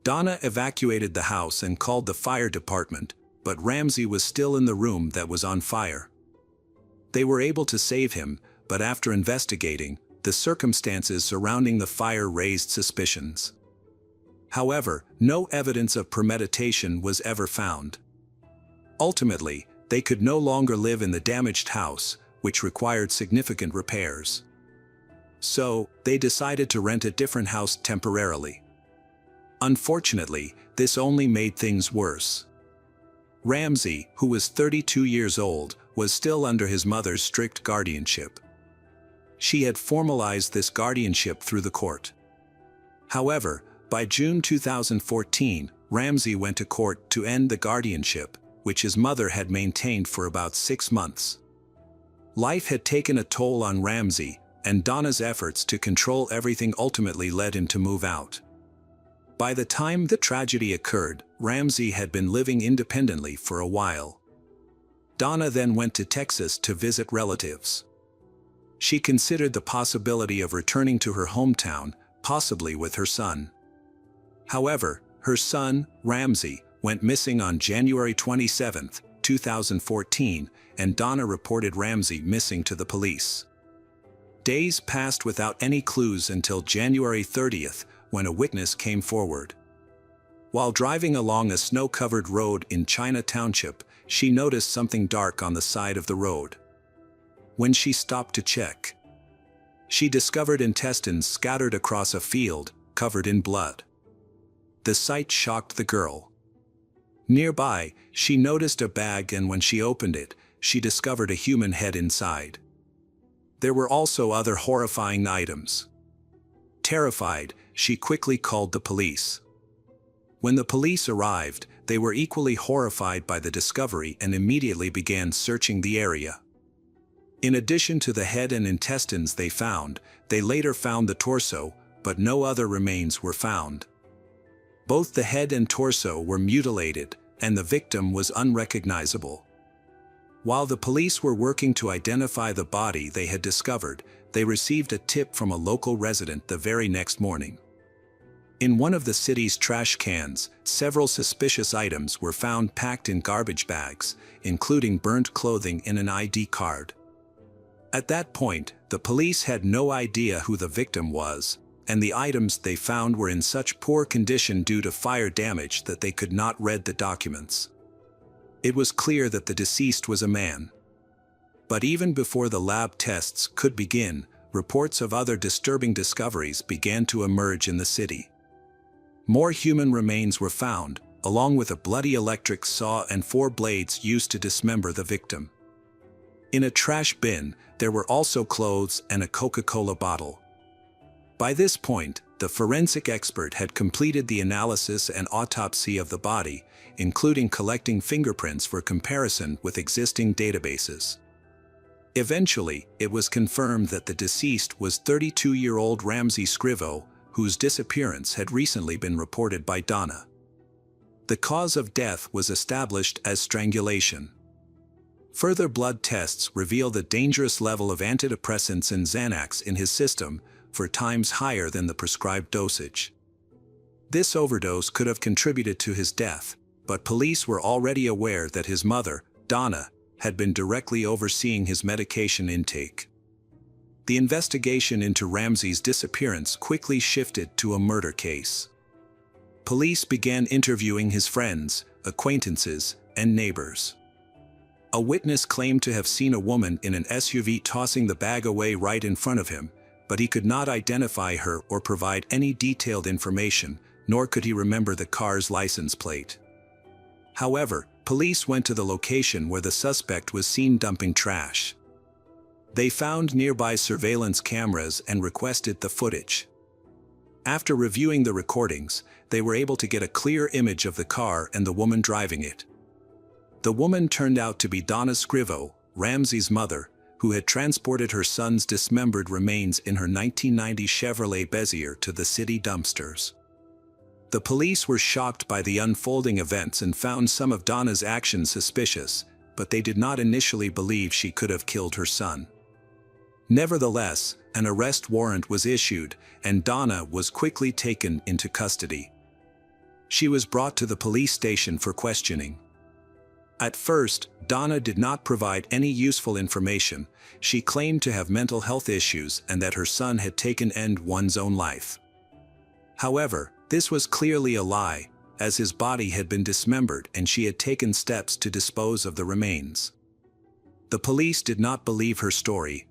Donna evacuated the house and called the fire department, but Ramsey was still in the room that was on fire. They were able to save him, but after investigating, the circumstances surrounding the fire raised suspicions. However, no evidence of premeditation was ever found. Ultimately, they could no longer live in the damaged house, which required significant repairs. So, they decided to rent a different house temporarily. Unfortunately, this only made things worse. Ramsey, who was 32 years old, was still under his mother's strict guardianship. She had formalized this guardianship through the court. However, by June 2014, Ramsey went to court to end the guardianship, which his mother had maintained for about 6 months. Life had taken a toll on Ramsey, and Donna's efforts to control everything ultimately led him to move out. By the time the tragedy occurred, Ramsey had been living independently for a while. Donna then went to Texas to visit relatives. She considered the possibility of returning to her hometown, possibly with her son. However, her son, Ramsey, went missing on January 27, 2014, and Donna reported Ramsey missing to the police. Days passed without any clues until January 30th, when a witness came forward. While driving along a snow-covered road in China Township, she noticed something dark on the side of the road. When she stopped to check, she discovered intestines scattered across a field, covered in blood. The sight shocked the girl. Nearby, she noticed a bag, and when she opened it, she discovered a human head inside. There were also other horrifying items. Terrified, she quickly called the police. When the police arrived, they were equally horrified by the discovery and immediately began searching the area. In addition to the head and intestines they later found the torso, but no other remains were found. Both the head and torso were mutilated, and the victim was unrecognizable. While the police were working to identify the body they had discovered, they received a tip from a local resident the very next morning. In one of the city's trash cans, several suspicious items were found packed in garbage bags, including burnt clothing and an ID card. At that point, the police had no idea who the victim was, and the items they found were in such poor condition due to fire damage that they could not read the documents. It was clear that the deceased was a man. But even before the lab tests could begin, reports of other disturbing discoveries began to emerge in the city. More human remains were found, along with a bloody electric saw and 4 blades used to dismember the victim. In a trash bin, there were also clothes and a Coca-Cola bottle. By this point, the forensic expert had completed the analysis and autopsy of the body, including collecting fingerprints for comparison with existing databases. Eventually, it was confirmed that the deceased was 32-year-old Ramsey Scrivo, whose disappearance had recently been reported by Donna. The cause of death was established as strangulation. Further blood tests revealed a dangerous level of antidepressants and Xanax in his system, 4 times higher than the prescribed dosage. This overdose could have contributed to his death, but police were already aware that his mother, Donna, had been directly overseeing his medication intake. The investigation into Ramsey's disappearance quickly shifted to a murder case. Police began interviewing his friends, acquaintances, and neighbors. A witness claimed to have seen a woman in an SUV tossing the bag away right in front of him, but he could not identify her or provide any detailed information, nor could he remember the car's license plate. However, police went to the location where the suspect was seen dumping trash. They found nearby surveillance cameras and requested the footage. After reviewing the recordings, they were able to get a clear image of the car and the woman driving it. The woman turned out to be Donna Scrivo, Ramsey's mother, who had transported her son's dismembered remains in her 1990 Chevrolet Bezier to the city dumpsters. The police were shocked by the unfolding events and found some of Donna's actions suspicious, but they did not initially believe she could have killed her son. Nevertheless, an arrest warrant was issued, and Donna was quickly taken into custody. She was brought to the police station for questioning. At first, Donna did not provide any useful information. She claimed to have mental health issues and that her son had taken one's own life. However, this was clearly a lie, as his body had been dismembered and she had taken steps to dispose of the remains. The police did not believe her story.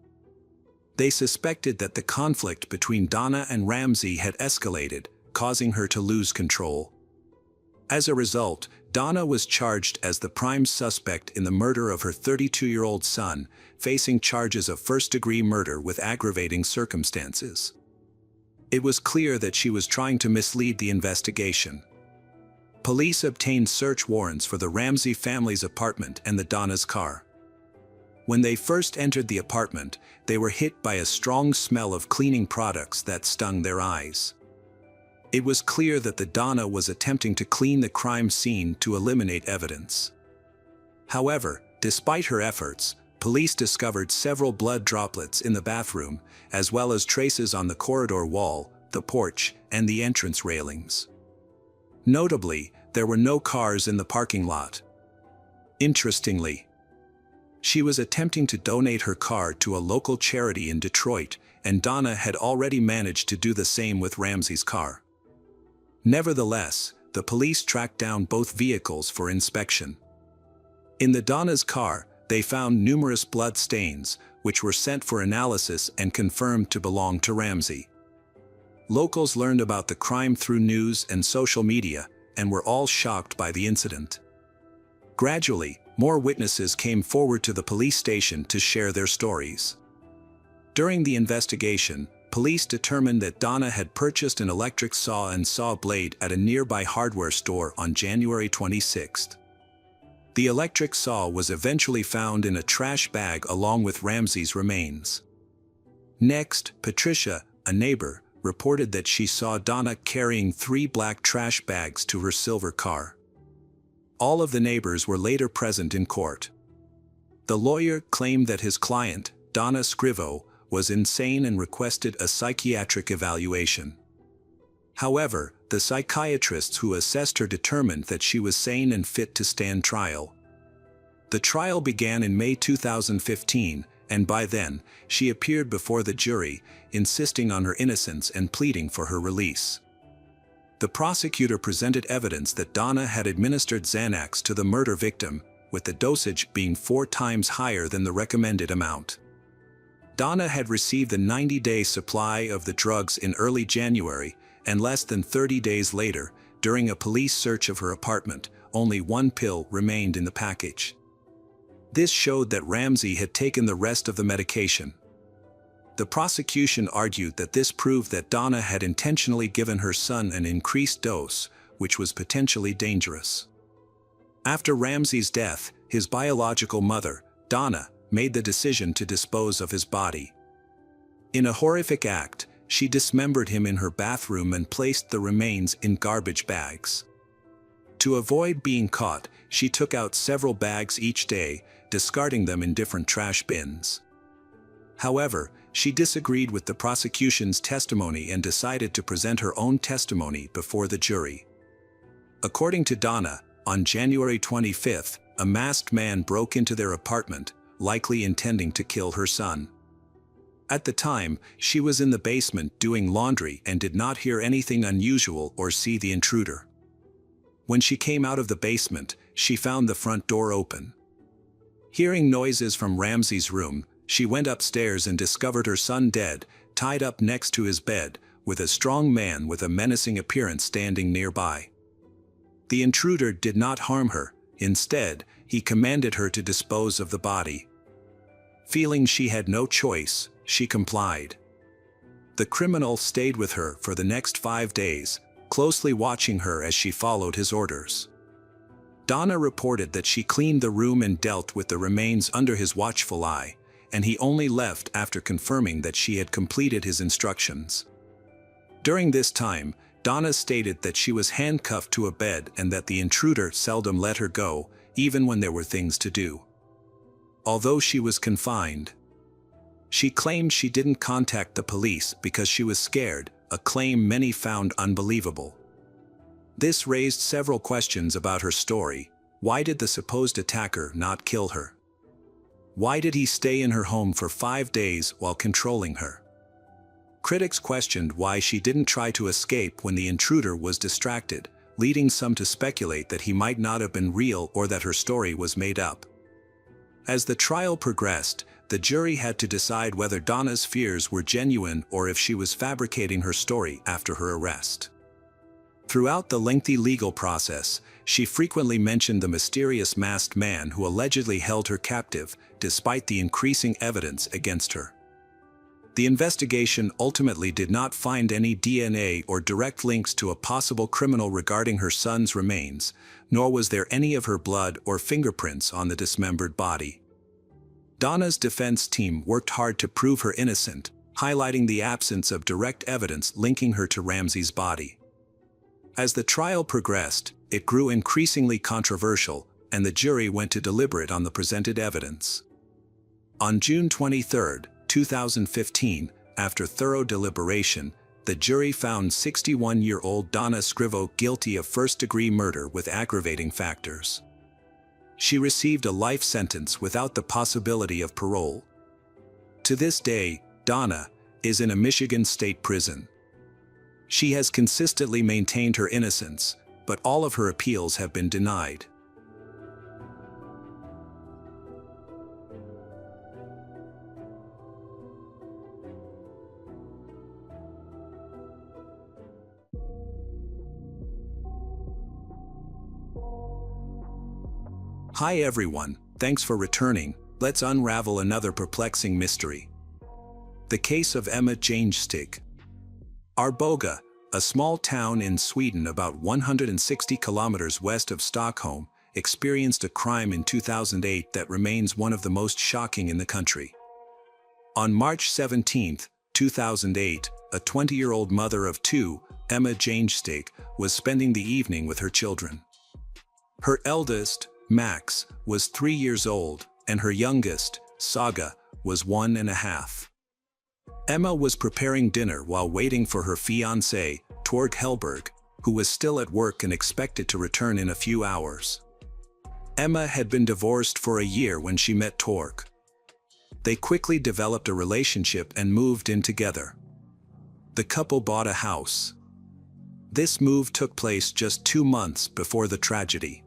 They suspected that the conflict between Donna and Ramsey had escalated, causing her to lose control. As a result, Donna was charged as the prime suspect in the murder of her 32-year-old son, facing charges of first-degree murder with aggravating circumstances. It was clear that she was trying to mislead the investigation. Police obtained search warrants for the Ramsey family's apartment and the Donna's car. When they first entered the apartment, they were hit by a strong smell of cleaning products that stung their eyes. It was clear that the Donna was attempting to clean the crime scene to eliminate evidence. However, despite her efforts, police discovered several blood droplets in the bathroom, as well as traces on the corridor wall, the porch, and the entrance railings. Notably, there were no cars in the parking lot. Interestingly, she was attempting to donate her car to a local charity in Detroit, and Donna had already managed to do the same with Ramsey's car. Nevertheless, the police tracked down both vehicles for inspection. In the Donna's car, they found numerous blood stains, which were sent for analysis and confirmed to belong to Ramsey. Locals learned about the crime through news and social media, and were all shocked by the incident. Gradually, more witnesses came forward to the police station to share their stories. During the investigation, police determined that Donna had purchased an electric saw and saw blade at a nearby hardware store on January 26. The electric saw was eventually found in a trash bag along with Ramsey's remains. Next, Patricia, a neighbor, reported that she saw Donna carrying 3 black trash bags to her silver car. All of the neighbors were later present in court. The lawyer claimed that his client, Donna Scrivo, was insane and requested a psychiatric evaluation. However, the psychiatrists who assessed her determined that she was sane and fit to stand trial. The trial began in May 2015, and by then, she appeared before the jury, insisting on her innocence and pleading for her release. The prosecutor presented evidence that Donna had administered Xanax to the murder victim, with the dosage being 4 times higher than the recommended amount. Donna had received the 90-day supply of the drugs in early January, and less than 30 days later, during a police search of her apartment, only 1 pill remained in the package. This showed that Ramsey had taken the rest of the medication. The prosecution argued that this proved that Donna had intentionally given her son an increased dose, which was potentially dangerous. After Ramsey's death, his biological mother, Donna, made the decision to dispose of his body. In a horrific act, she dismembered him in her bathroom and placed the remains in garbage bags. To avoid being caught, she took out several bags each day, discarding them in different trash bins. However, she disagreed with the prosecution's testimony and decided to present her own testimony before the jury. According to Donna, on January 25, a masked man broke into their apartment, likely intending to kill her son. At the time, she was in the basement doing laundry and did not hear anything unusual or see the intruder. When she came out of the basement, she found the front door open. Hearing noises from Ramsey's room, she went upstairs and discovered her son dead, tied up next to his bed, with a strong man with a menacing appearance standing nearby. The intruder did not harm her. Instead, he commanded her to dispose of the body. Feeling she had no choice, she complied. The criminal stayed with her for the next 5 days, closely watching her as she followed his orders. Donna reported that she cleaned the room and dealt with the remains under his watchful eye, and he only left after confirming that she had completed his instructions. During this time, Donna stated that she was handcuffed to a bed and that the intruder seldom let her go, even when there were things to do. Although she was confined, she claimed she didn't contact the police because she was scared, a claim many found unbelievable. This raised several questions about her story. Why did the supposed attacker not kill her? Why did he stay in her home for 5 days while controlling her? Critics questioned why she didn't try to escape when the intruder was distracted, leading some to speculate that he might not have been real or that her story was made up. As the trial progressed, the jury had to decide whether Donna's fears were genuine or if she was fabricating her story after her arrest. Throughout the lengthy legal process, she frequently mentioned the mysterious masked man who allegedly held her captive, despite the increasing evidence against her. The investigation ultimately did not find any DNA or direct links to a possible criminal regarding her son's remains, nor was there any of her blood or fingerprints on the dismembered body. Donna's defense team worked hard to prove her innocent, highlighting the absence of direct evidence linking her to Ramsey's body. As the trial progressed, it grew increasingly controversial, and the jury went to deliberate on the presented evidence. On June 23, 2015, after thorough deliberation, the jury found 61-year-old Donna Scrivo guilty of first-degree murder with aggravating factors. She received a life sentence without the possibility of parole. To this day, Donna is in a Michigan state prison. She has consistently maintained her innocence, but all of her appeals have been denied. Hi everyone, thanks for returning. Let's unravel another perplexing mystery. The case of Emma Jangestig. Arboga, a small town in Sweden about 160 kilometers west of Stockholm, experienced a crime in 2008 that remains one of the most shocking in the country. On March 17, 2008, a 20-year-old mother of two, Emma Jangestig, was spending the evening with her children. Her eldest, Max, was 3 years old, and her youngest, Saga, was 1.5. Emma was preparing dinner while waiting for her fiancé, Torg Hellberg, who was still at work and expected to return in a few hours. Emma had been divorced for a year when she met Torg. They quickly developed a relationship and moved in together. The couple bought a house. This move took place just 2 months before the tragedy.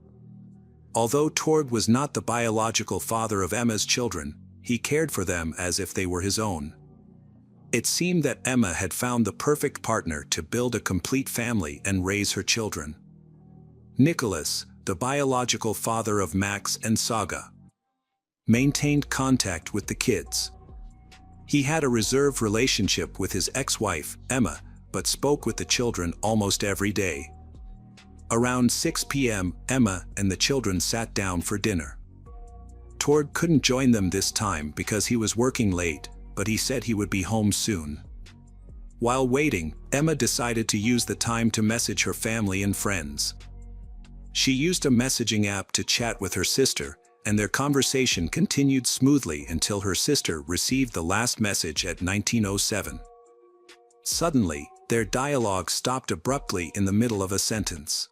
Although Torg was not the biological father of Emma's children, he cared for them as if they were his own. It seemed that Emma had found the perfect partner to build a complete family and raise her children. Nicholas, the biological father of Max and Saga, maintained contact with the kids. He had a reserved relationship with his ex-wife, Emma, but spoke with the children almost every day. Around 6 p.m., Emma and the children sat down for dinner. Torg couldn't join them this time because he was working late, but he said he would be home soon. While waiting, Emma decided to use the time to message her family and friends. She used a messaging app to chat with her sister, and their conversation continued smoothly until her sister received the last message at 19:07. Suddenly, their dialogue stopped abruptly in the middle of a sentence.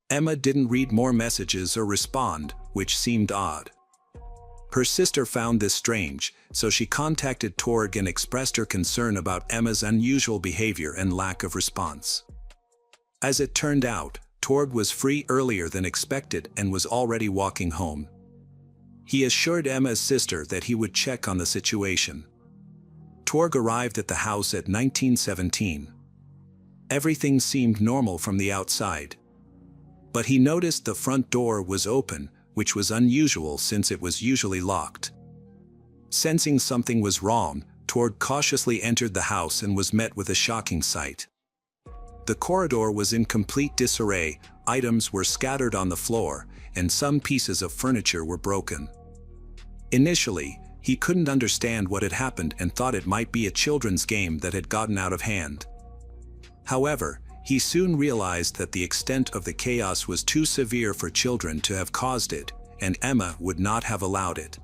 Emma didn't read more messages or respond, which seemed odd. Her sister found this strange, so she contacted Torg and expressed her concern about Emma's unusual behavior and lack of response. As it turned out, Torg was free earlier than expected and was already walking home. He assured Emma's sister that he would check on the situation. Torg arrived at the house at 19:17. Everything seemed normal from the outside. But he noticed the front door was open, which was unusual since it was usually locked. Sensing something was wrong, Torg cautiously entered the house and was met with a shocking sight. The corridor was in complete disarray, items were scattered on the floor, and some pieces of furniture were broken. Initially, he couldn't understand what had happened and thought it might be a children's game that had gotten out of hand. However, he soon realized that the extent of the chaos was too severe for children to have caused it, and Emma would not have allowed it.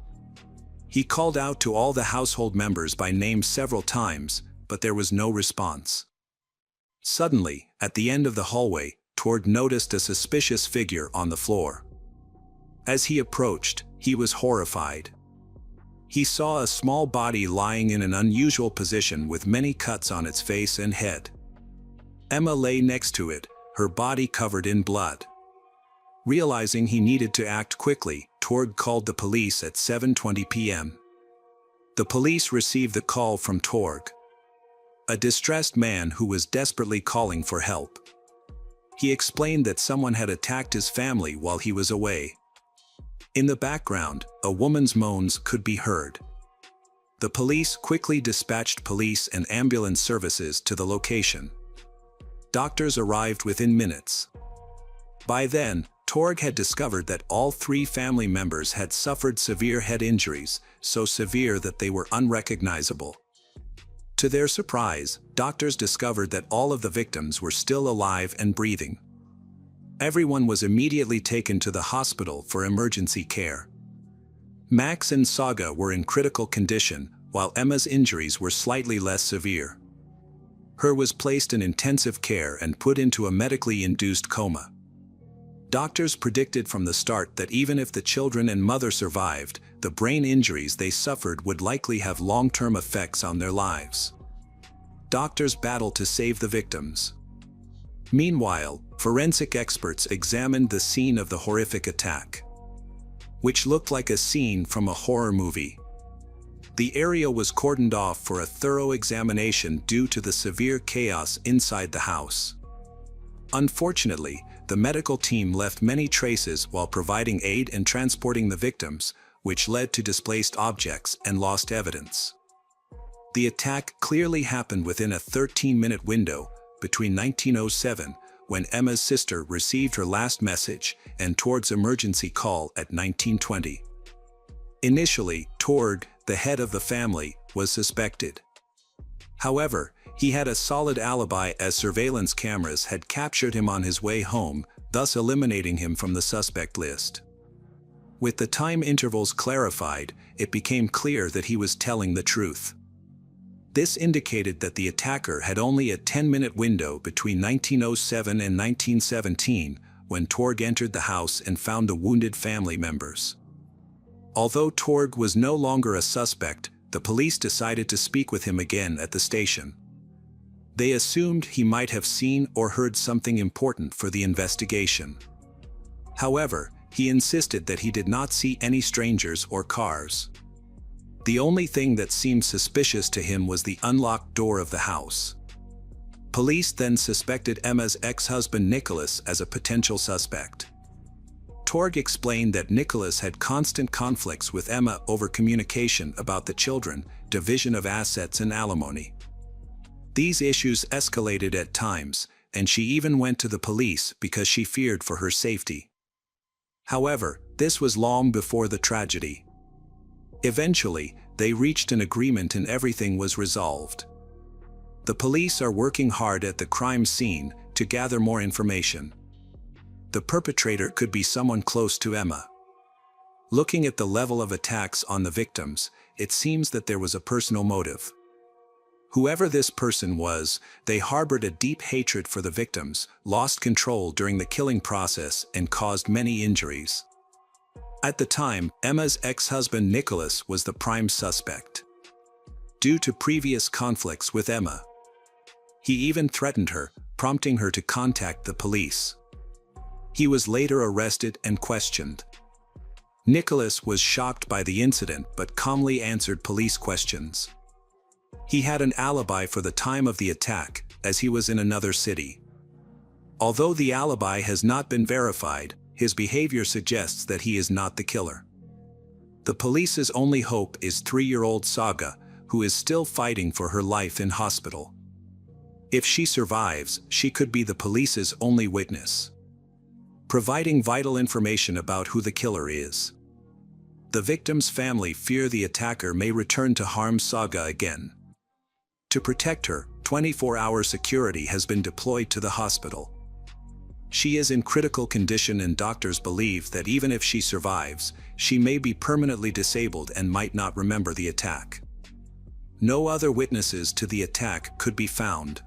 He called out to all the household members by name several times, but there was no response. Suddenly, at the end of the hallway, Torg noticed a suspicious figure on the floor. As he approached, he was horrified. He saw a small body lying in an unusual position with many cuts on its face and head. Emma lay next to it, her body covered in blood. Realizing he needed to act quickly, Torg called the police at 7:20 p.m. The police received the call from Torg, a distressed man who was desperately calling for help. He explained that someone had attacked his family while he was away. In the background, a woman's moans could be heard. The police quickly dispatched police and ambulance services to the location. Doctors arrived within minutes. By then, Torg had discovered that all 3 family members had suffered severe head injuries, so severe that they were unrecognizable. To their surprise, doctors discovered that all of the victims were still alive and breathing. Everyone was immediately taken to the hospital for emergency care. Max and Saga were in critical condition, while Emma's injuries were slightly less severe. Her was placed in intensive care and put into a medically induced coma. Doctors predicted from the start that even if the children and mother survived, the brain injuries they suffered would likely have long-term effects on their lives. Doctors battled to save the victims. Meanwhile, forensic experts examined the scene of the horrific attack, which looked like a scene from a horror movie. The area was cordoned off for a thorough examination due to the severe chaos inside the house. Unfortunately, the medical team left many traces while providing aid and transporting the victims, which led to displaced objects and lost evidence. The attack clearly happened within a 13-minute window between 1907, when Emma's sister received her last message, and Torg's emergency call at 1920. Initially, Torg, the head of the family, was suspected. However, he had a solid alibi as surveillance cameras had captured him on his way home, thus eliminating him from the suspect list. With the time intervals clarified, it became clear that he was telling the truth. This indicated that the attacker had only a 10-minute window between 1907 and 1917, when Torg entered the house and found the wounded family members. Although Torg was no longer a suspect, the police decided to speak with him again at the station. They assumed he might have seen or heard something important for the investigation. However, he insisted that he did not see any strangers or cars. The only thing that seemed suspicious to him was the unlocked door of the house. Police then suspected Emma's ex-husband Nicholas as a potential suspect. Torg explained that Nicholas had constant conflicts with Emma over communication about the children, division of assets and alimony. These issues escalated at times, and she even went to the police because she feared for her safety. However, this was long before the tragedy. Eventually, they reached an agreement and everything was resolved. The police are working hard at the crime scene to gather more information. The perpetrator could be someone close to Emma. Looking at the level of attacks on the victims, it seems that there was a personal motive. Whoever this person was, they harbored a deep hatred for the victims, lost control during the killing process, and caused many injuries. At the time, Emma's ex-husband Nicholas was the prime suspect. Due to previous conflicts with Emma, he even threatened her, prompting her to contact the police. He was later arrested and questioned. Nicholas was shocked by the incident but calmly answered police questions. He had an alibi for the time of the attack, as he was in another city. Although the alibi has not been verified, his behavior suggests that he is not the killer. The police's only hope is 3-year-old Saga, who is still fighting for her life in hospital. If she survives, she could be the police's only witness, providing vital information about who the killer is. The victim's family fear the attacker may return to harm Saga again. To protect her, 24-hour security has been deployed to the hospital. She is in critical condition and doctors believe that even if she survives, she may be permanently disabled and might not remember the attack. No other witnesses to the attack could be found.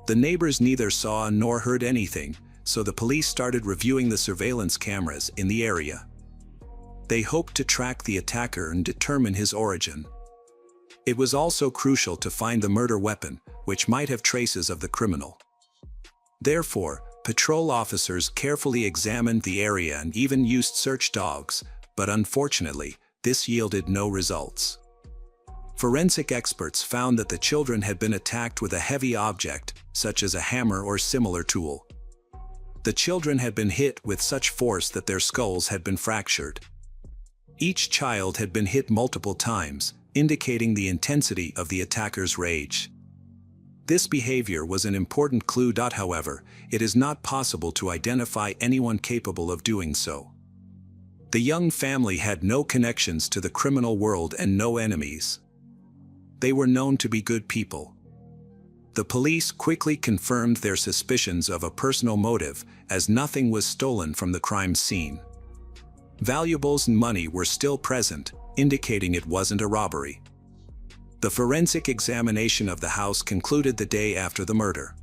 The neighbors neither saw nor heard anything, so the police started reviewing the surveillance cameras in the area. They hoped to track the attacker and determine his origin. It was also crucial to find the murder weapon, which might have traces of the criminal. Therefore, patrol officers carefully examined the area and even used search dogs, but unfortunately, this yielded no results. Forensic experts found that the children had been attacked with a heavy object, such as a hammer or similar tool. The children had been hit with such force that their skulls had been fractured. Each child had been hit multiple times, indicating the intensity of the attacker's rage. This behavior was an important clue. However, it is not possible to identify anyone capable of doing so. The young family had no connections to the criminal world and no enemies. They were known to be good people. The police quickly confirmed their suspicions of a personal motive, as nothing was stolen from the crime scene. Valuables and money were still present, indicating it wasn't a robbery. The forensic examination of the house concluded the day after the murder.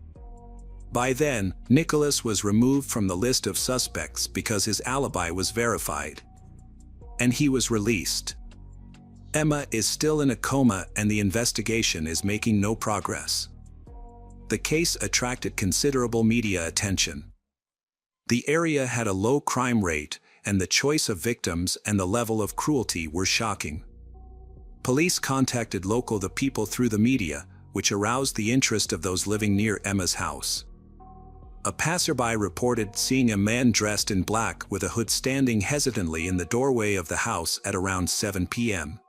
By then, Nicholas was removed from the list of suspects because his alibi was verified. And he was released. Emma is still in a coma and the investigation is making no progress. The case attracted considerable media attention. The area had a low crime rate, and the choice of victims and the level of cruelty were shocking. Police contacted local people through the media, which aroused the interest of those living near Emma's house. A passerby reported seeing a man dressed in black with a hood standing hesitantly in the doorway of the house at around 7 p.m.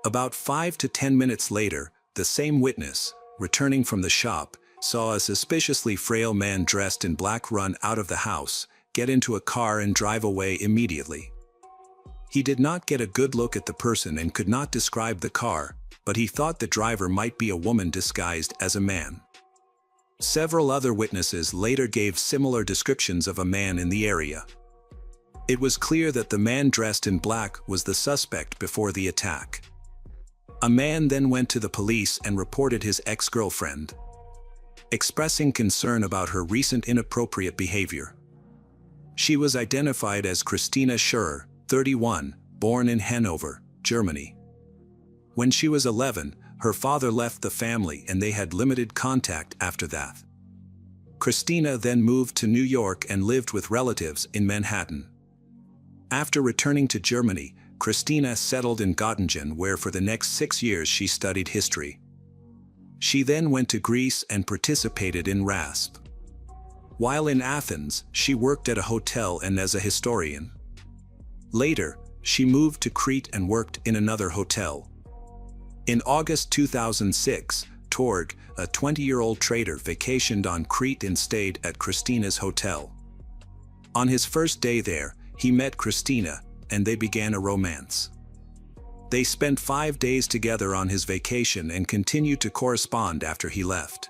About 5 to 10 minutes later, the same witness, returning from the shop, saw a suspiciously frail man dressed in black run out of the house, get into a car and drive away immediately. He did not get a good look at the person and could not describe the car, but he thought the driver might be a woman disguised as a man. Several other witnesses later gave similar descriptions of a man in the area. It was clear that the man dressed in black was the suspect before the attack. A man then went to the police and reported his ex-girlfriend, expressing concern about her recent inappropriate behavior. She was identified as Christina Schurer, 31, born in Hanover, Germany. When she was 11, her father left the family and they had limited contact after that. Christina then moved to New York and lived with relatives in Manhattan. After returning to Germany, Christina settled in Göttingen, where for the next 6 years she studied history. She then went to Greece and participated in RASP. While in Athens, she worked at a hotel and as a historian. Later, she moved to Crete and worked in another hotel. In August 2006, Torg, a 20-year-old trader, vacationed on Crete and stayed at Christina's hotel. On his first day there, he met Christina, and they began a romance. They spent 5 days together on his vacation and continued to correspond after he left.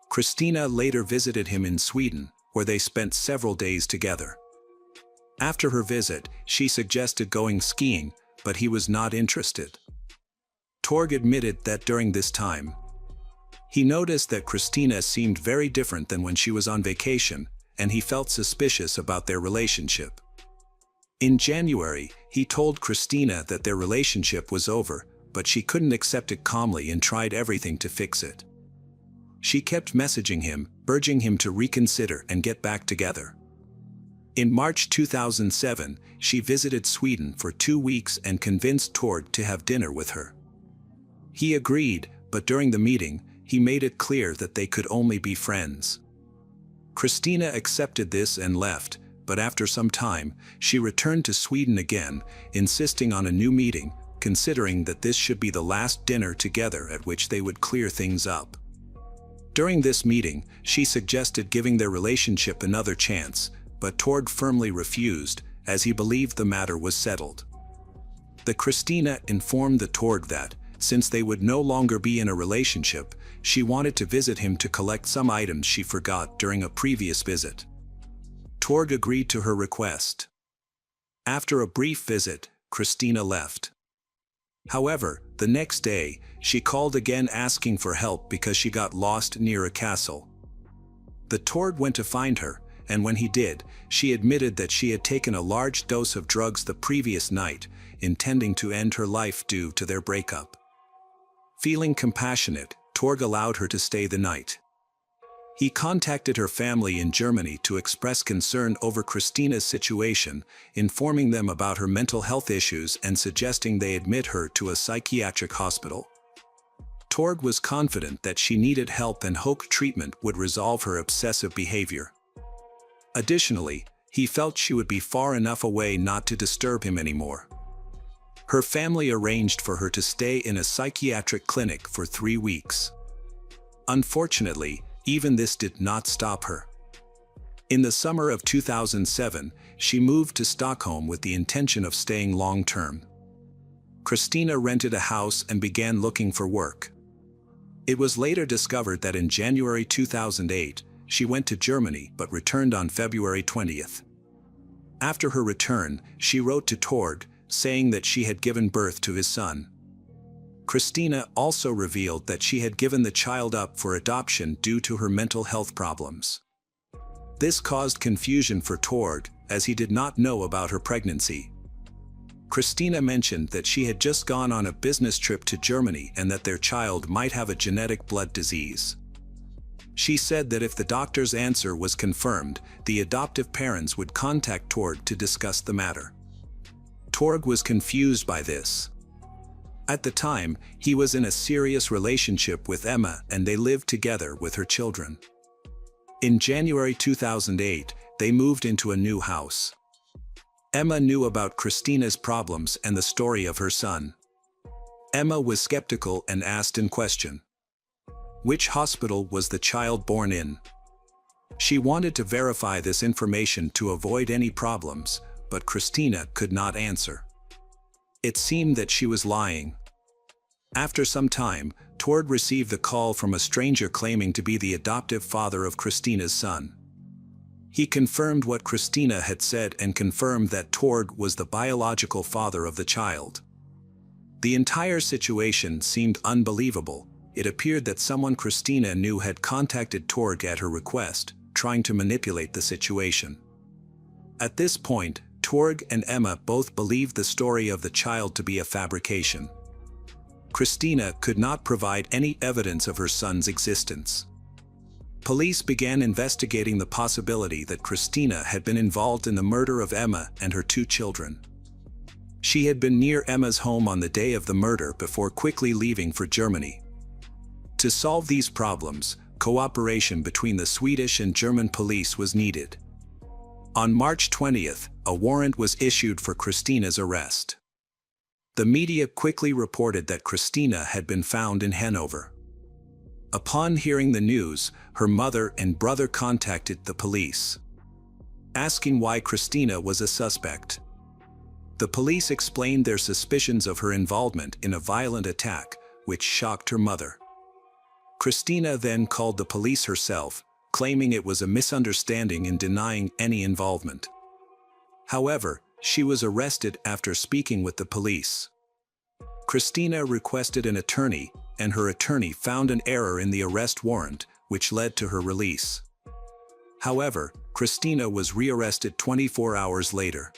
Christina later visited him in Sweden, where they spent several days together. After her visit, she suggested going skiing, but he was not interested. Torg admitted that during this time, he noticed that Christina seemed very different than when she was on vacation, and he felt suspicious about their relationship. In January, he told Christina that their relationship was over, but she couldn't accept it calmly and tried everything to fix it. She kept messaging him, urging him to reconsider and get back together. In March 2007, she visited Sweden for 2 weeks and convinced Torg to have dinner with her. He agreed, but during the meeting, he made it clear that they could only be friends. Christina accepted this and left, but after some time, she returned to Sweden again, insisting on a new meeting, considering that this should be the last dinner together at which they would clear things up. During this meeting, she suggested giving their relationship another chance, but Torg firmly refused, as he believed the matter was settled. Christina informed the Torg that, since they would no longer be in a relationship, she wanted to visit him to collect some items she forgot during a previous visit. Torg agreed to her request. After a brief visit, Christina left. However, the next day, she called again asking for help because she got lost near a castle. The Torg went to find her, and when he did, she admitted that she had taken a large dose of drugs the previous night, intending to end her life due to their breakup. Feeling compassionate, Torg allowed her to stay the night. He contacted her family in Germany to express concern over Christina's situation, informing them about her mental health issues and suggesting they admit her to a psychiatric hospital. Torg was confident that she needed help and hoped treatment would resolve her obsessive behavior. Additionally, he felt she would be far enough away not to disturb him anymore. Her family arranged for her to stay in a psychiatric clinic for 3 weeks. Unfortunately, even this did not stop her. In the summer of 2007, she moved to Stockholm with the intention of staying long-term. Christina rented a house and began looking for work. It was later discovered that in January 2008, she went to Germany but returned on February 20th. After her return, she wrote to Tord, saying that she had given birth to his son. Christina also revealed that she had given the child up for adoption due to her mental health problems. This caused confusion for Tord, as he did not know about her pregnancy. Christina mentioned that she had just gone on a business trip to Germany and that their child might have a genetic blood disease. She said that if the doctor's answer was confirmed, the adoptive parents would contact Tord to discuss the matter. Tord was confused by this. At the time, he was in a serious relationship with Emma and they lived together with her children. In January 2008, they moved into a new house. Emma knew about Christina's problems and the story of her son. Emma was skeptical and asked in question, which hospital was the child born in? She wanted to verify this information to avoid any problems, but Christina could not answer. It seemed that she was lying. After some time, Tord received the call from a stranger claiming to be the adoptive father of Christina's son. He confirmed what Christina had said and confirmed that Tord was the biological father of the child. The entire situation seemed unbelievable. It appeared that someone Christina knew had contacted Tord at her request, trying to manipulate the situation. At this point, Tord and Emma both believed the story of the child to be a fabrication. Christina could not provide any evidence of her son's existence. Police began investigating the possibility that Christina had been involved in the murder of Emma and her 2 children. She had been near Emma's home on the day of the murder before quickly leaving for Germany. To solve these problems, cooperation between the Swedish and German police was needed. On March 20th, a warrant was issued for Christina's arrest. The media quickly reported that Christina had been found in Hanover. Upon hearing the news, her mother and brother contacted the police, asking why Christina was a suspect. The police explained their suspicions of her involvement in a violent attack, which shocked her mother. Christina then called the police herself, claiming it was a misunderstanding and denying any involvement. However, she was arrested after speaking with the police. Christina requested an attorney, and her attorney found an error in the arrest warrant, which led to her release. However, Christina was rearrested 24 hours later.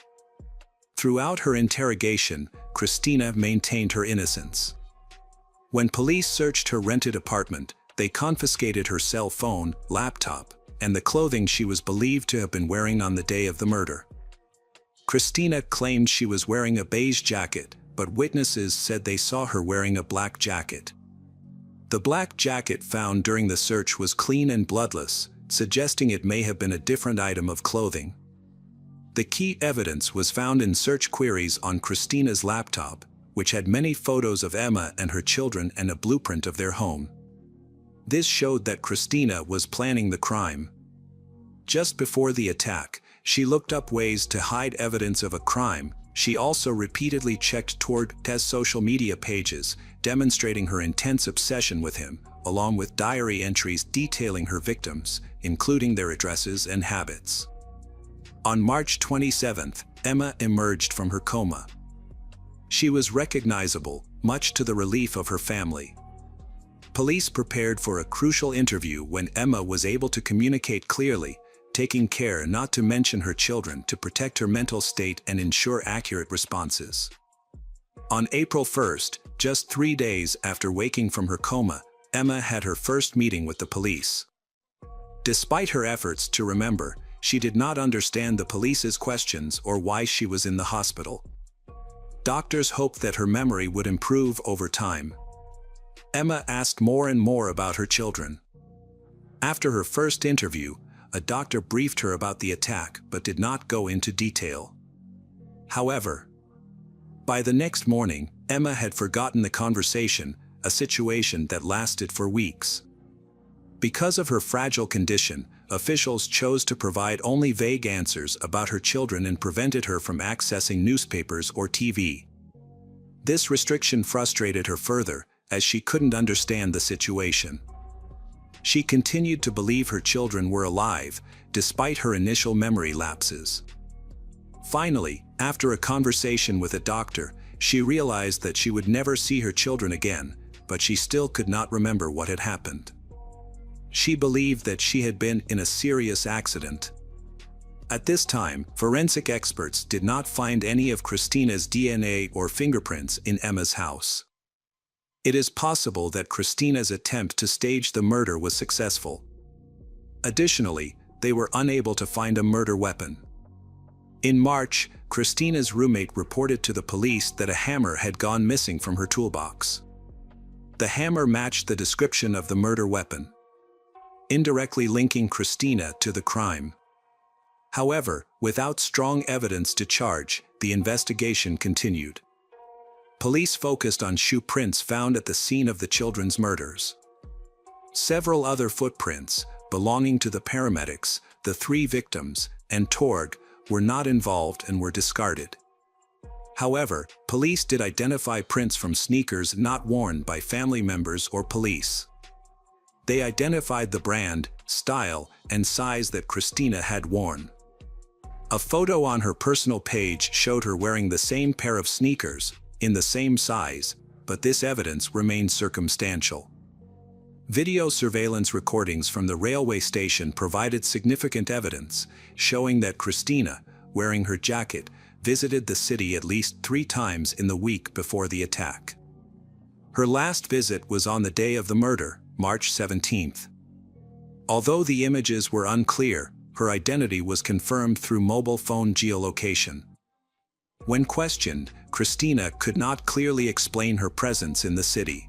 Throughout her interrogation, Christina maintained her innocence. When police searched her rented apartment, they confiscated her cell phone, laptop, and the clothing she was believed to have been wearing on the day of the murder. Christina claimed she was wearing a beige jacket, but witnesses said they saw her wearing a black jacket. The black jacket found during the search was clean and bloodless, suggesting it may have been a different item of clothing. The key evidence was found in search queries on Christina's laptop, which had many photos of Emma and her children and a blueprint of their home. This showed that Christina was planning the crime. Just before the attack, she looked up ways to hide evidence of a crime. She also repeatedly checked Tord's social media pages, demonstrating her intense obsession with him, along with diary entries detailing her victims, including their addresses and habits. On March 27th, Emma emerged from her coma. She was recognizable, much to the relief of her family. Police prepared for a crucial interview when Emma was able to communicate clearly, taking care not to mention her children to protect her mental state and ensure accurate responses. On April 1st, just 3 days after waking from her coma, Emma had her first meeting with the police. Despite her efforts to remember, she did not understand the police's questions or why she was in the hospital. Doctors hoped that her memory would improve over time. Emma asked more and more about her children. After her first interview, a doctor briefed her about the attack but did not go into detail. However, By the next morning, Emma had forgotten the conversation, a situation that lasted for weeks. Because of her fragile condition, officials chose to provide only vague answers about her children and prevented her from accessing newspapers or TV. This restriction frustrated her further, as she couldn't understand the situation. She continued to believe her children were alive, despite her initial memory lapses. Finally, after a conversation with a doctor, she realized that she would never see her children again, but she still could not remember what had happened. She believed that she had been in a serious accident. At this time, forensic experts did not find any of Christina's DNA or fingerprints in Emma's house. It is possible that Christina's attempt to stage the murder was successful. Additionally, they were unable to find a murder weapon. In March, Christina's roommate reported to the police that a hammer had gone missing from her toolbox. The hammer matched the description of the murder weapon, indirectly linking Christina to the crime. However, without strong evidence to charge, the investigation continued. Police focused on shoe prints found at the scene of the children's murders. Several other footprints, belonging to the paramedics, the 3 victims, and Torg, were not involved and were discarded. However, police did identify prints from sneakers not worn by family members or police. They identified the brand, style, and size that Christina had worn. A photo on her personal page showed her wearing the same pair of sneakers, in the same size, but this evidence remained circumstantial. Video surveillance recordings from the railway station provided significant evidence, showing that Christina, wearing her jacket, visited the city at least 3 times in the week before the attack. Her last visit was on the day of the murder, March 17th. Although the images were unclear, her identity was confirmed through mobile phone geolocation. When questioned, Christina could not clearly explain her presence in the city.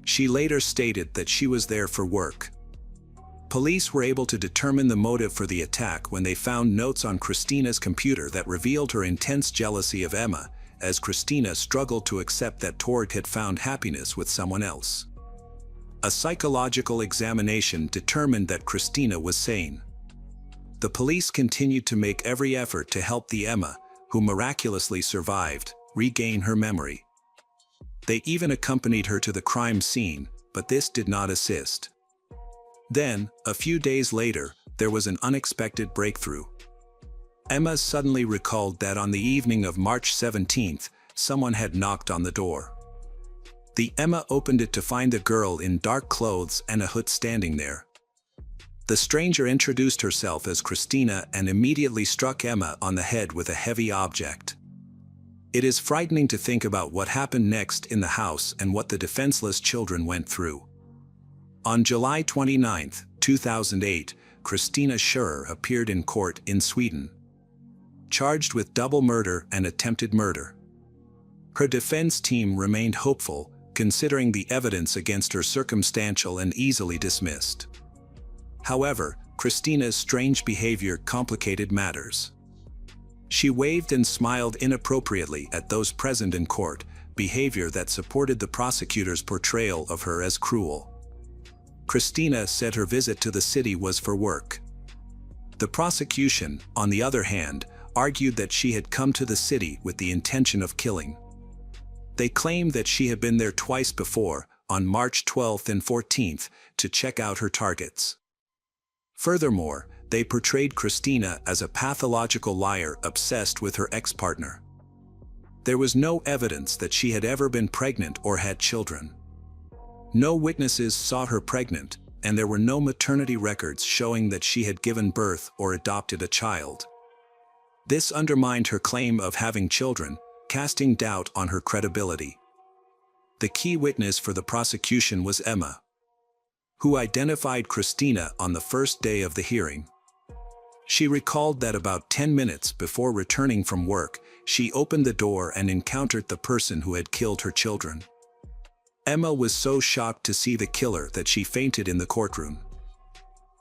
She later stated that she was there for work. Police were able to determine the motive for the attack when they found notes on Christina's computer that revealed her intense jealousy of Emma, as Christina struggled to accept that Torg had found happiness with someone else. A psychological examination determined that Christina was sane. The police continued to make every effort to help the Emma, who miraculously survived, regain her memory. They even accompanied her to the crime scene, but this did not assist. Then, a few days later, there was an unexpected breakthrough. Emma suddenly recalled that on the evening of March 17th, someone had knocked on the door. The Emma opened it to find a girl in dark clothes and a hood standing there. The stranger introduced herself as Christina and immediately struck Emma on the head with a heavy object. It is frightening to think about what happened next in the house and what the defenseless children went through. On July 29, 2008, Christina Scherer appeared in court in Sweden, charged with double murder and attempted murder. Her defense team remained hopeful, considering the evidence against her circumstantial and easily dismissed. However, Christina's strange behavior complicated matters. She waved and smiled inappropriately at those present in court, behavior that supported the prosecutor's portrayal of her as cruel. Christina said her visit to the city was for work. The prosecution, on the other hand, argued that she had come to the city with the intention of killing. They claimed that she had been there twice before, on March 12th and 14th, to check out her targets. Furthermore, they portrayed Christina as a pathological liar obsessed with her ex-partner. There was no evidence that she had ever been pregnant or had children. No witnesses saw her pregnant, and there were no maternity records showing that she had given birth or adopted a child. This undermined her claim of having children, casting doubt on her credibility. The key witness for the prosecution was Emma, who identified Christina on the first day of the hearing. She recalled that about 10 minutes before returning from work, she opened the door and encountered the person who had killed her children. Emma was so shocked to see the killer that she fainted in the courtroom.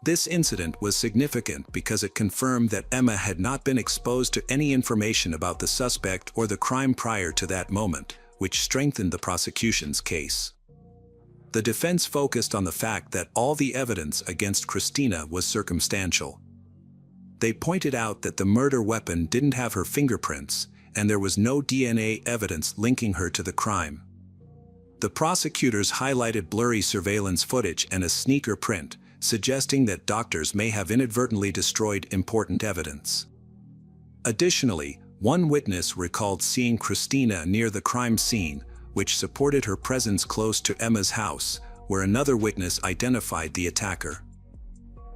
This incident was significant because it confirmed that Emma had not been exposed to any information about the suspect or the crime prior to that moment, which strengthened the prosecution's case. The defense focused on the fact that all the evidence against Christina was circumstantial. They pointed out that the murder weapon didn't have her fingerprints, and there was no DNA evidence linking her to the crime. The prosecutors highlighted blurry surveillance footage and a sneaker print, suggesting that doctors may have inadvertently destroyed important evidence. Additionally, one witness recalled seeing Christina near the crime scene, which supported her presence close to Emma's house, where another witness identified the attacker.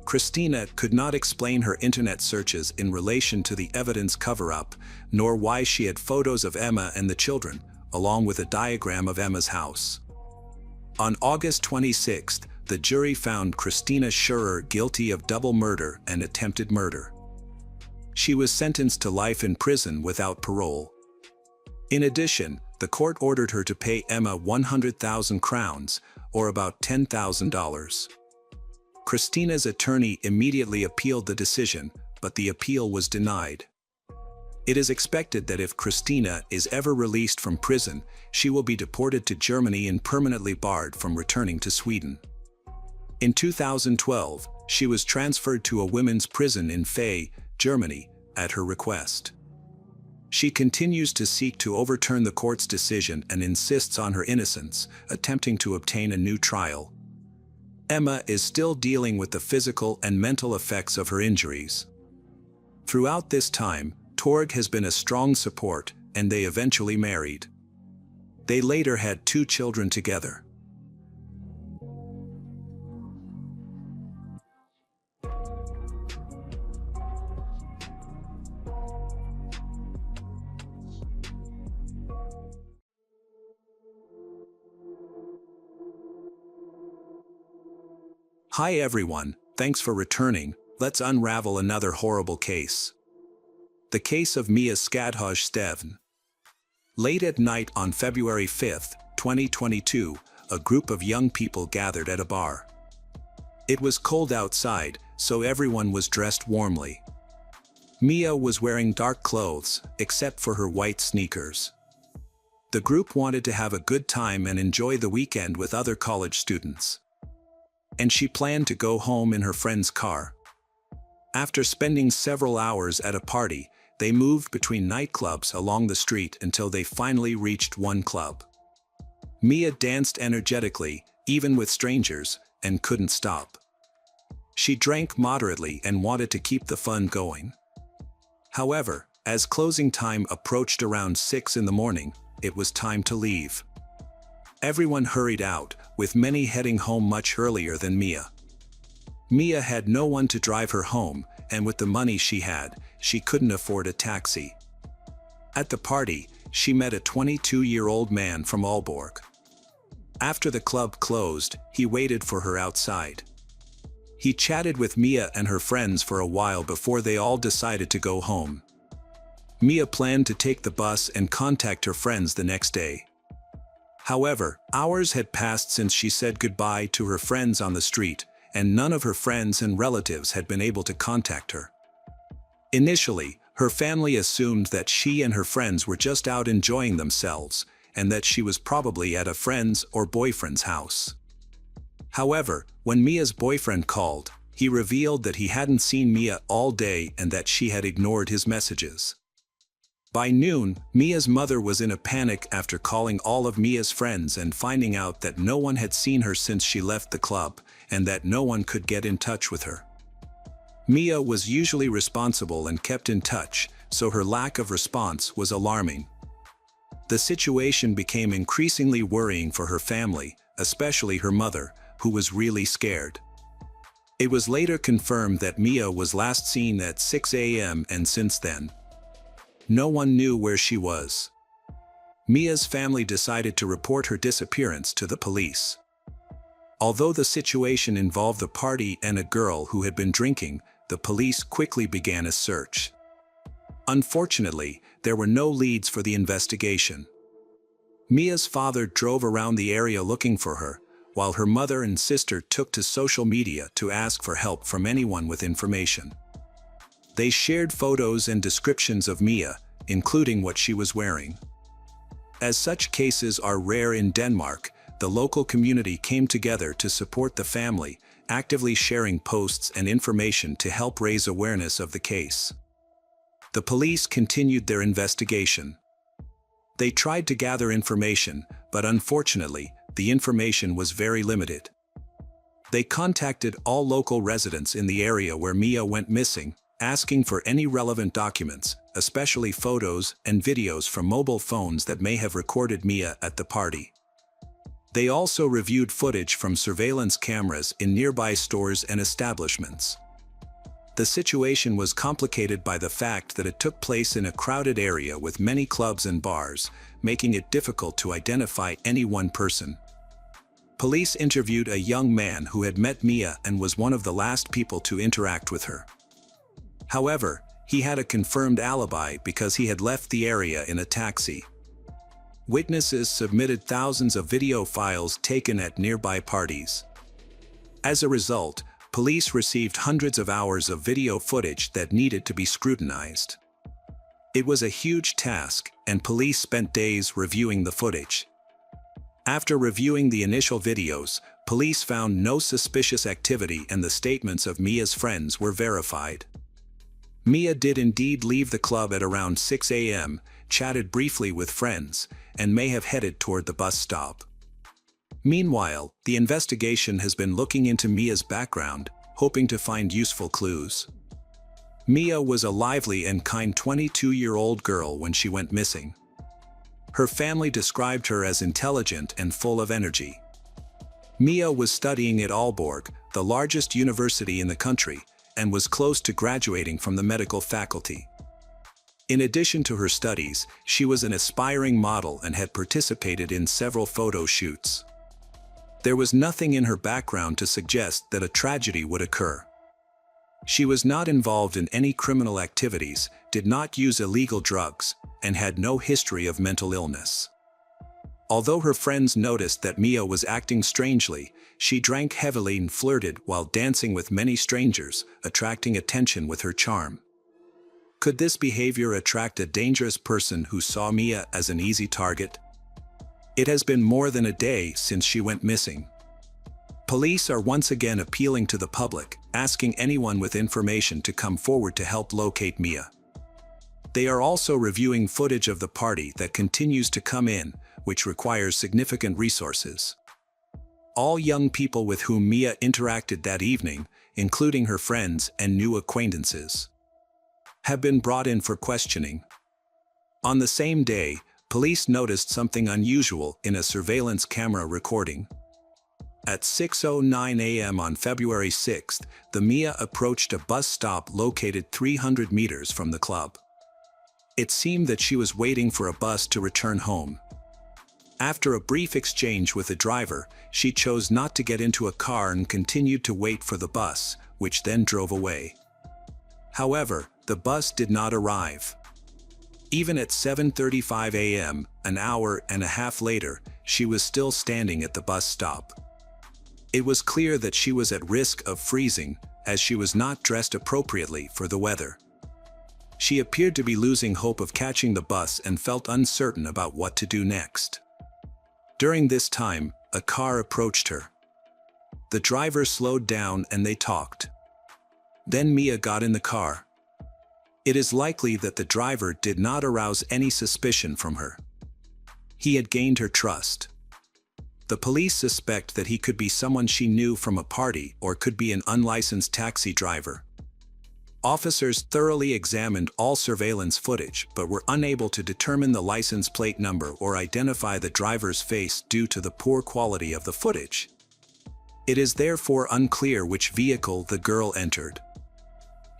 Christina could not explain her internet searches in relation to the evidence cover-up, nor why she had photos of Emma and the children, along with a diagram of Emma's house. On August 26, the jury found Christina Schurer guilty of double murder and attempted murder. She was sentenced to life in prison without parole. In addition, the court ordered her to pay Emma 100,000 crowns, or about $10,000. Christina's attorney immediately appealed the decision, but the appeal was denied. It is expected that if Christina is ever released from prison, she will be deported to Germany and permanently barred from returning to Sweden. In 2012, she was transferred to a women's prison in Fay, Germany, at her request. She continues to seek to overturn the court's decision and insists on her innocence, attempting to obtain a new trial. Emma is still dealing with the physical and mental effects of her injuries. Throughout this time, Torg has been a strong support, and they eventually married. They later had 2 children together. Hi everyone, thanks for returning. Let's unravel another horrible case. The case of Mia Skadhoj-Stevn. Late at night on February 5, 2022, a group of young people gathered at a bar. It was cold outside, so everyone was dressed warmly. Mia was wearing dark clothes, except for her white sneakers. The group wanted to have a good time and enjoy the weekend with other college students. And she planned to go home in her friend's car. After spending several hours at a party, they moved between nightclubs along the street until they finally reached one club. Mia danced energetically, even with strangers, and couldn't stop. She drank moderately and wanted to keep the fun going. However, as closing time approached around 6 in the morning, it was time to leave. Everyone hurried out, with many heading home much earlier than Mia. Mia had no one to drive her home, and with the money she had, she couldn't afford a taxi. At the party, she met a 22-year-old man from Aalborg. After the club closed, he waited for her outside. He chatted with Mia and her friends for a while before they all decided to go home. Mia planned to take the bus and contact her friends the next day. However, hours had passed since she said goodbye to her friends on the street, and none of her friends and relatives had been able to contact her. Initially, her family assumed that she and her friends were just out enjoying themselves, and that she was probably at a friend's or boyfriend's house. However, when Mia's boyfriend called, he revealed that he hadn't seen Mia all day and that she had ignored his messages. By noon, Mia's mother was in a panic after calling all of Mia's friends and finding out that no one had seen her since she left the club, and that no one could get in touch with her. Mia was usually responsible and kept in touch, so her lack of response was alarming. The situation became increasingly worrying for her family, especially her mother, who was really scared. It was later confirmed that Mia was last seen at 6 a.m. and since then, no one knew where she was. Mia's family decided to report her disappearance to the police. Although the situation involved the party and a girl who had been drinking, the police quickly began a search. Unfortunately, there were no leads for the investigation. Mia's father drove around the area looking for her, while her mother and sister took to social media to ask for help from anyone with information. They shared photos and descriptions of Mia, including what she was wearing. As such cases are rare in Denmark, the local community came together to support the family, actively sharing posts and information to help raise awareness of the case. The police continued their investigation. They tried to gather information, but unfortunately, the information was very limited. They contacted all local residents in the area where Mia went missing, asking for any relevant documents, especially photos and videos from mobile phones that may have recorded Mia at the party. They also reviewed footage from surveillance cameras in nearby stores and establishments. The situation was complicated by the fact that it took place in a crowded area with many clubs and bars, making it difficult to identify any one person. Police interviewed a young man who had met Mia and was one of the last people to interact with her. However, he had a confirmed alibi because he had left the area in a taxi. Witnesses submitted thousands of video files taken at nearby parties. As a result, police received hundreds of hours of video footage that needed to be scrutinized. It was a huge task, and police spent days reviewing the footage. After reviewing the initial videos, police found no suspicious activity and the statements of Mia's friends were verified. Mia did indeed leave the club at around 6 a.m., chatted briefly with friends, and may have headed toward the bus stop. Meanwhile, the investigation has been looking into Mia's background, hoping to find useful clues. Mia was a lively and kind 22-year-old girl when she went missing. Her family described her as intelligent and full of energy. Mia was studying at Aalborg, the largest university in the country, and was close to graduating from the medical faculty. In addition to her studies, she was an aspiring model and had participated in several photo shoots. There was nothing in her background to suggest that a tragedy would occur. She was not involved in any criminal activities, did not use illegal drugs, and had no history of mental illness. Although her friends noticed that Mia was acting strangely, she drank heavily and flirted while dancing with many strangers, attracting attention with her charm. Could this behavior attract a dangerous person who saw Mia as an easy target? It has been more than a day since she went missing. Police are once again appealing to the public, asking anyone with information to come forward to help locate Mia. They are also reviewing footage of the party that continues to come in, which requires significant resources. All young people with whom Mia interacted that evening, including her friends and new acquaintances, have been brought in for questioning. On the same day, police noticed something unusual in a surveillance camera recording. At 6:09 a.m. on February 6th, the Mia approached a bus stop located 300 meters from the club. It seemed that she was waiting for a bus to return home. After a brief exchange with the driver, she chose not to get into a car and continued to wait for the bus, which then drove away. However, the bus did not arrive. Even at 7:35 a.m., an hour and a half later, she was still standing at the bus stop. It was clear that she was at risk of freezing, as she was not dressed appropriately for the weather. She appeared to be losing hope of catching the bus and felt uncertain about what to do next. During this time, a car approached her. The driver slowed down and they talked. Then Mia got in the car. It is likely that the driver did not arouse any suspicion from her. He had gained her trust. The police suspect that he could be someone she knew from a party or could be an unlicensed taxi driver. Officers thoroughly examined all surveillance footage but were unable to determine the license plate number or identify the driver's face due to the poor quality of the footage. It is therefore unclear which vehicle the girl entered.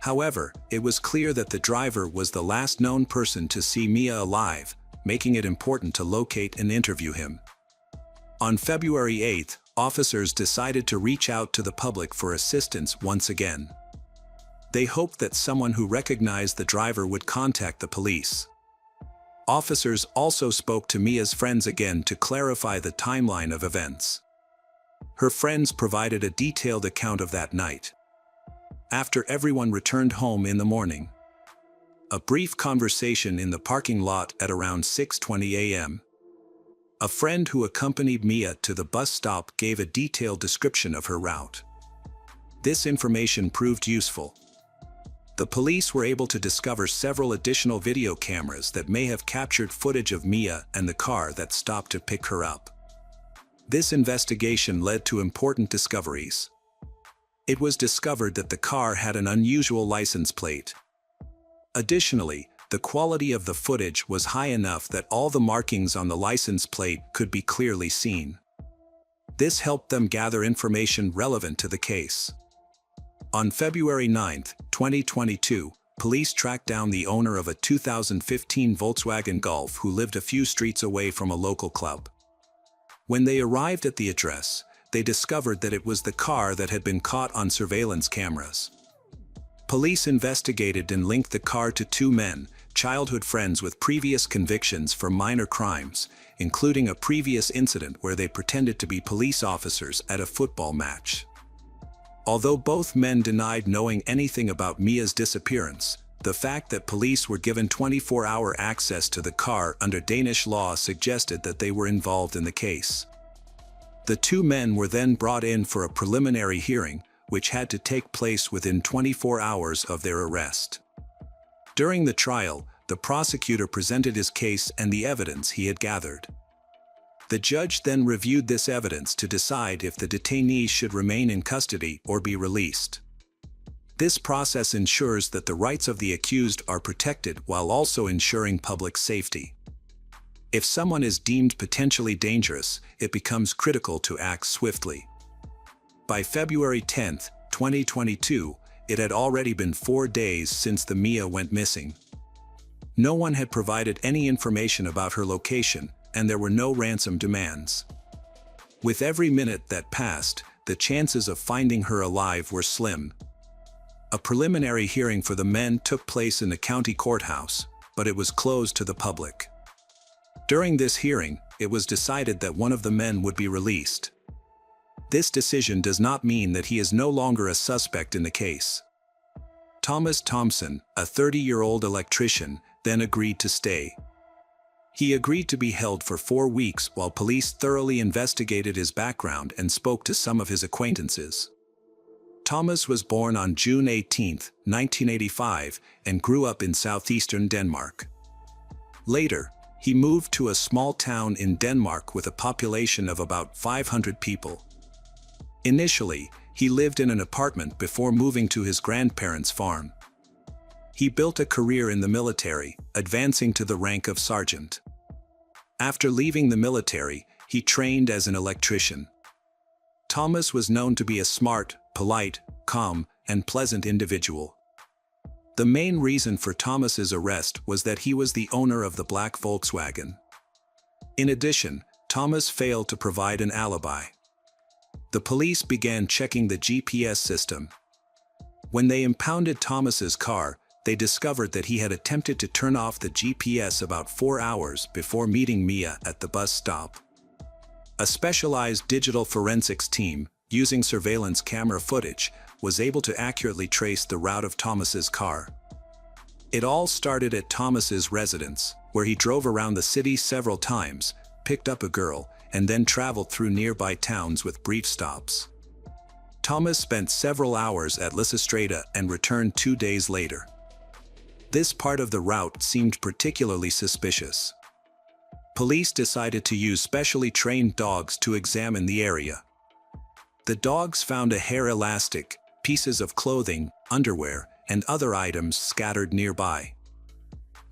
However, it was clear that the driver was the last known person to see Mia alive, making it important to locate and interview him. On February 8th, officers decided to reach out to the public for assistance once again. They hoped that someone who recognized the driver would contact the police. Officers also spoke to Mia's friends again to clarify the timeline of events. Her friends provided a detailed account of that night. After everyone returned home in the morning, a brief conversation in the parking lot at around 6:20 a.m. A friend who accompanied Mia to the bus stop gave a detailed description of her route. This information proved useful. The police were able to discover several additional video cameras that may have captured footage of Mia and the car that stopped to pick her up. This investigation led to important discoveries. It was discovered that the car had an unusual license plate. Additionally, the quality of the footage was high enough that all the markings on the license plate could be clearly seen. This helped them gather information relevant to the case. On February 9, 2022, police tracked down the owner of a 2015 Volkswagen Golf who lived a few streets away from a local club. When they arrived at the address, they discovered that it was the car that had been caught on surveillance cameras. Police investigated and linked the car to two men, childhood friends with previous convictions for minor crimes, including a previous incident where they pretended to be police officers at a football match. Although both men denied knowing anything about Mia's disappearance, the fact that police were given 24-hour access to the car under Danish law suggested that they were involved in the case. The two men were then brought in for a preliminary hearing, which had to take place within 24 hours of their arrest. During the trial, the prosecutor presented his case and the evidence he had gathered. The judge then reviewed this evidence to decide if the detainees should remain in custody or be released. This process ensures that the rights of the accused are protected while also ensuring public safety. If someone is deemed potentially dangerous, it becomes critical to act swiftly. By February 10, 2022, it had already been 4 days since the Mia went missing. No one had provided any information about her location, and there were no ransom demands. With every minute that passed, the chances of finding her alive were slim. A preliminary hearing for the men took place in the county courthouse, but it was closed to the public. During this hearing, it was decided that one of the men would be released. This decision does not mean that he is no longer a suspect in the case. Thomas Thompson, a 30-year-old electrician, then agreed to stay. He agreed to be held for 4 weeks while police thoroughly investigated his background and spoke to some of his acquaintances. Thomas was born on June 18, 1985, and grew up in southeastern Denmark. Later, he moved to a small town in Denmark with a population of about 500 people. Initially, he lived in an apartment before moving to his grandparents' farm. He built a career in the military, advancing to the rank of sergeant. After leaving the military, he trained as an electrician. Thomas was known to be a smart, polite, calm, and pleasant individual. The main reason for Thomas's arrest was that he was the owner of the black Volkswagen. In addition, Thomas failed to provide an alibi. The police began checking the GPS system. When they impounded Thomas's car, they discovered that he had attempted to turn off the GPS about 4 hours before meeting Mia at the bus stop. A specialized digital forensics team, using surveillance camera footage, was able to accurately trace the route of Thomas's car. It all started at Thomas's residence, where he drove around the city several times, picked up a girl, and then traveled through nearby towns with brief stops. Thomas spent several hours at Lysestrata and returned 2 days later. This part of the route seemed particularly suspicious. Police decided to use specially trained dogs to examine the area. The dogs found a hair elastic, pieces of clothing, underwear, and other items scattered nearby.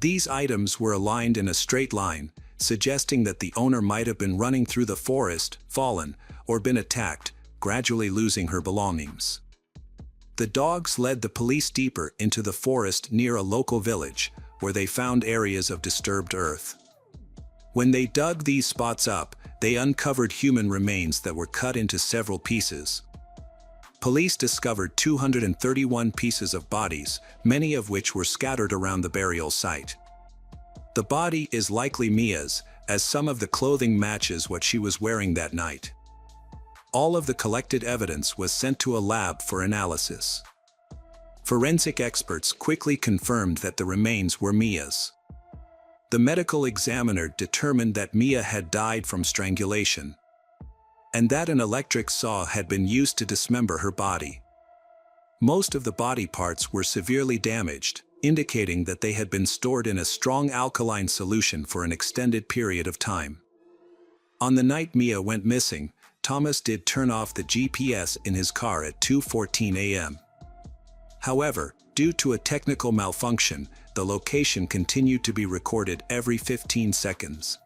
These items were aligned in a straight line, suggesting that the owner might have been running through the forest, fallen, or been attacked, gradually losing her belongings. The dogs led the police deeper into the forest near a local village, where they found areas of disturbed earth. When they dug these spots up, they uncovered human remains that were cut into several pieces. Police discovered 231 pieces of bodies, many of which were scattered around the burial site. The body is likely Mia's, as some of the clothing matches what she was wearing that night. All of the collected evidence was sent to a lab for analysis. Forensic experts quickly confirmed that the remains were Mia's. The medical examiner determined that Mia had died from strangulation, and that an electric saw had been used to dismember her body. Most of the body parts were severely damaged, indicating that they had been stored in a strong alkaline solution for an extended period of time. On the night Mia went missing, Thomas did turn off the GPS in his car at 2:14 a.m. However, due to a technical malfunction, the location continued to be recorded every 15 seconds.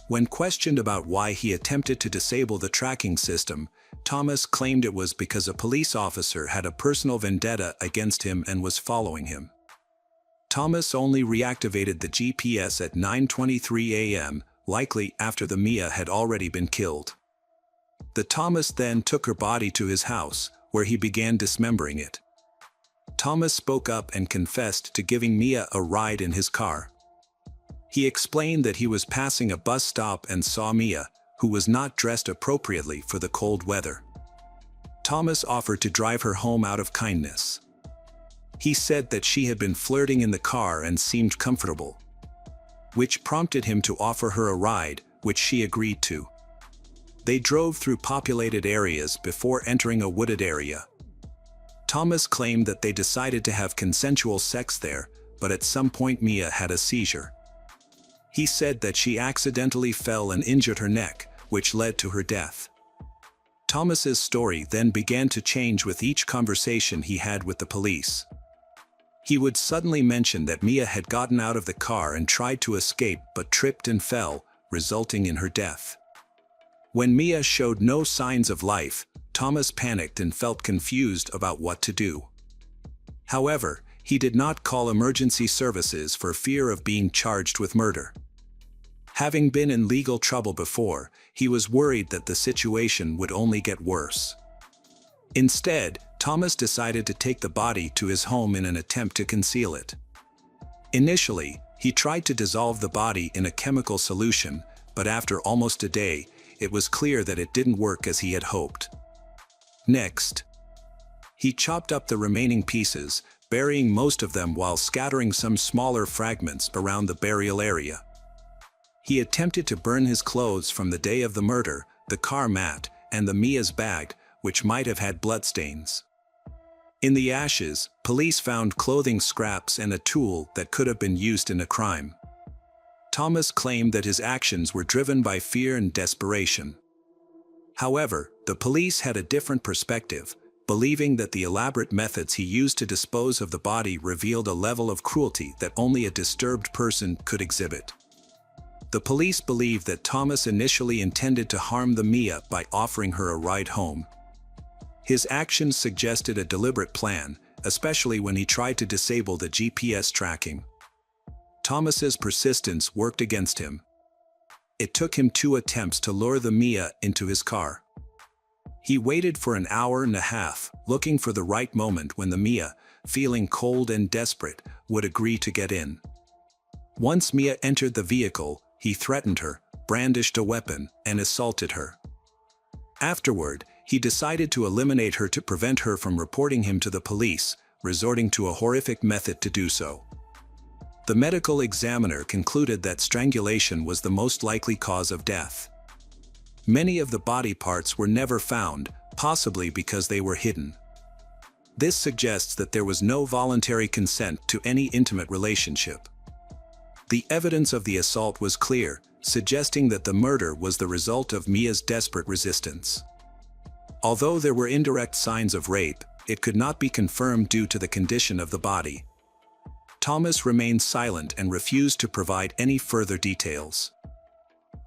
When questioned about why he attempted to disable the tracking system, Thomas claimed it was because a police officer had a personal vendetta against him and was following him. Thomas only reactivated the GPS at 9:23 a.m., likely after the Mia had already been killed. The Thomas then took her body to his house, where he began dismembering it. Thomas spoke up and confessed to giving Mia a ride in his car. He explained that he was passing a bus stop and saw Mia, who was not dressed appropriately for the cold weather. Thomas offered to drive her home out of kindness. He said that she had been flirting in the car and seemed comfortable, which prompted him to offer her a ride, which she agreed to. They drove through populated areas before entering a wooded area. Thomas claimed that they decided to have consensual sex there, but at some point Mia had a seizure. He said that she accidentally fell and injured her neck, which led to her death. Thomas's story then began to change with each conversation he had with the police. He would suddenly mention that Mia had gotten out of the car and tried to escape but tripped and fell, resulting in her death. When Mia showed no signs of life, Thomas panicked and felt confused about what to do. However, he did not call emergency services for fear of being charged with murder. Having been in legal trouble before, he was worried that the situation would only get worse. Instead, Thomas decided to take the body to his home in an attempt to conceal it. Initially, he tried to dissolve the body in a chemical solution, but after almost a day, it was clear that it didn't work as he had hoped. Next, he chopped up the remaining pieces, burying most of them while scattering some smaller fragments around the burial area. He attempted to burn his clothes from the day of the murder, the car mat, and the Mia's bag, which might have had bloodstains. In the ashes, police found clothing scraps and a tool that could have been used in a crime. Thomas claimed that his actions were driven by fear and desperation. However, the police had a different perspective, believing that the elaborate methods he used to dispose of the body revealed a level of cruelty that only a disturbed person could exhibit. The police believed that Thomas initially intended to harm the Mia by offering her a ride home. His actions suggested a deliberate plan, especially when he tried to disable the GPS tracking. Thomas's persistence worked against him. It took him 2 attempts to lure the Mia into his car. He waited for an hour and a half, looking for the right moment when the Mia, feeling cold and desperate, would agree to get in. Once Mia entered the vehicle, he threatened her, brandished a weapon, and assaulted her. Afterward, he decided to eliminate her to prevent her from reporting him to the police, resorting to a horrific method to do so. The medical examiner concluded that strangulation was the most likely cause of death. Many of the body parts were never found, possibly because they were hidden. This suggests that there was no voluntary consent to any intimate relationship. The evidence of the assault was clear, suggesting that the murder was the result of Mia's desperate resistance. Although there were indirect signs of rape, it could not be confirmed due to the condition of the body. Thomas remained silent and refused to provide any further details.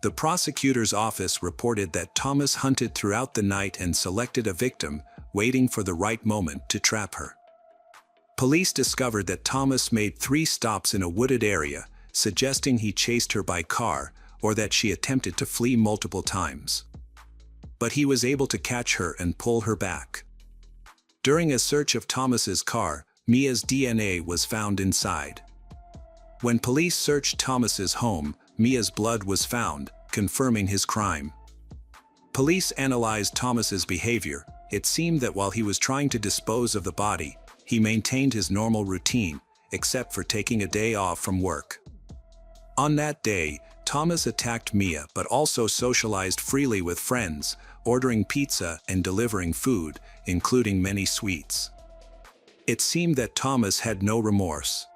The prosecutor's office reported that Thomas hunted throughout the night and selected a victim, waiting for the right moment to trap her. Police discovered that Thomas made 3 stops in a wooded area, suggesting he chased her by car, or that she attempted to flee multiple times. But he was able to catch her and pull her back. During a search of Thomas's car, Mia's DNA was found inside. When police searched Thomas's home, Mia's blood was found, confirming his crime. Police analyzed Thomas's behavior. It seemed that while he was trying to dispose of the body, he maintained his normal routine, except for taking a day off from work. On that day, Thomas attacked Mia but also socialized freely with friends, ordering pizza and delivering food, including many sweets. It seemed that Thomas had no remorse.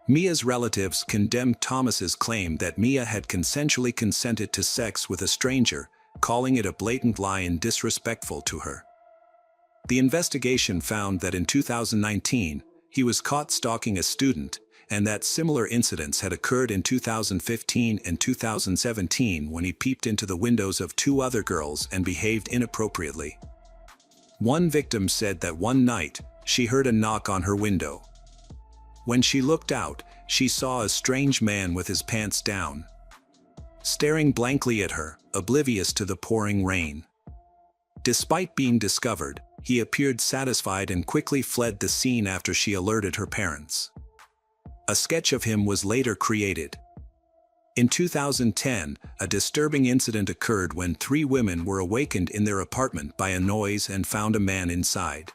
Mia's relatives condemned Thomas's claim that Mia had consensually consented to sex with a stranger, calling it a blatant lie and disrespectful to her. The investigation found that in 2019, he was caught stalking a student, and that similar incidents had occurred in 2015 and 2017 when he peeped into the windows of two other girls and behaved inappropriately. One victim said that one night, she heard a knock on her window. When she looked out, she saw a strange man with his pants down, staring blankly at her, oblivious to the pouring rain. Despite being discovered, he appeared satisfied and quickly fled the scene after she alerted her parents. A sketch of him was later created. In 2010, a disturbing incident occurred when three women were awakened in their apartment by a noise and found a man inside.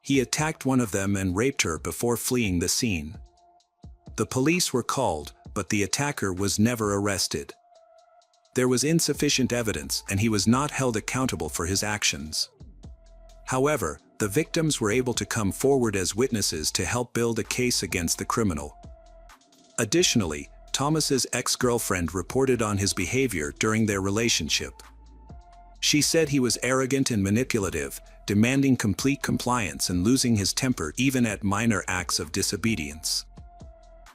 He attacked one of them and raped her before fleeing the scene. The police were called, but the attacker was never arrested. There was insufficient evidence and he was not held accountable for his actions. However, the victims were able to come forward as witnesses to help build a case against the criminal. Additionally, Thomas's ex-girlfriend reported on his behavior during their relationship. She said he was arrogant and manipulative, demanding complete compliance and losing his temper even at minor acts of disobedience.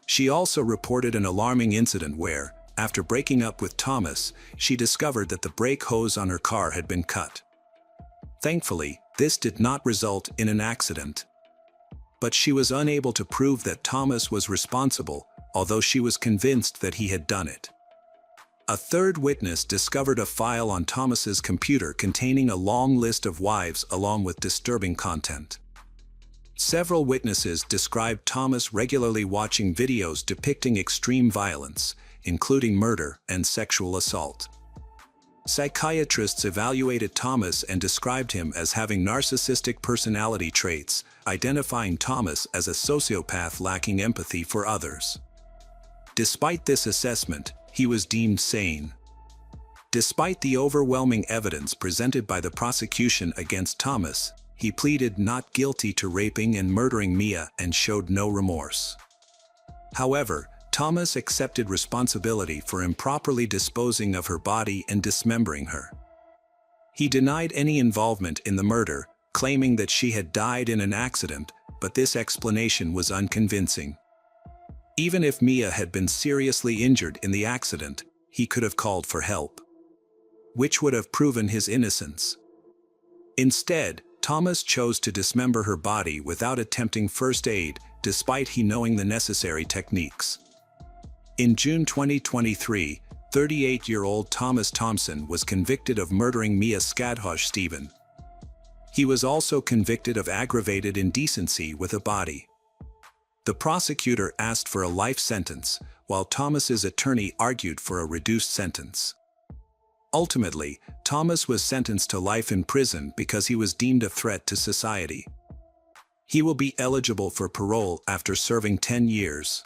She also reported an alarming incident where, after breaking up with Thomas, she discovered that the brake hose on her car had been cut. Thankfully, this did not result in an accident. But she was unable to prove that Thomas was responsible, although she was convinced that he had done it. A third witness discovered a file on Thomas's computer containing a long list of wives along with disturbing content. Several witnesses described Thomas regularly watching videos depicting extreme violence, including murder and sexual assault. Psychiatrists evaluated Thomas and described him as having narcissistic personality traits, identifying Thomas as a sociopath lacking empathy for others. Despite this assessment, he was deemed sane. Despite the overwhelming evidence presented by the prosecution against Thomas, he pleaded not guilty to raping and murdering Mia and showed no remorse. However, Thomas accepted responsibility for improperly disposing of her body and dismembering her. He denied any involvement in the murder, claiming that she had died in an accident, but this explanation was unconvincing. Even if Mia had been seriously injured in the accident, he could have called for help, which would have proven his innocence. Instead, Thomas chose to dismember her body without attempting first aid, despite he knowing the necessary techniques. In June 2023, 38-year-old Thomas Thompson was convicted of murdering Mia Skadhosh-Stephen. He was also convicted of aggravated indecency with a body. The prosecutor asked for a life sentence, while Thomas's attorney argued for a reduced sentence. Ultimately, Thomas was sentenced to life in prison because he was deemed a threat to society. He will be eligible for parole after serving 10 years.